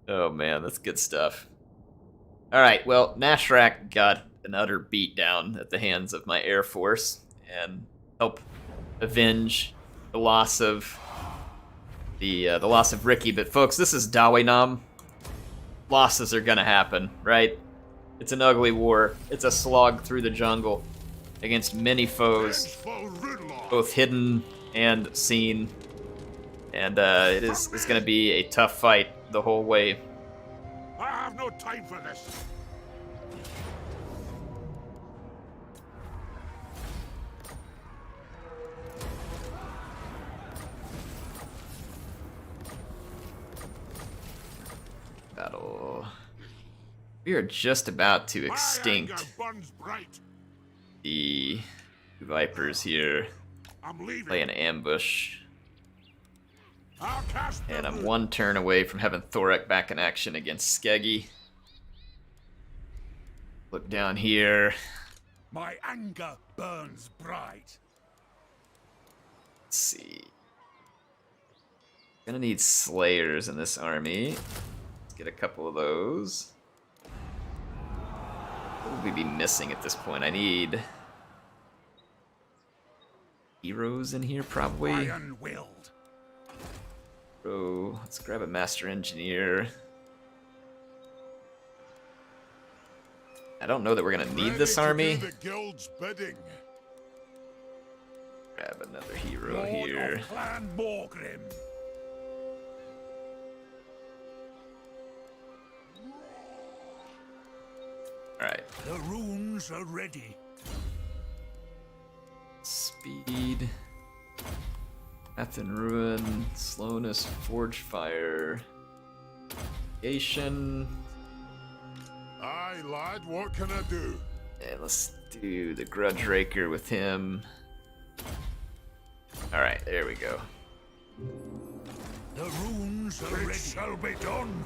Oh man, that's good stuff. Alright, well, Nashrak got an utter beatdown at the hands of my Air Force and help avenge the loss of the loss of Ricky. But folks, this is Dawinam. Losses are gonna happen, right? It's an ugly war. It's a slog through the jungle against many foes, both hidden and seen. And it's going to be a tough fight the whole way. I have no time for this. Battle. We are just about to My anger extinct burns bright. the Vipers here. I'm leaving. Play an ambush. I'll cast the And I'm rune. 1 turn away from having Thorek back in action against Skeggy. Look down here. My anger burns bright. Let's see. Gonna need Slayers in this army. Let's get a couple of those. What would we be missing at this point? I need heroes in here, probably. Iron-willed. Oh, let's grab a Master Engineer. I don't know that we're gonna need this army. Ready to do the guild's bidding. Grab another hero Lord here. of Clan Morgrim. Alright. The runes are ready. Speed. Path and Ruin. Slowness. Forge Fire. Nation. Aye, lad, what can I do? And let's do the Grudge Raker with him. Alright, there we go. The runes are ready. It shall be done.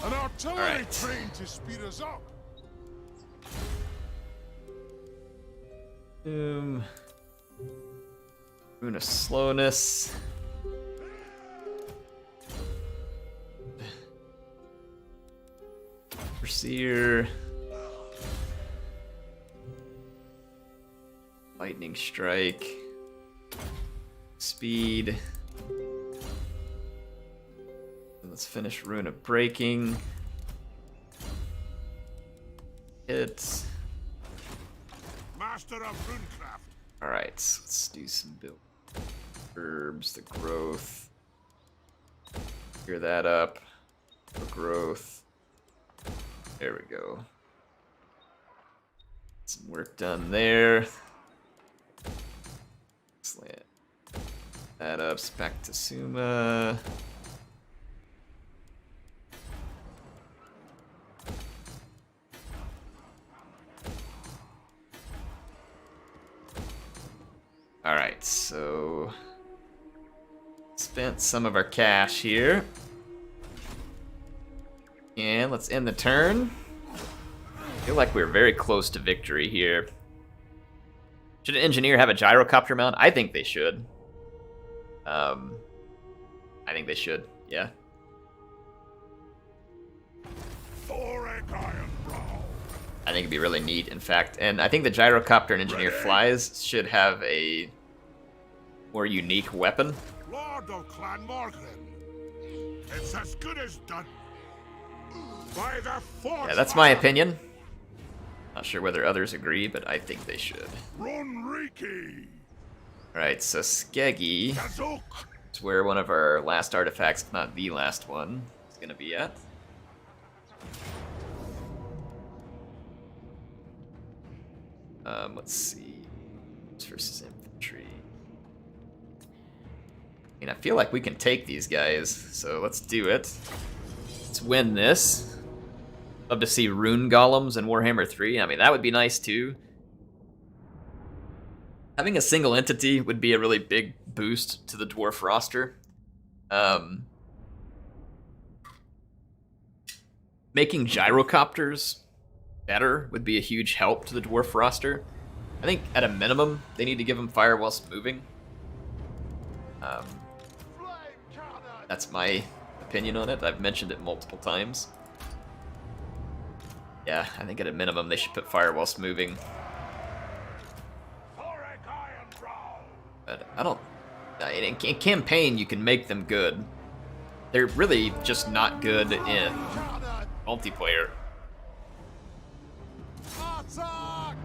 An artillery train to speed us up. Rune of Slowness. Overseer. Lightning Strike. Speed. Let's finish Rune of Breaking. Hits. Master of runecraft. Alright, so let's do some build. Herbs, the growth. Clear that up. The growth. There we go. Some work done there. Slant that up. Back to Suma. Alright, so spent some of our cash here. And let's end the turn. I feel like we're very close to victory here. Should an engineer have a gyrocopter mount? I think they should. I think they should, yeah. THOREK Ironbrow. I think it'd be really neat, in fact. And I think the gyrocopter and engineer flies should have a more unique weapon. Lord of Clan Morgan. It's as good as done. By the force. Yeah, that's my opinion. Not sure whether others agree, but I think they should. Runriki. Alright, so Skeggy Kazuk. is where one of our last artifacts, if not the last one, is going to be at. Let's see. Versus infantry. I mean, I feel like we can take these guys, so let's do it. Let's win this. Love to see rune golems in Warhammer 3. I mean, that would be nice too. Having a single entity would be a really big boost to the dwarf roster. Making gyrocopters better would be a huge help to the dwarf roster. I think at a minimum, they need to give them fire whilst moving. That's my opinion on it. I've mentioned it multiple times. Yeah, I think at a minimum they should put fire whilst moving. THOREK Ironbrow. But I don't... In campaign, you can make them good. They're really just not good in multiplayer. Attack!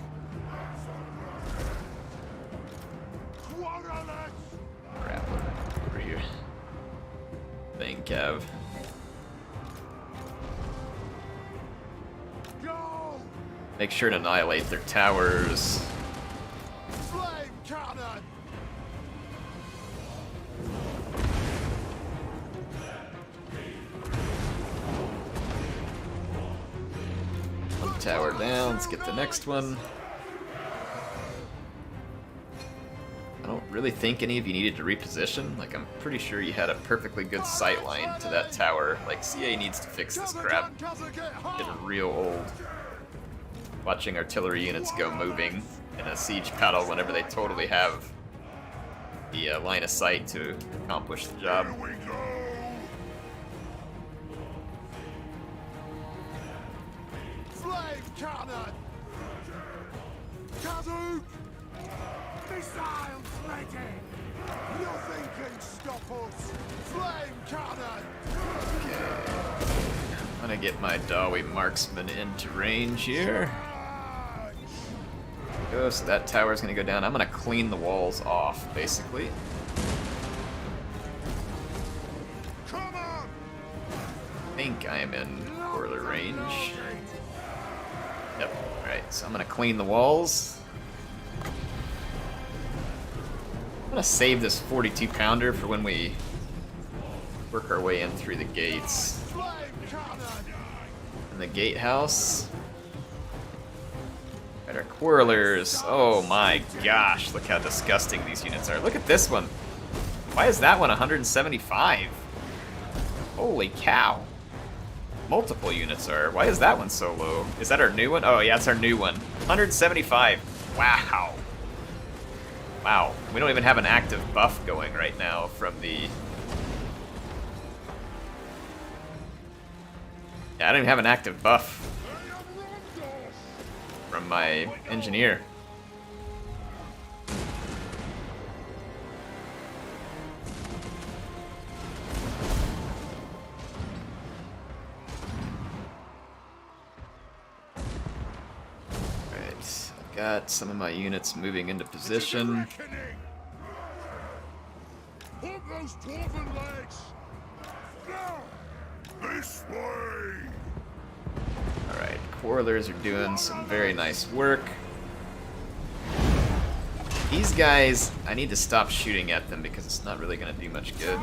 Crap, over here. Bang, Cav. Go! Make sure to annihilate their towers. Flame cannon! One tower down, let's get the next one. I don't really think any of you needed to reposition. Like, I'm pretty sure you had a perfectly good sight line to that tower. Like, CA needs to fix this crap. Getting real old. Watching artillery units go moving in a siege battle whenever they totally have the line of sight to accomplish the job. Here we go! Flame cannon! Kazuk! Missiles ready! Nothing can stop us! Flame cannon! I'm gonna get my Dawi marksman into range here. Go, so that tower's gonna go down. I'm gonna clean the walls off, basically. Come on! I think I am in quarter range. Yep, alright, so I'm gonna clean the walls. I'm gonna save this 42 pounder for when we work our way in through the gates. Flame in the gatehouse. Right, our Quarrelers. Oh my gosh, look how disgusting these units are. Look at this one. Why is that one 175? Holy cow. Multiple units are. Why is that one so low? Is that our new one? Oh yeah, it's our new one. 175. Wow. Wow. We don't even have an active buff going right now from the... Yeah, I don't even have an active buff from my engineer. Alright, I've got some of my units moving into position. Hold those dwarven legs! This way! Alright, Quarrelers are doing some very nice work. These guys, I need to stop shooting at them because it's not really going to do much good.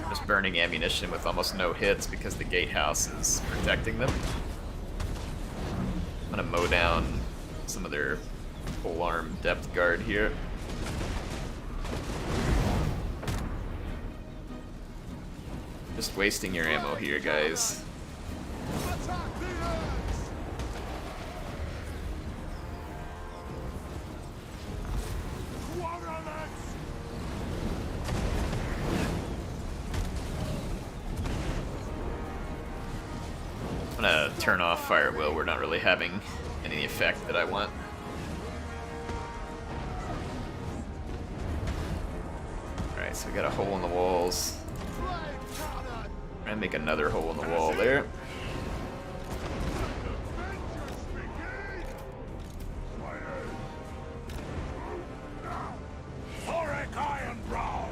Just burning ammunition with almost no hits because the gatehouse is protecting them. I'm going to mow down some of their polearm depth guard here. Just wasting your ammo here, guys. I'm gonna turn off Fire Will. We're not really having any effect that I want. Alright, so we got a hole in the walls. Try and make another hole in the wall there. THOREK Ironbrow!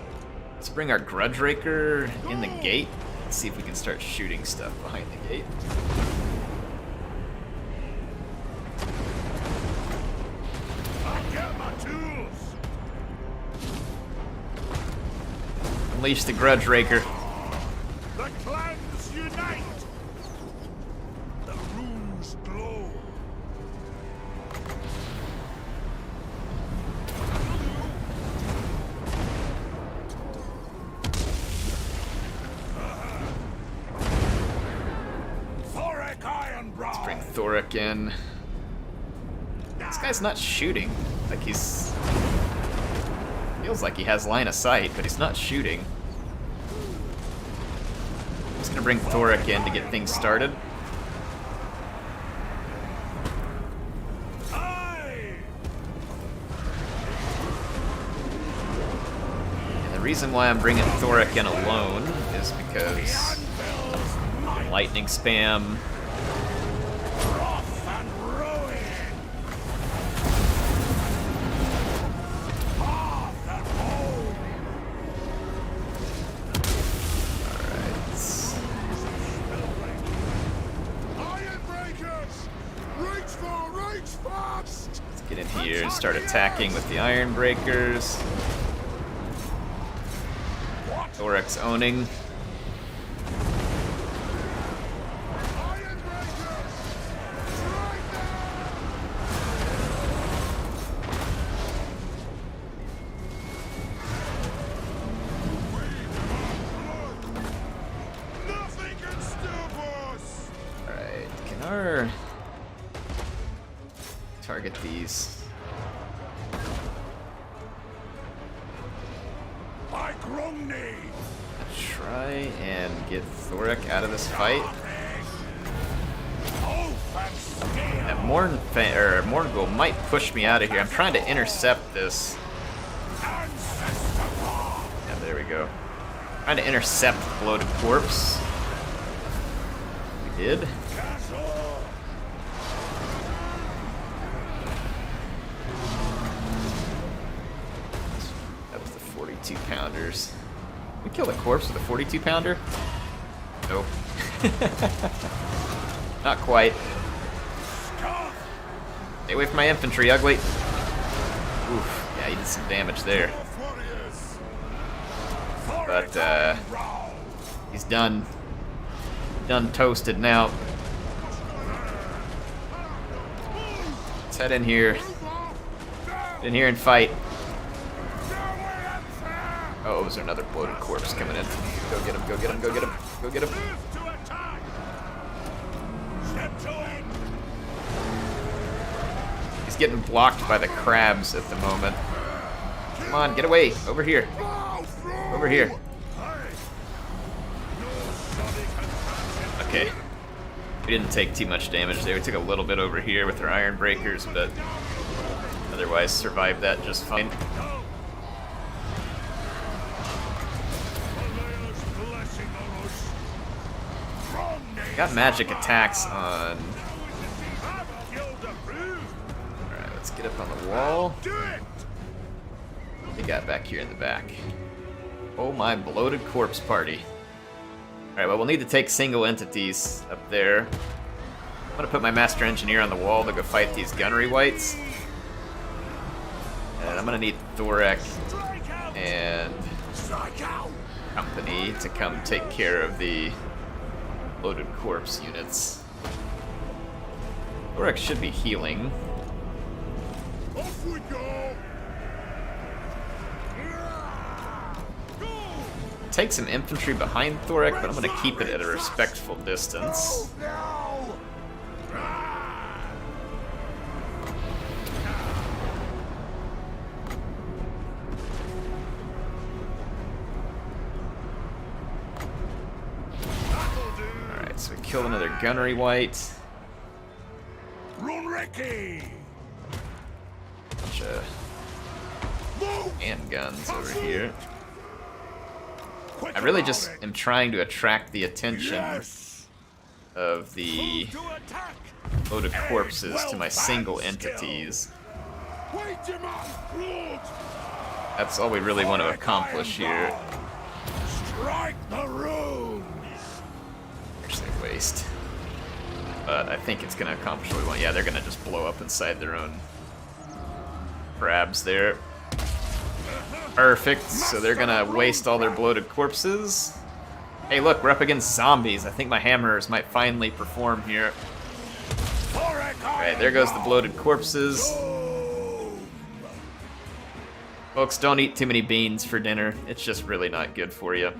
Let's bring our Grudge Raker in the gate. Let's see if we can start shooting stuff behind the gate. I'll get my tools! Unleash the Grudge Raker. The clans unite! The runes glow! THOREK Ironbrow! Bring Thorek in. This guy's not shooting. Like he's... Feels like he has line of sight, but he's not shooting. I'm just gonna bring Thorek in to get things started. And the reason why I'm bringing Thorek in alone is because lightning spam. Wrath and ruin! Path and home! Ironbreakers! Reach fast! Let's get in here and start attacking with the Iron Breakers. Thorek's owning. Nothing can stop us! Alright, can our... target these? By Grumney! Try and get Thorek out of this fight. Oath and steel! That Morngul might push me out of here. I'm trying to intercept this. Ancestor power! Yeah, there we go. Trying to intercept the bloated corpse. We did. Castle! That was the 42 pounders. We killed a corpse with a 42 pounder? Nope. Not quite. Stay away from my infantry, ugly. Oof, yeah, he did some damage there. But, he's done. Done toasted now. Let's head in here. In here and fight. Oh, is there another bloated corpse coming in? Go get him, go get him, go get him, go get him. He's getting blocked by the crabs at the moment. Come on, get away! Over here. Over here. Okay. We didn't take too much damage there. We took a little bit over here with our iron breakers, but otherwise survived that just fine. Got magic attacks on... Alright, let's get up on the wall. What we got back here in the back? Oh my bloated corpse party. Alright, well we'll need to take single entities up there. I'm gonna put my master engineer on the wall to go fight these gunnery whites. And I'm gonna need THOREK and company to come take care of the loaded corpse units. THOREK should be healing. Off we go. Take some infantry behind THOREK, but I'm gonna keep it at a respectful distance. Alright, so we killed another gunnery white. Run, Ricky. Bunch of handguns over here. I really just am trying to attract the attention of the loaded corpses to my single entities. That's all we really want to accomplish here. Strike the runes. Which they waste. But I think it's going to accomplish what we want. Yeah, they're going to just blow up inside their own crabs there. Perfect, so they're gonna waste all their bloated corpses. Hey look, we're up against zombies. I think my hammers might finally perform here. Alright, there goes the bloated corpses. Folks, don't eat too many beans for dinner. It's just really not good for you.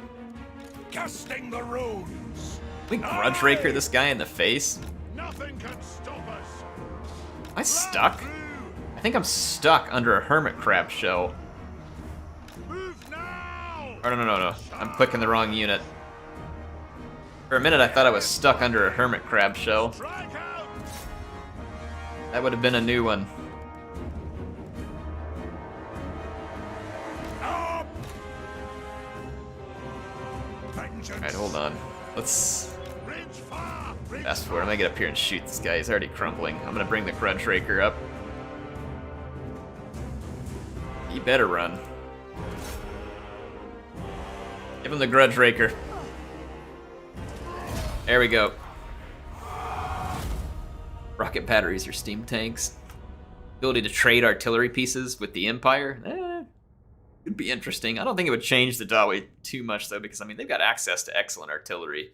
Casting the runes. We grudge raker this guy in the face. Nothing can stop us. Am I stuck? I think I'm stuck under a hermit crab shell. Oh, no. I'm clicking the wrong unit. For a minute, I thought I was stuck under a hermit crab shell. That would have been a new one. Alright, hold on. Let's fast forward. I'm gonna get up here and shoot this guy. He's already crumbling. I'm gonna bring the grudge raker up. He better run. Give him the grudge raker. There we go. Rocket batteries are steam tanks. Ability to trade artillery pieces with the Empire. Could be interesting. I don't think it would change the Dawi too much though, because I mean they've got access to excellent artillery.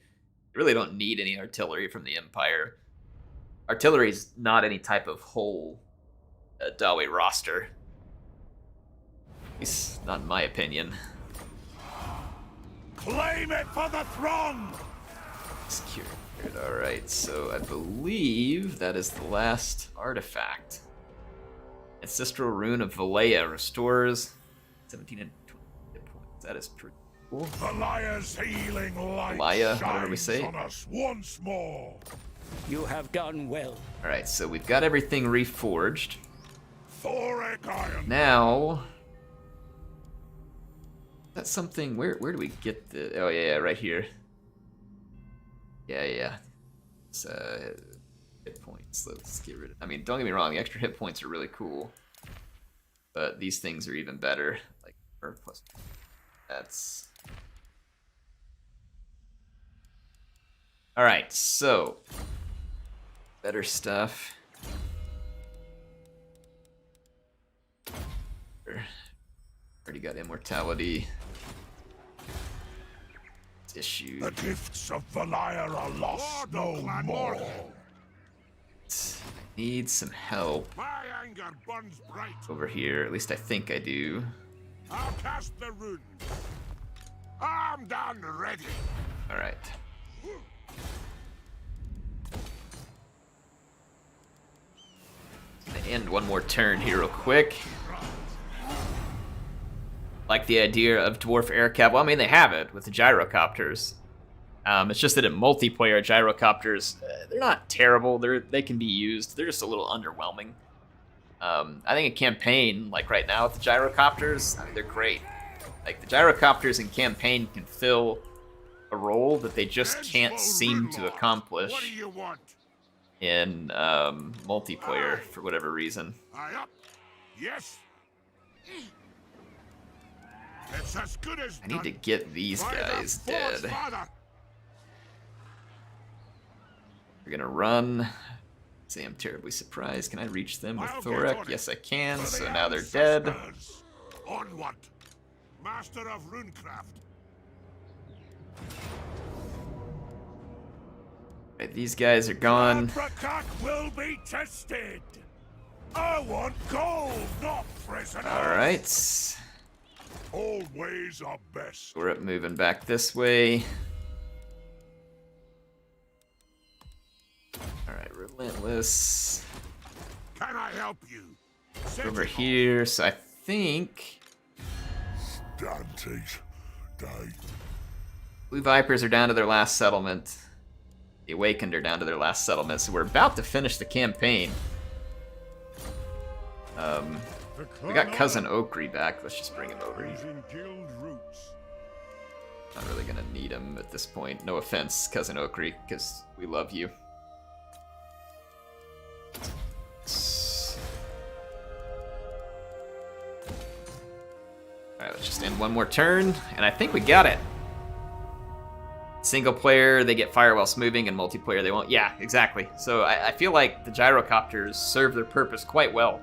They really don't need any artillery from the Empire. Artillery is not any type of whole Dawi roster. At least not in my opinion. Claim it for the throng! Secured. Alright, so I believe that is the last artifact. Ancestral Rune of Valea restores 17 and 20 hit points. That is pretty cool. Valea's healing light Valea, whatever we shines say. on us once more. You have done well. Alright, so we've got everything reforged. THOREK Iron. Now... That's something... Where do we get the... Oh, yeah, right here. Yeah. It's, hit points. Let's get rid of... I mean, don't get me wrong. The extra hit points are really cool. But these things are even better. Like, Earth plus... That's... Alright, so... Better stuff. Already got immortality. Issue. The gifts of Valea are lost no more. Need some help My anger burns bright. over here. At least I think I do. I'll cast the runes. Armed and ready. Alright. Gonna end one more turn here real quick. Like the idea of dwarf air cap. Well, I mean, they have it with the gyrocopters. It's just that in multiplayer, gyrocopters, they're not terrible. They can be used. They're just a little underwhelming. I think in campaign, like right now with the gyrocopters, I mean, they're great. Like, the gyrocopters in campaign can fill a role that they just can't seem to accomplish What do you want? in multiplayer for whatever reason. Aye up. Yes. It's as good as I need done. to get these By the guys Forge dead. Father. We're gonna run. Say I'm terribly surprised. Can I reach them with I'll get THOREK? on it. Yes, I can. For So the now they're dead. ancestors. Onward. Master of runecraft. Right, these guys are gone. Abracach will be tested. I want gold, not prisoners. Alright. Old ways are best. We're up moving back this way. Alright, relentless. Can I help you? Set Over it here, so I think Dante's day. Blue Vipers are down to their last settlement. The Awakened are down to their last settlement, so we're about to finish the campaign. We got Cousin Oakry back. Let's just bring him over. In guild roots. Not really gonna need him at this point. No offense, Cousin Oakry, because we love you. Alright, let's just end one more turn, and I think we got it. Single player, they get fire whilst moving, and multiplayer, they won't. Yeah, exactly. So I feel like the gyrocopters serve their purpose quite well.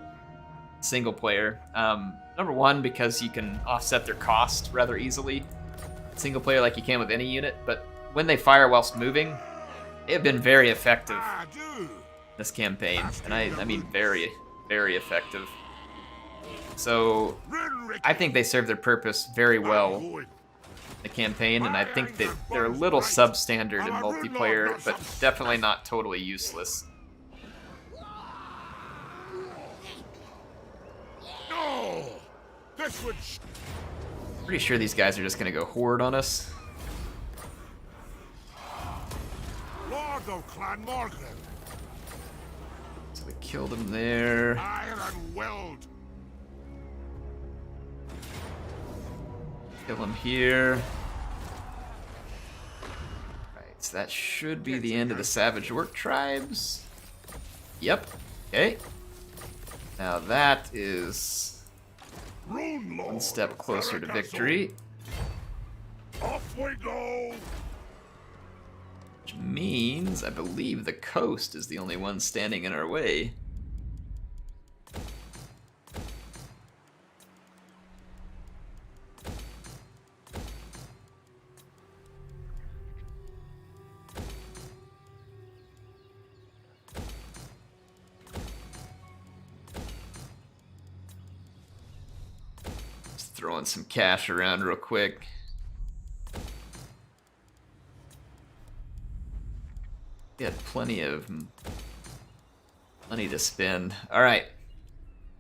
Single player. Number one, because you can offset their cost rather easily. Single player like you can with any unit, but when they fire whilst moving, they have been very effective I do. this campaign. And I mean very, very effective. So I think they serve their purpose very well in the campaign, and I think that they're a little substandard in multiplayer, but definitely not totally useless. No. This would. Pretty sure these guys are just gonna go horde on us. Lord of Clan Morgan. So we killed him there. Iron weld. Kill him here. Right, so that should be the end of the Savage Orc tribes. Yep. Okay. Now that is Rune Lord. one step closer to victory, Off we go. which means I believe the coast is the only one standing in our way. Throwing some cash around real quick. We had plenty of money to spend. All right.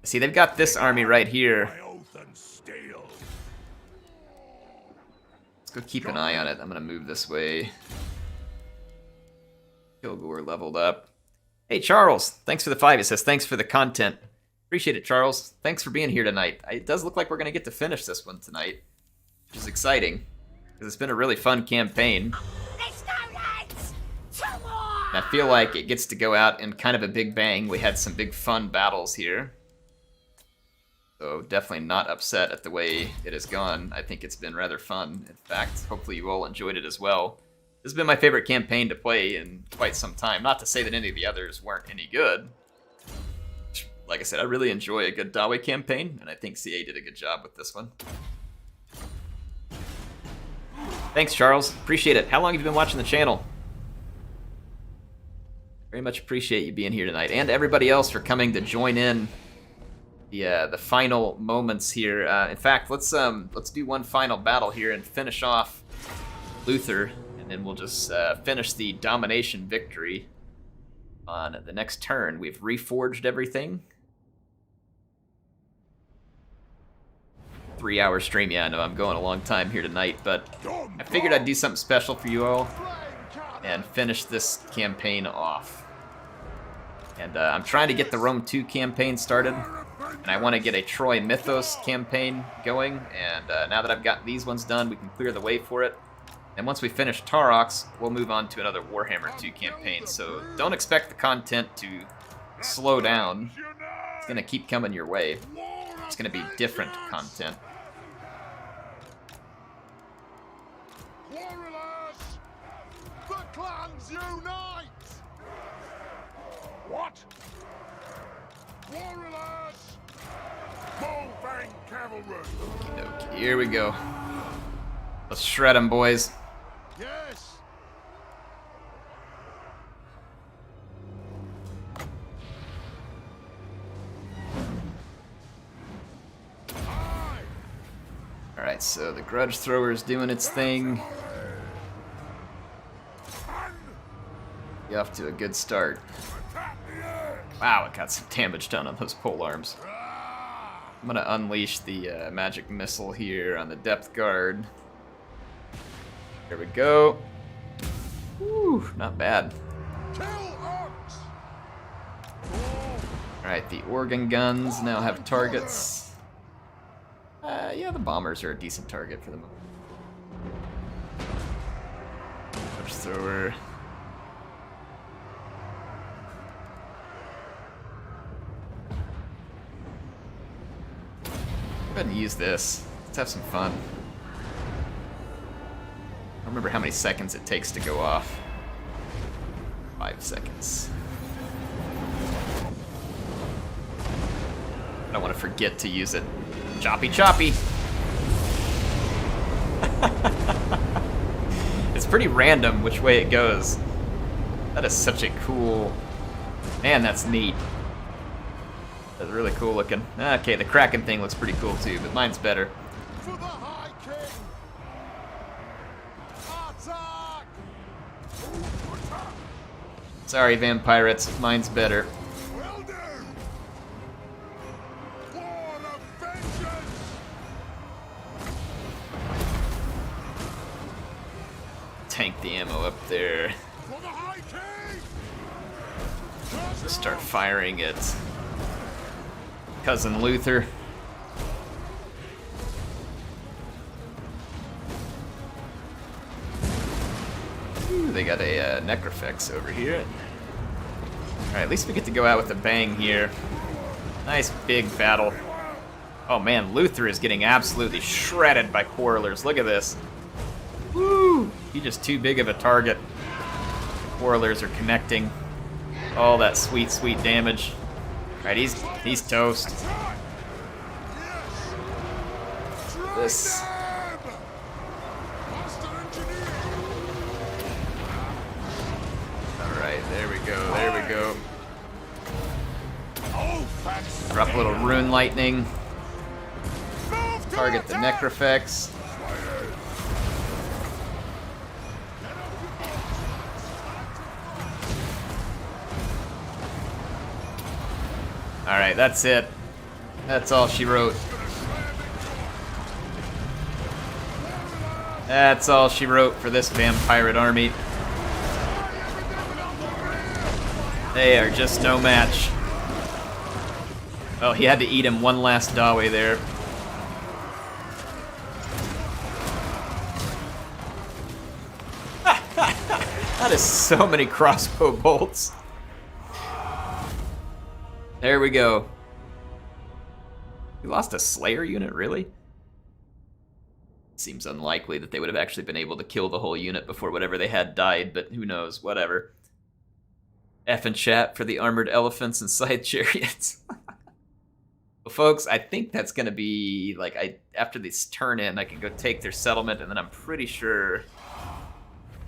See, they've got this army right here. My oath and steel. Let's go keep an eye on it. I'm gonna move this way. Kilgore leveled up. Hey, Charles. Thanks for the 5. It says, thanks for the content. Appreciate it, Charles. Thanks for being here tonight. It does look like we're going to get to finish this one tonight, which is exciting, because it's been a really fun campaign. And I feel like it gets to go out in kind of a big bang. We had some big fun battles here. So definitely not upset at the way it has gone. I think it's been rather fun. In fact, hopefully you all enjoyed it as well. This has been my favorite campaign to play in quite some time. Not to say that any of the others weren't any good. Like I said, I really enjoy a good Dawi campaign, and I think CA did a good job with this one. Thanks, Charles. Appreciate it. How long have you been watching the channel? Very much appreciate you being here tonight, and everybody else for coming to join in the final moments here. In fact, let's do one final battle here and finish off Luther, and then we'll just finish the domination victory on the next turn. We've reforged everything. 3-hour stream. Yeah, I know I'm going a long time here tonight, but I figured I'd do something special for you all and finish this campaign off. And I'm trying to get the Rome 2 campaign started, and I want to get a Troy Mythos campaign going, and now that I've got these ones done, we can clear the way for it. And once we finish Tarok's, we'll move on to another Warhammer 2 campaign, so don't expect the content to slow down. It's going to keep coming your way. It's going to be different content. Warriors! The clans unite! What? Warriors! Bullfang cavalry! Okay, here we go. Let's shred them, boys. Yes! Alright, so the grudge thrower's doing its thing. Be off to a good start. Wow, it got some damage done on those pole arms. I'm gonna unleash the magic missile here on the depth guard. There we go. Woo, not bad. Alright, the organ guns now have targets. Yeah, the bombers are a decent target for the moment. Grudge thrower. Go ahead and use this. Let's have some fun. I don't remember how many seconds it takes to go off. 5 seconds. I don't want to forget to use it. Choppy choppy. It's pretty random which way it goes. That is such a cool... Man, that's neat. That's really cool looking. Okay, the Kraken thing looks pretty cool too, but mine's better. For the High King! Attack! Sorry, Vampirates, mine's better. Will do! War of vengeance! Tank the ammo up there. For the High King! Just start firing at Cousin Luther. Ooh, they got a Necrofex over here. Alright, at least we get to go out with a bang here. Nice big battle. Oh man, Luther is getting absolutely shredded by Quarrelers. Look at this. Woo! He's just too big of a target. Quarrelers are connecting. All that sweet, sweet damage. Alright, he's toast. This. Alright, there we go, there we go. Drop a little rune lightning. Target the Necrofex. Alright, that's it. That's all she wrote. That's all she wrote for this vampire army. They are just no match. Oh, he had to eat him one last Dawe there. That is so many crossbow bolts. There we go. We lost a Slayer unit, really? Seems unlikely that they would have actually been able to kill the whole unit before whatever they had died, but who knows, whatever. F and chat for the armored elephants and side chariots. Well, folks, I think that's going to be, like, after this turn in, I can go take their settlement, and then I'm pretty sure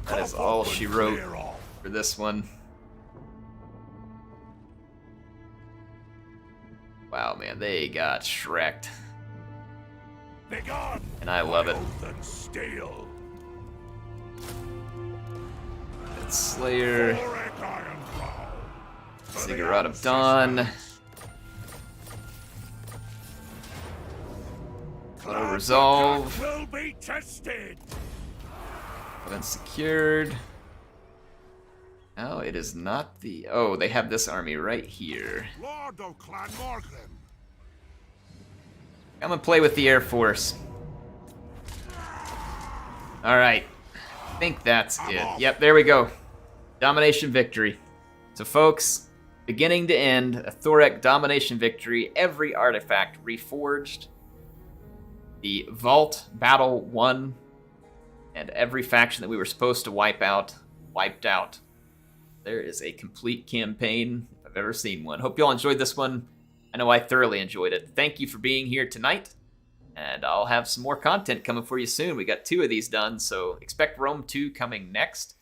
that is all she wrote for this one. Wow, man, they got shreked. Begone! And I love it. Oath and steel. It's Slayer, THOREK Ironbrow. For the Ziggurat of Dawn, ancestors. Auto Resolve, Will be tested. been secured. No, it is not the... Oh, they have this army right here. Lord of Clan Morgan. I'm gonna play with the Air Force. Alright. I think that's it. Yep, there we go. Domination victory. So folks, beginning to end, a Thorek domination victory. Every artifact reforged. The Vault battle won. And every faction that we were supposed to wipe out, wiped out. There is a complete campaign if I've ever seen one. Hope you all enjoyed this one. I know I thoroughly enjoyed it. Thank you for being here tonight. And I'll have some more content coming for you soon. We got 2 of these done, so expect Rome 2 coming next.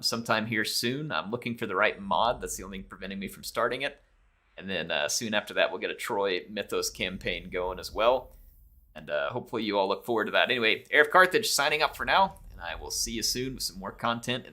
Sometime here soon. I'm looking for the right mod. That's the only thing preventing me from starting it. And then soon after that, we'll get a Troy Mythos campaign going as well. And hopefully you all look forward to that. Anyway, HeirofCarthage signing up for now. And I will see you soon with some more content in the